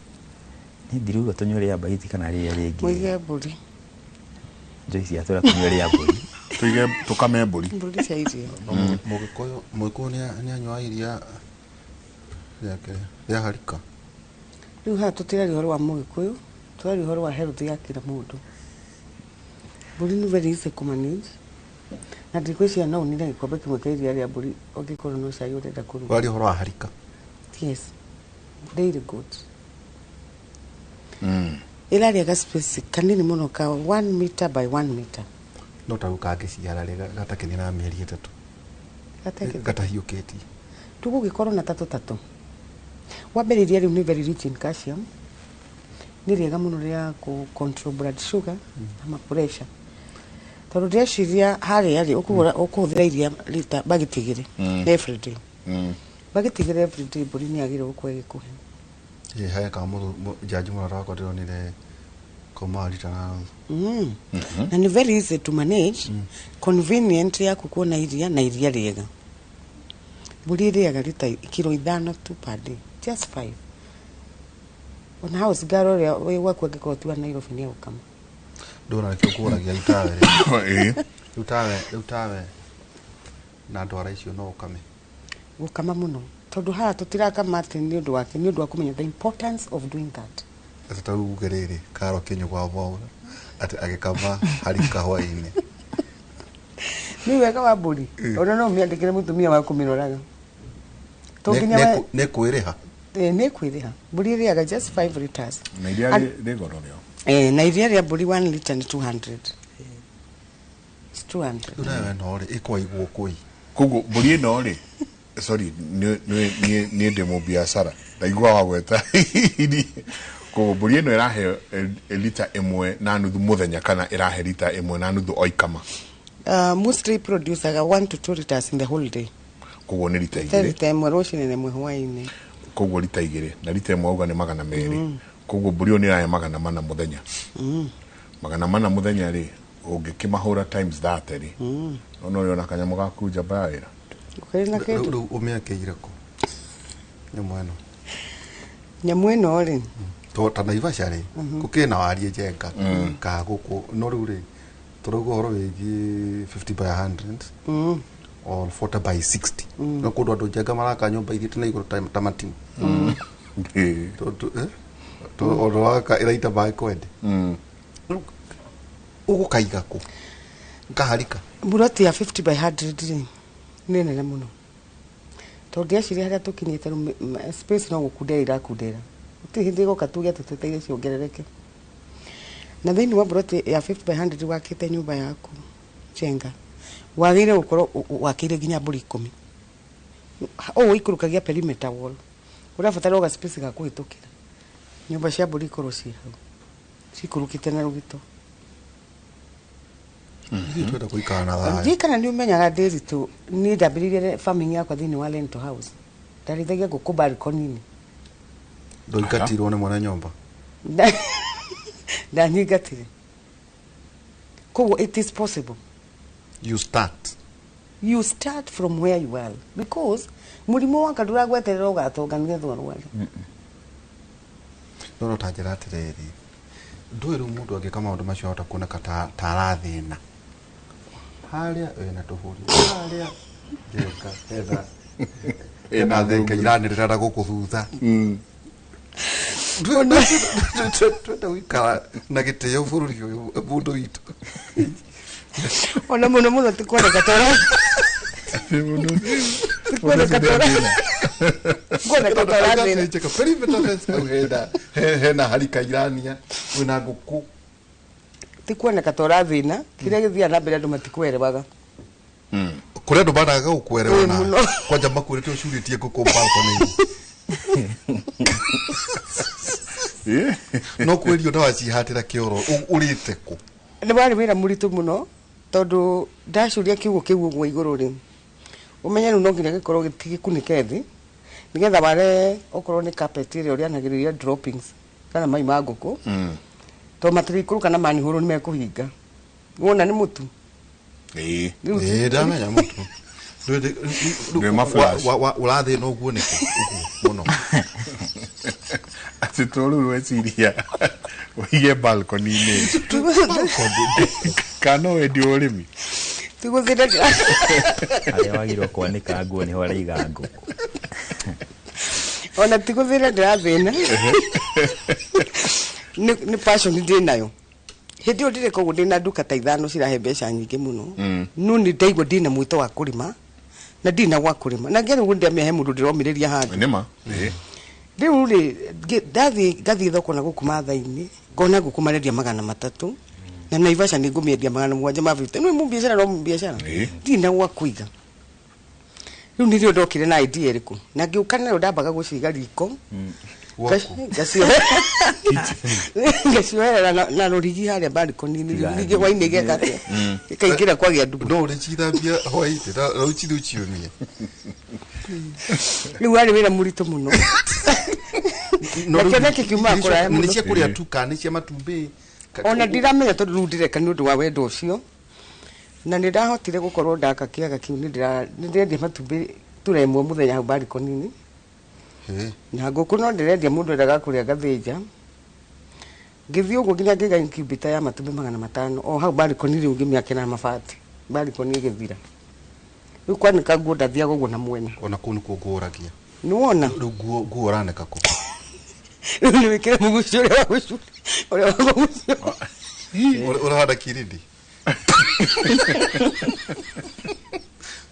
Ni ndiruga tunywa rĩa bagiti kana rĩa rĩngĩ. Muige mburi. Joyce atũra tunywa rĩa mburi. Tuige tukame mburi. Mburi cia irio. Mũgĩkũyũ nĩ anyua iria yake ya harika. Rĩu ha tutira rĩhoro wa Mũgĩkũyũ. Twari horo wa health ya kila mũndũ. Mburi ni very easy to manage. Na ndikwecia no nire gikombe kimwe kia iria rĩa mburi ũngĩkorwo no cai ũrenda kũruga. Wari horo wa harika. Yes. Dairy goat. Ila rĩega space kanini mũno ka 1 meter by 1 meter. No taruka ngĩciara rĩga gatakĩni na mĩeri 3. Gatahiũkĩti. Tũgũgĩkorwo na 3. Wambere iria rĩu nĩ very rich in calcium. Ni rĩega mũno rĩa ku control blood sugar na pressure. Tondũ ndĩreciria harĩa rĩ ũkũhũthĩra iria lita bagiti 2 every day. Bagiti 2 every day mbũri nĩ yagĩrĩirwo gũkorwo ĩgĩkũhe. Haya kama jaji mwana wako ndionire koma lita na. Na ni very easy to manage. Convenient ya kukuona iria na iria rĩega. Mbũri rĩega lita kilo 5 tu per day. Just 5. Ona house garo ria we wakwa ngĩkorwo tiwa Nairobi nĩ gũkama. Ndona nĩkĩo kũragia utawe na ndwara icio no ũkame. Gũkama mũno. Tondũ haha tũtirakama atĩ nĩ ũndũ wake, nĩ ũndũ wa kũmenya the importance of doing that. Ata ugerere karo kinyo kwa bora. ati agikava harika hwaini ni wega wa mburi ona no miandikire mutumia wa kuminoraga tonginya ne kwiriha ne kwiriha mburi riaga just 5 liters na iria rigoro leo na iria ria mburi 1 liter ni 200 it's 200 una no ri ikwa igwo koi kugo mburi no ri sorry ni demo biashara ndaigwa wa gweta ko mburi no irahe liter imwe na nuthu muthenya kana irahe liter imwe na nuthu oikama mostly produce 1 to 2 liters in the whole day kugo ni liter igire liter imwe rocini na hwaini kugo liter igire na liter imwe uga ni 200 kugo mburi ni irahe 400 muthenya 400 muthenya ri ungikimahura times that ri no yona kanyamu gaku jabaira ukena ketu umiakeire ko nyamweno ri to Naivasha ri kukina warie jenga ka guku no riu ri turugo horo wigi 50 by 100 or 40 by 60 no kundu andu jenga maraka nyumba ithite na iguru tamati to odo waka iraita ba kwende ugu kaiga ku ngaharika buroti ya 50 by 100 ri nene na muno to ndiaciri haria tukinyite space no gukundera irakundera uti hindi goka tuge tuteteire ciongerereke na thini wa buroti ya 50 by 100 wakite nyumba yaku chenga wagire gukoro wakire ginya mburi 10 o ikurukagia perimeter wall urabatara uga space ga kuhitukira nyumba cia mburi ikoro cia cikurukite na rugito twenda kuikara na thayo ndikana ni umenyaga ndiri tu ni ndambiririe farming yakwa thini wa Lento House ndarithagia guku balcony ndoikatirwo ni mwana nyomba ndanyigatire koguo it is possible you start from where you are because murimu wa kadura gweterera ugatonga nigetha urware no tajira atiriri nduiru mundu agika maundu macio hota kuoneka tarathina haria na tuhuri haria jeka etha ena thenge iranirira gukuthutha twenda wikara na gitio bururi uyu mundu witu ona muno tikwoneka tora tikwoneka tora kwoneka tora thina cheka perimeter fence au hena harika irania wina nguku tikwoneka tora thina kiria githia na mbere andu matikwerewaga kuria andu managa gukwerewa na kwanja makurite ucuritie nguku balcony no kwerio na wacihatira kioro urite ku ni bari wira muritu muno tondu ndacuria kiugo kiu gwa iguru ri umenya no nginya gikorwo gitigikunike thi nigetha bare okorwo ni carpet ire uria nagiriria droppings kana mai ma nguku to matirikuru kana mani huru ni mekuhinga wona ni mutu ndamenya mutu ndio maflash urathi no guoneke muno ati tolu weciria wige balcony ni kano edio urimi tiguthire aria wagirwo kwanika nguo ni ho araiga nguku ona tiguthire ndirathina ni passion ndi nayo hindi yo ndire koguo ndina nduka ta ithano cirahe mbeca nyingi muno no ni ndaigua ndina mwito wa kurima na ndina gwa kurima na ngero gundi amehe mundu ndiromiriria handu nima riu ri ngathi thoko na guku mathaini ngona guku marendia 300 na Naivasha ni ngumiendia 700 mavite no mu biashara no mu biashara ndina gwa kuiga riu nirio ndokire na idea iriku na ngiukana ro ndambaga guciga riko ngacioera na rurigi haria balcony rurigi hwaini gegate ikaingira kwagia ndugu no uri cithambia hwaini na uchithi uchiumia riu ari wira muritu muno nakena kikiuma kura ni cia kuria tuka ni cia matumbi ona ndiramenya tondu riu ndireka ni undu wa wendo ucio na ni ndahotire gukorwo ndaka kiaga kiu ni ndirendia matumbi turemwe muthenya hau balcony na nguku no ndirendia mundu endaga kuria gathinja ngithii uguo nginya ngiga incubator ya matumbi 500 o hau balcony riu ngimiakena mabati balcony igithira riu kwanika nguo ndathia guguo na mwena ona kunu kuguragia ni wona riu nguo raneka ku ni wikira mugucio uria wa gucu uria wa gucu Urahanda kirindi.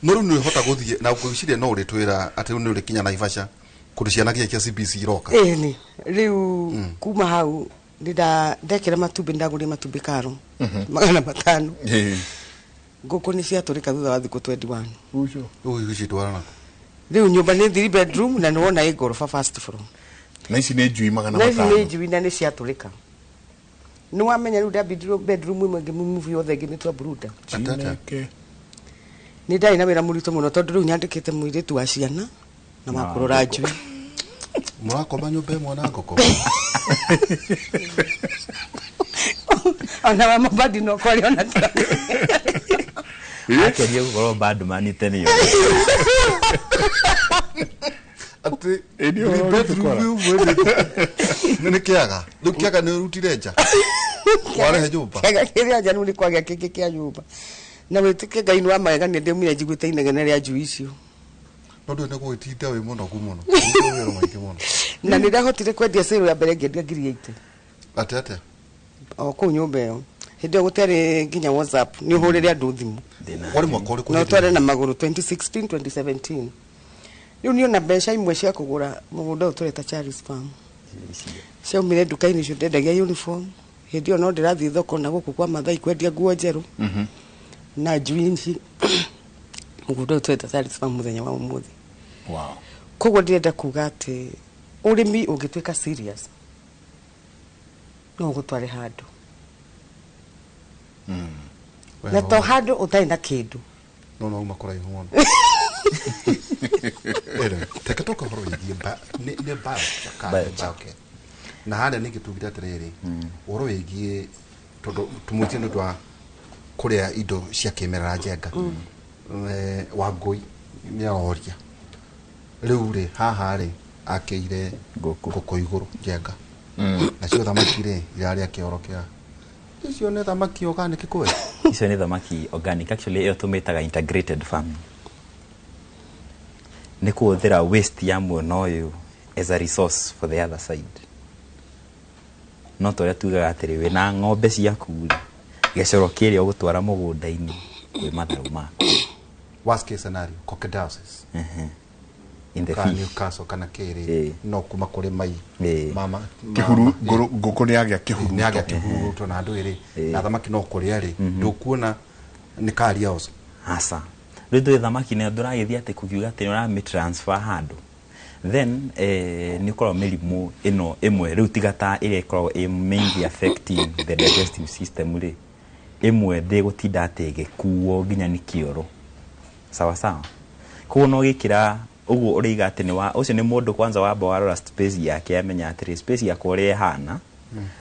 No riu hota guthie na gwiciria no uri twira ati ni uri kinya Naivasha kundu ciana kia CBC iroka. Ni riu kuma hau ndekera matumbi ndaguria matumbi karo 500. Ngũkũ nĩ ciatũrĩka thutha wa thikũ 21. Uyu citwarana. Riu nyũmba nĩ 3 bedroom na nĩwona ĩ ngoroba first floor. Na ici nĩ njui 500. Na ici nĩ njui na nĩ ciatũrĩka. Nĩ wamenya rĩu ndambindiro bedroom ĩmwe ngĩmove yothe ngĩmĩtua Bruda. Nĩ ndarĩ na wĩra mũritũ mũno tondũ rĩu nyandĩkĩte mũirĩtu wa ciana na makũrora njui. Mũrakoma nyũmba ĩmwe na ngũkũ. Ona wa mabadi no kwari ona tu. Akĩria gũkorwo bad man tene yo. Ati bedroom nĩ kĩaga. Rĩu kĩaga nĩ rutire nja. Warehe nyũmba. Kĩaga kĩrĩa nja nĩ kwagĩa kĩngĩ kĩa nyũmba. Na wĩtĩke Ngai nĩ wa magegania ndĩmwĩra njiguĩte inegene rĩa njui icio. No ndĩ gũgĩtinda wĩ mũnogu mũno. Na nĩ ndahotire kwendia sale ya mbere ngĩendia 800. Ate. O kũu nyũmba ĩyo. Hĩndĩ ĩyo gũtarĩ nginya WhatsApp nĩ ũhũrĩre andũ thimũ. Wari mwaka ũrĩkũ? No tware na magũrũ 2016 2017. Rĩu niona mbeca imwe cia kũgũra mũgũnda ũyũ tũreta Charles Farm. Ciaumire nduka-inĩ icio ndendagia uniform. Hĩndĩ ĩyo no ndĩrathiĩ thoko na gũkũ kwa Mathai kwendia nguo njerũ. Na njui ici mũgũnda ũyũ tũreta Charles Farm mũthenya wa ũmũthĩ. Wow. Koguo ndĩrenda kuga atĩ ũrĩmi ũngĩtuĩka serious no ũgũtware handũ. Na to handũ ũtarĩ na kĩndũ. No uma kũraihu mũno. Teke toka horo igie nĩ biochar. Na handa nĩ gĩtugire atĩrĩrĩ ũhoro wĩgiĩ tondũ tũmwĩtie nĩ ũndũ wa kũrĩa indo cia kĩmerera njenga. Wangũi nĩaroria rĩu rĩ haha rĩ akĩire ngũkũ igũrũ njenga. Nacio thamaki rĩ irarĩa kĩoro kĩa icio nĩ thamaki organic kweli? Icio nĩ thamaki organic. Actually ĩyo tũmĩtaga integrated farming. Nĩ kũhũthĩra waste ya mwena ũyũ as a resource for the other side. No tũrĩa tugaga atĩrĩ wĩna ng'ombe ciaku gĩcoro kĩrĩa ũgũtwara mũgũnda-inĩ kwĩ matharũ maku. Worst case scenario, crocodiles. In the fish. Newcastle kana kĩrĩ no kuma kũrĩ mai. Mama kĩhuru ngũkũ nĩ agĩa kĩhuru. Nĩ agĩa kĩhuru to na andũ ĩrĩ na thamaki no kũrĩa rĩ ndũkuona nĩ karia oso. Asa. Rĩu ndũĩ thamaki nĩ ndũragĩthiĩ atĩ kukiuga atĩ nĩ transfer handũ. Then nĩ ũkorwo mĩrimũ ĩno ĩmwe rĩu tiga ta ĩrĩa ĩkoragwo mainly affecting the digestive system rĩ ĩmwe ndĩgũtinda atĩ ĩgĩkuo nginya nĩ kĩoro. Sawa sawa. Koguo no gĩkĩra uguo ũrĩiga atĩ nĩ wa ũcio nĩ mũndũ kwanza wamba warora space yake amenya atĩ space yakwa ũrĩa ĩhana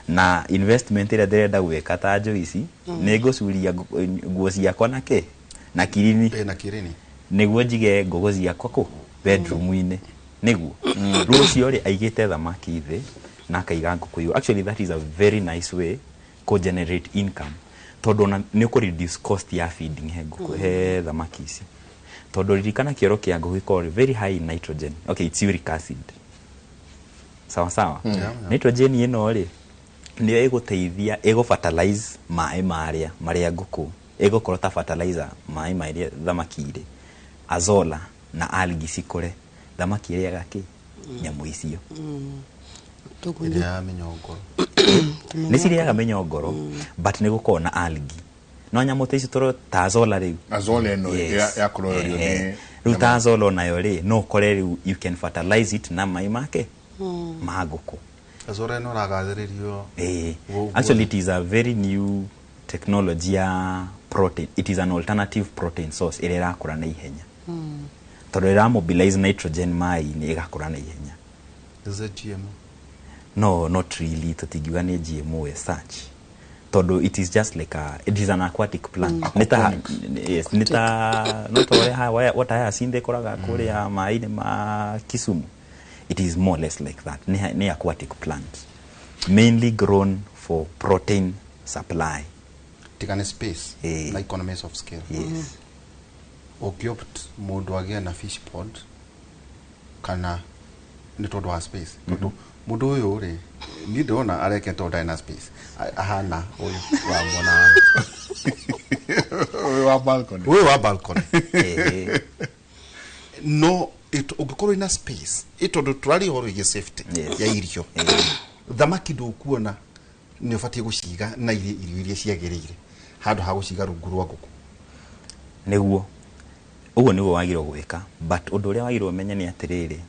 na investment ĩrĩa ndĩrenda gwĩka ta Joyce nĩ ngũcuria nguo ciakwa na kĩ na kirini nĩguo njige ngũkũ ciakwa kũ bedroom-inĩ nĩguo rũcio rĩ aigĩte thamaki thĩ na akaiga ngũkũ igũrũ. Actually that is a very nice way to generate income tondũ nĩ ũkũ reduce cost ya feeding he thamaki ici. Tondũ ririkana kĩoro kĩa ngũkũ gĩkoragwo very high in nitrogen. Okay, it's uric acid. Sawa sawa. Nitrogen ĩno rĩ nĩyo ĩgũteithia ĩgũ-fertilize maĩ marĩa ngũkũ ĩgũkorwo ta fertilizer maĩ marĩa thamaki irĩ azola na algae cikũre thamaki ĩrĩa gakĩ nyamũ icio. Nĩ cirĩaga mĩnyongoro but nĩ gũkorwo na algae. No nyamũ ta ici tũro ta azola rĩu. Azola ĩno ya kũrorio nĩ rĩu ta azola nayo rĩ no ũkore rĩu you can fertilize it na maĩ make ma ngũkũ. Azola ĩno ragathĩrĩrio. Actually it is a very new technology ya protein. It is an alternative protein source ĩrĩa ĩrakũra na ihenya. Tondũ ĩra mobilize nitrogen maĩ-inĩ ĩgakũra na ihenya. Is it GMO? No, not really. Tũtingiuga nĩ GMO as such. Tondũ it is just like it is an aquatic plant. Yes, not what I have seen kũraga kũrĩa maĩ-inĩ ma Kisumu. It is more or less like that. Nĩ aquatic plant. Mainly grown for protein supply. Tigane space na economies of scale. Yes. Okiopt mũndũ agĩa na fish pond kana nĩ tondũ wa space. Tondũ mundu uyu ri ni ndona areketwo Dynaspace ahana uyu wa mwana uyu wa balcony no ugikorwo ina space itondo turari horo ye safety ya irio thamaki ndukuona ni ubatie guciga na irio iria ciagirire handu ha guciga rungu rwa nguku niguo uguo niguo wagirwo gwika but undu uria wagirwo menya ni atiriri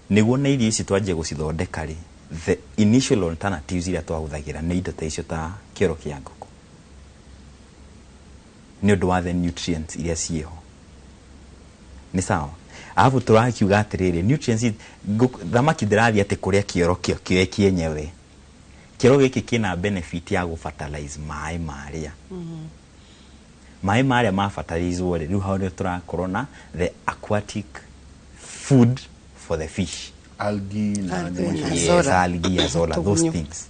niguo na irio ici twanjie gucithondeka ri the initial alternatives iria twahuthagira ni indo ta icio ta kioro kia nguku ni undu wa the nutrients iria cieho ni sawa afu turakiuga atiriri nutrients thamaki ndirathia ati kuria kioro kio kienyewe kioro giki kina benefit ya go fertilize mai maria mai maria ma fertilize wore riu hao turakorwo na the aquatic food for the fish algae na algae azola those things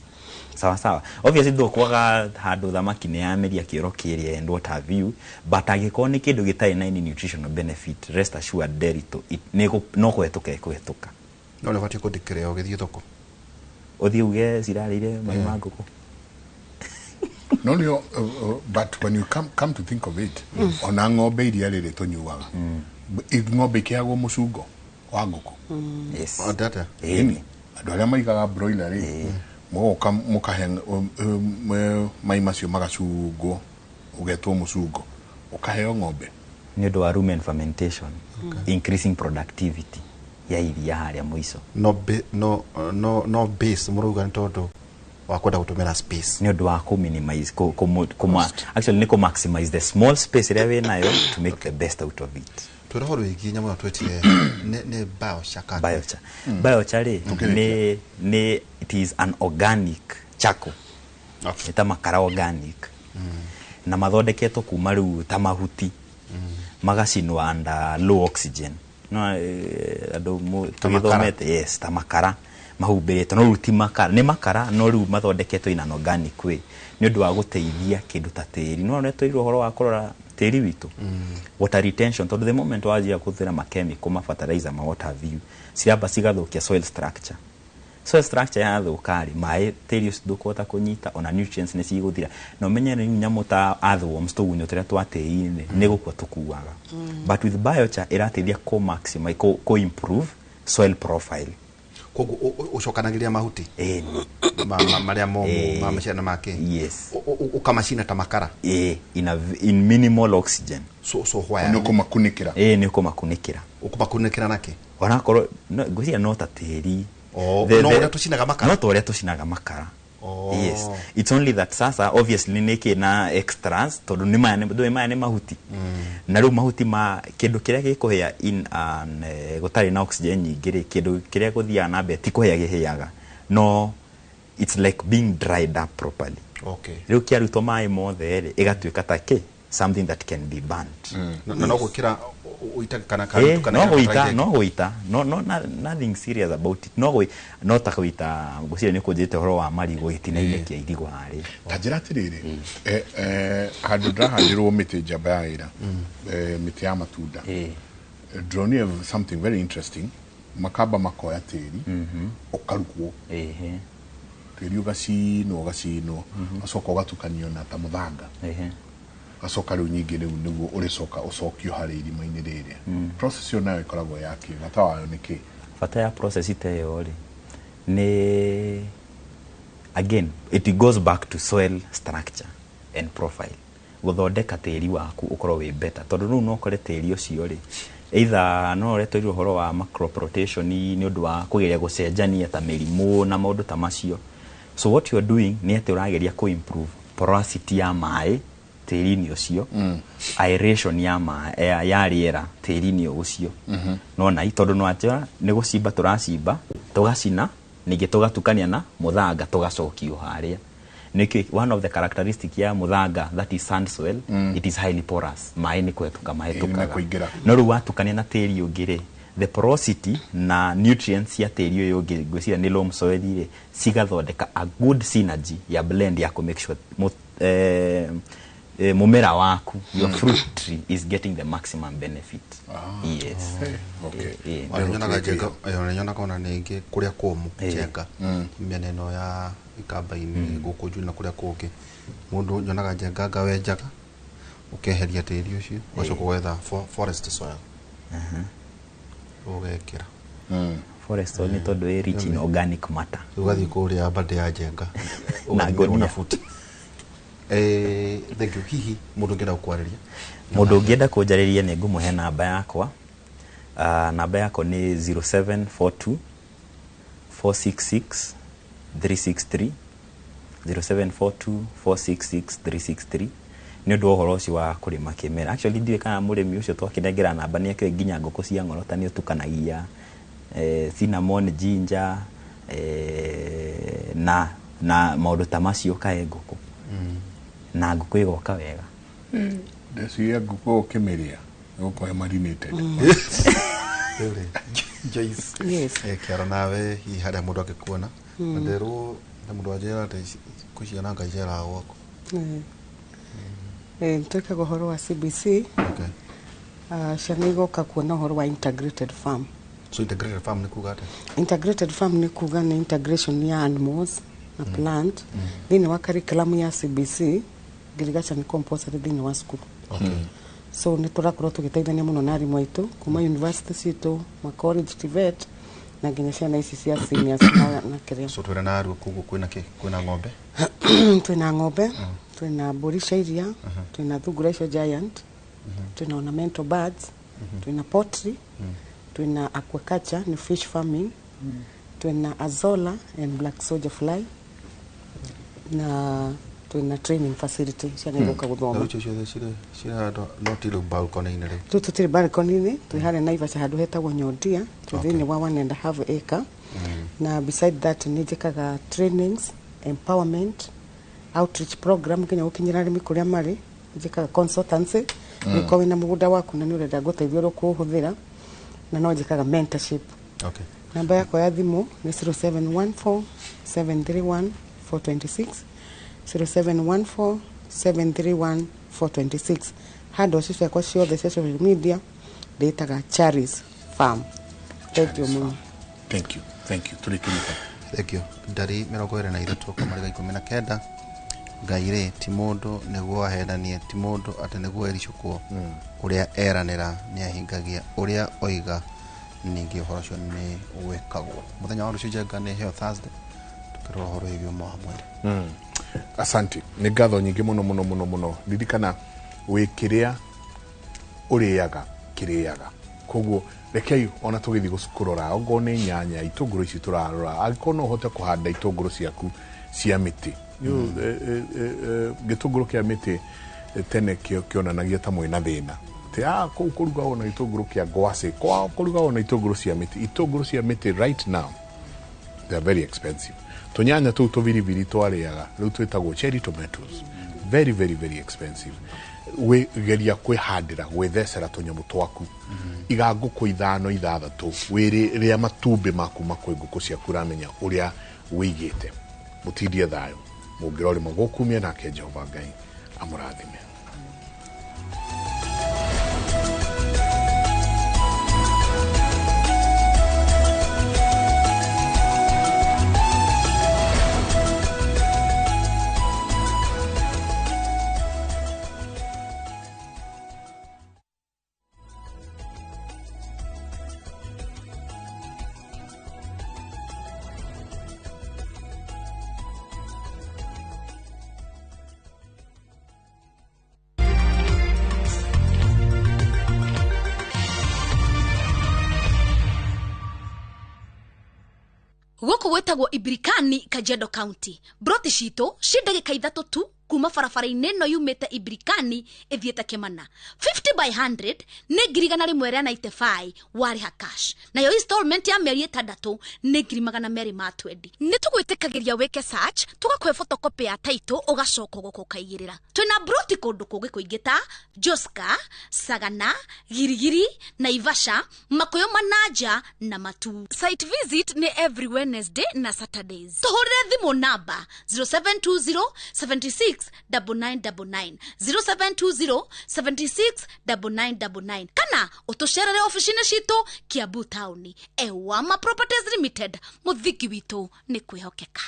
sawa obviously ndo kwaga handu thamaki ne yameria kioro kiria and what have you but agiko ni kindu gitai na any nutritional benefit rest assured derito no kwetuka no le bati ko dikire ogithio thoko othi uge cirarire mai manguku no but when you come to think of it ona ng'ombe iria riri tunyuaga ng'ombe kiago mucungo wa nguku yes data andu aria maigaga broiler ri moka mukahe mai macio magacungo ugetwo mucungo ukaheo ng'ombe ni undu wa rumen fermentation increasing productivity ya iria haria muico no base muruga ntondo wa kwenda gutumira space ni undu wa ku minimize actually ni ku maximize the small space area we nayo to make the best out of it turahoro igi nyamu na twetire ne biochar ni it is an organic charcoal ita makara organic na mathondeketwo kuma riu ta mahuti magacinwa under low oxygen no andu tugithomete yes ta makara mahumbirite no ruti makara ni makara no riu mathondeketwo in an organic way ni undu wa guteithia kindu ta tiri no netwirwo horo wa kurora tiri witu water retention to the moment wajia kuthira makemiko ma fertilizer ma water view ciramba cigathukia soil structure ya thukari mai tiri ndukota kunyita ona nutrients ni ciguthira no menye ni nyamu ta earthworms tugunyo tira twateini ni gukwa tukuaga but with biochar irateithia ko maximize ko improve soil profile kogu ucokanagiria mahuti maria mo mamashana make yes ukamashina ta makara in minimal oxygen so why no kumakunikira ni kumakunikira ukumakunikira nake ona koro ngwisia no ta tiri no ore tucinaga makara no tore tucinaga makara yes it's only that sasa obviously niki na extras tondu ni maya ni mahuti na ru mahuti ma kindu kiria gikuhia in an gutari na oxygen nyingire kindu kiria guthia na be ti kuhia gihiaga no it's like being dried up properly riu kiarutwo mai mothe ri igatuika ta something that can be burnt no gukira uita kana no goita no nothing serious about it no ta goita gucire ni kujite horo wa marigo itinaine kia irigo hari tajira tiriri handu ndahandirwo miti njamba ya ira miti ya matunda drone have something very interesting makamba makoya tiri ukarukwo tiri ugacino asoka ugatukanio na ta muthanga asoka riu nyingi riu niguo uricoka ucokio hari irima-ini riri process yo nayo ikoragwo yaki bata wayo niki bata ya process iteyo ri ni again it goes back to soil structure and profile guthondeka tiri waku ukorwo wi better tondu riu no kore tiri ucio ri either no reto iri horo wa crop rotation ni undu wa kugeria gucenjania ta mirimu na maundu ta macio so what you are doing ni ati urageria ku improve porosity ya mai tiri-ini ucio aeration ya riera tiri-ini ucio no na itondu no acha ni gucimba turacimba tugacina ningi tugatukania na muthanga tugacokio haria niki one of the characteristic ya muthanga that is sand soil it is highly porous mai ni kwetuka mahituka no ru watukania na tiri ungire the porosity na nutrients ya tiri uyu ungi gwicira ni loam soil ire cigathondeka a good synergy ya blend ya ku make sure mumera waku, your fruit tree is getting the maximum benefit. Yes. Okay. Wanyona jenga, wanyona kona nenge kuria komu jenga. Mieneno ya ikamba-ini guku juu na kuria kuki. Mundu nyonaga jenga gawe jaga. Ukeheria tiri ucio, wacoka gwetha forest soil. Ugekira. Forest soil ni tondu ĩ rich in organic matter. Ugathi kuria bande ya jenga. Na gonia futi. Thank you. Hihi mundu ngenda kukwariria. Mundu ngenda kunjariria ni ngumuhe namba yakwa. Namba yako ni 0742 466 363 0742 466 363. Ni undu uhoro ucio wa kurima kimera. Actually ndiwe kana murimi ucio twakinengera namba ni akire nginya ngoko cia ngorota ni utukanagia cinnamon, ginger na maundu ta macio kae ngoko. Na ngoko igoka wega. Ndeciria ngoko kimeria ngoko ya marinated. Joyce. Yes. Kiara nawe hi haria mundu akikuona. Nderu na mundu ajera ate kuciana ngajera gwako. Tweka uhoro wa CBC. Ciana igoka kuona uhoro wa integrated farm. So integrated farm ni kuga ate? Integrated farm ni kuga ni integration ya animals na plant. Thini wa curriculum ya CBC agriculture ni compulsory thini wa school. So ni turakorwo tugiteithania muno na arimu aitu kuma university citu, ma college TVET na nginya ciana ici cia seniors na kiria. So twina na aru kugu kwina ng'ombe. Twina ng'ombe, twina mburi cia iria, twina thungura icio giant, twina ornamental birds, twina poultry, twina aquaculture ni fish farming, twina azolla and black soldier fly, na twina training facility ciana igoka guthoma. Ucio cira lotilo balcony ni ri. Tututiri balcony ni twihare Naivasha handu hetagwo Nyondia, twithini wa 1.5 acre. Na beside that ni njikaga trainings, empowerment, outreach program kinya gukinyira arimi kuria mari, njikaga consultancy niko wina mugunda waku na ni urenda guteithio ro kuhuthira na no njikaga mentorship. Okay. Namba yako ya thimu ni 0714 731 426 0714 731 426. Hado sisi kwa the social media data Charis Farm. Thank you muno. Thank you. Tulikirika. Thank you. Ndari mirongo ire na ithatu kwa mariga 19 ngaire ti mundu niguo ahenanie ti mundu ate niguo ericukwo uria eranira ni ahingagia uria oiga ningi uhoro cio ni wekagwo muthenya wa rucio jenga ni heo Thursday tukirora uhoro hivyo hamwe. Asante. Ni ngatho nyingi muno ririkana wikiria uriaga kiriaga koguo rekei ona tugithi gukurora ongo ni nyanya itunguru ici turarora agikono uhote kuhanda itunguru ciaku cia miti gitunguru kia miti tene kionanagia ta mwina thina te kuruga ona itunguru kia ngwacĩ kuruga ona itunguru cia miti right now they are very expensive. Tunyanya tu tuviriviri twariaga riu twitagwo cherry tomatoes, very expensive. We geria kwihandira gwethecera tunyamu twaku iga nguku 5-6 wiri ria matumbi maku makwe nguku ciaku ramenya uria wigite mutindie thayo mungirori magukumia nake Jehova Ngai amurathime. Goko wetagwo Ibrikani, Kajiado County. Broti cito cindagika 3 tu kuma barabara-inĩ no yumĩte Ibrikani ithiĩte Kĩmana. 50/100 nĩ ngiri igana rĩmwe rĩa 95 warĩha cash. Nayo installment ya mĩeri 6 nĩ ngiri 220. Nĩ tũgwĩtĩkagĩria wĩke search tũgakũhe photocopy ya title ũgacoka gũkũ kaigĩrĩra. Twĩna broti kũndũ kũngĩ kũingĩ ta Joska, Sagana, Girigiri, Naivasha, Makuyu Mananja na Matu. Site visit nĩ every Wednesday na Saturdays. Tũhũrĩre thimũ namba 0720 76 769999 0720769999 kana utusherere ofisine cito Kiambu Town. Ewama Properties Limited, muthiki witu ni kwihokeka.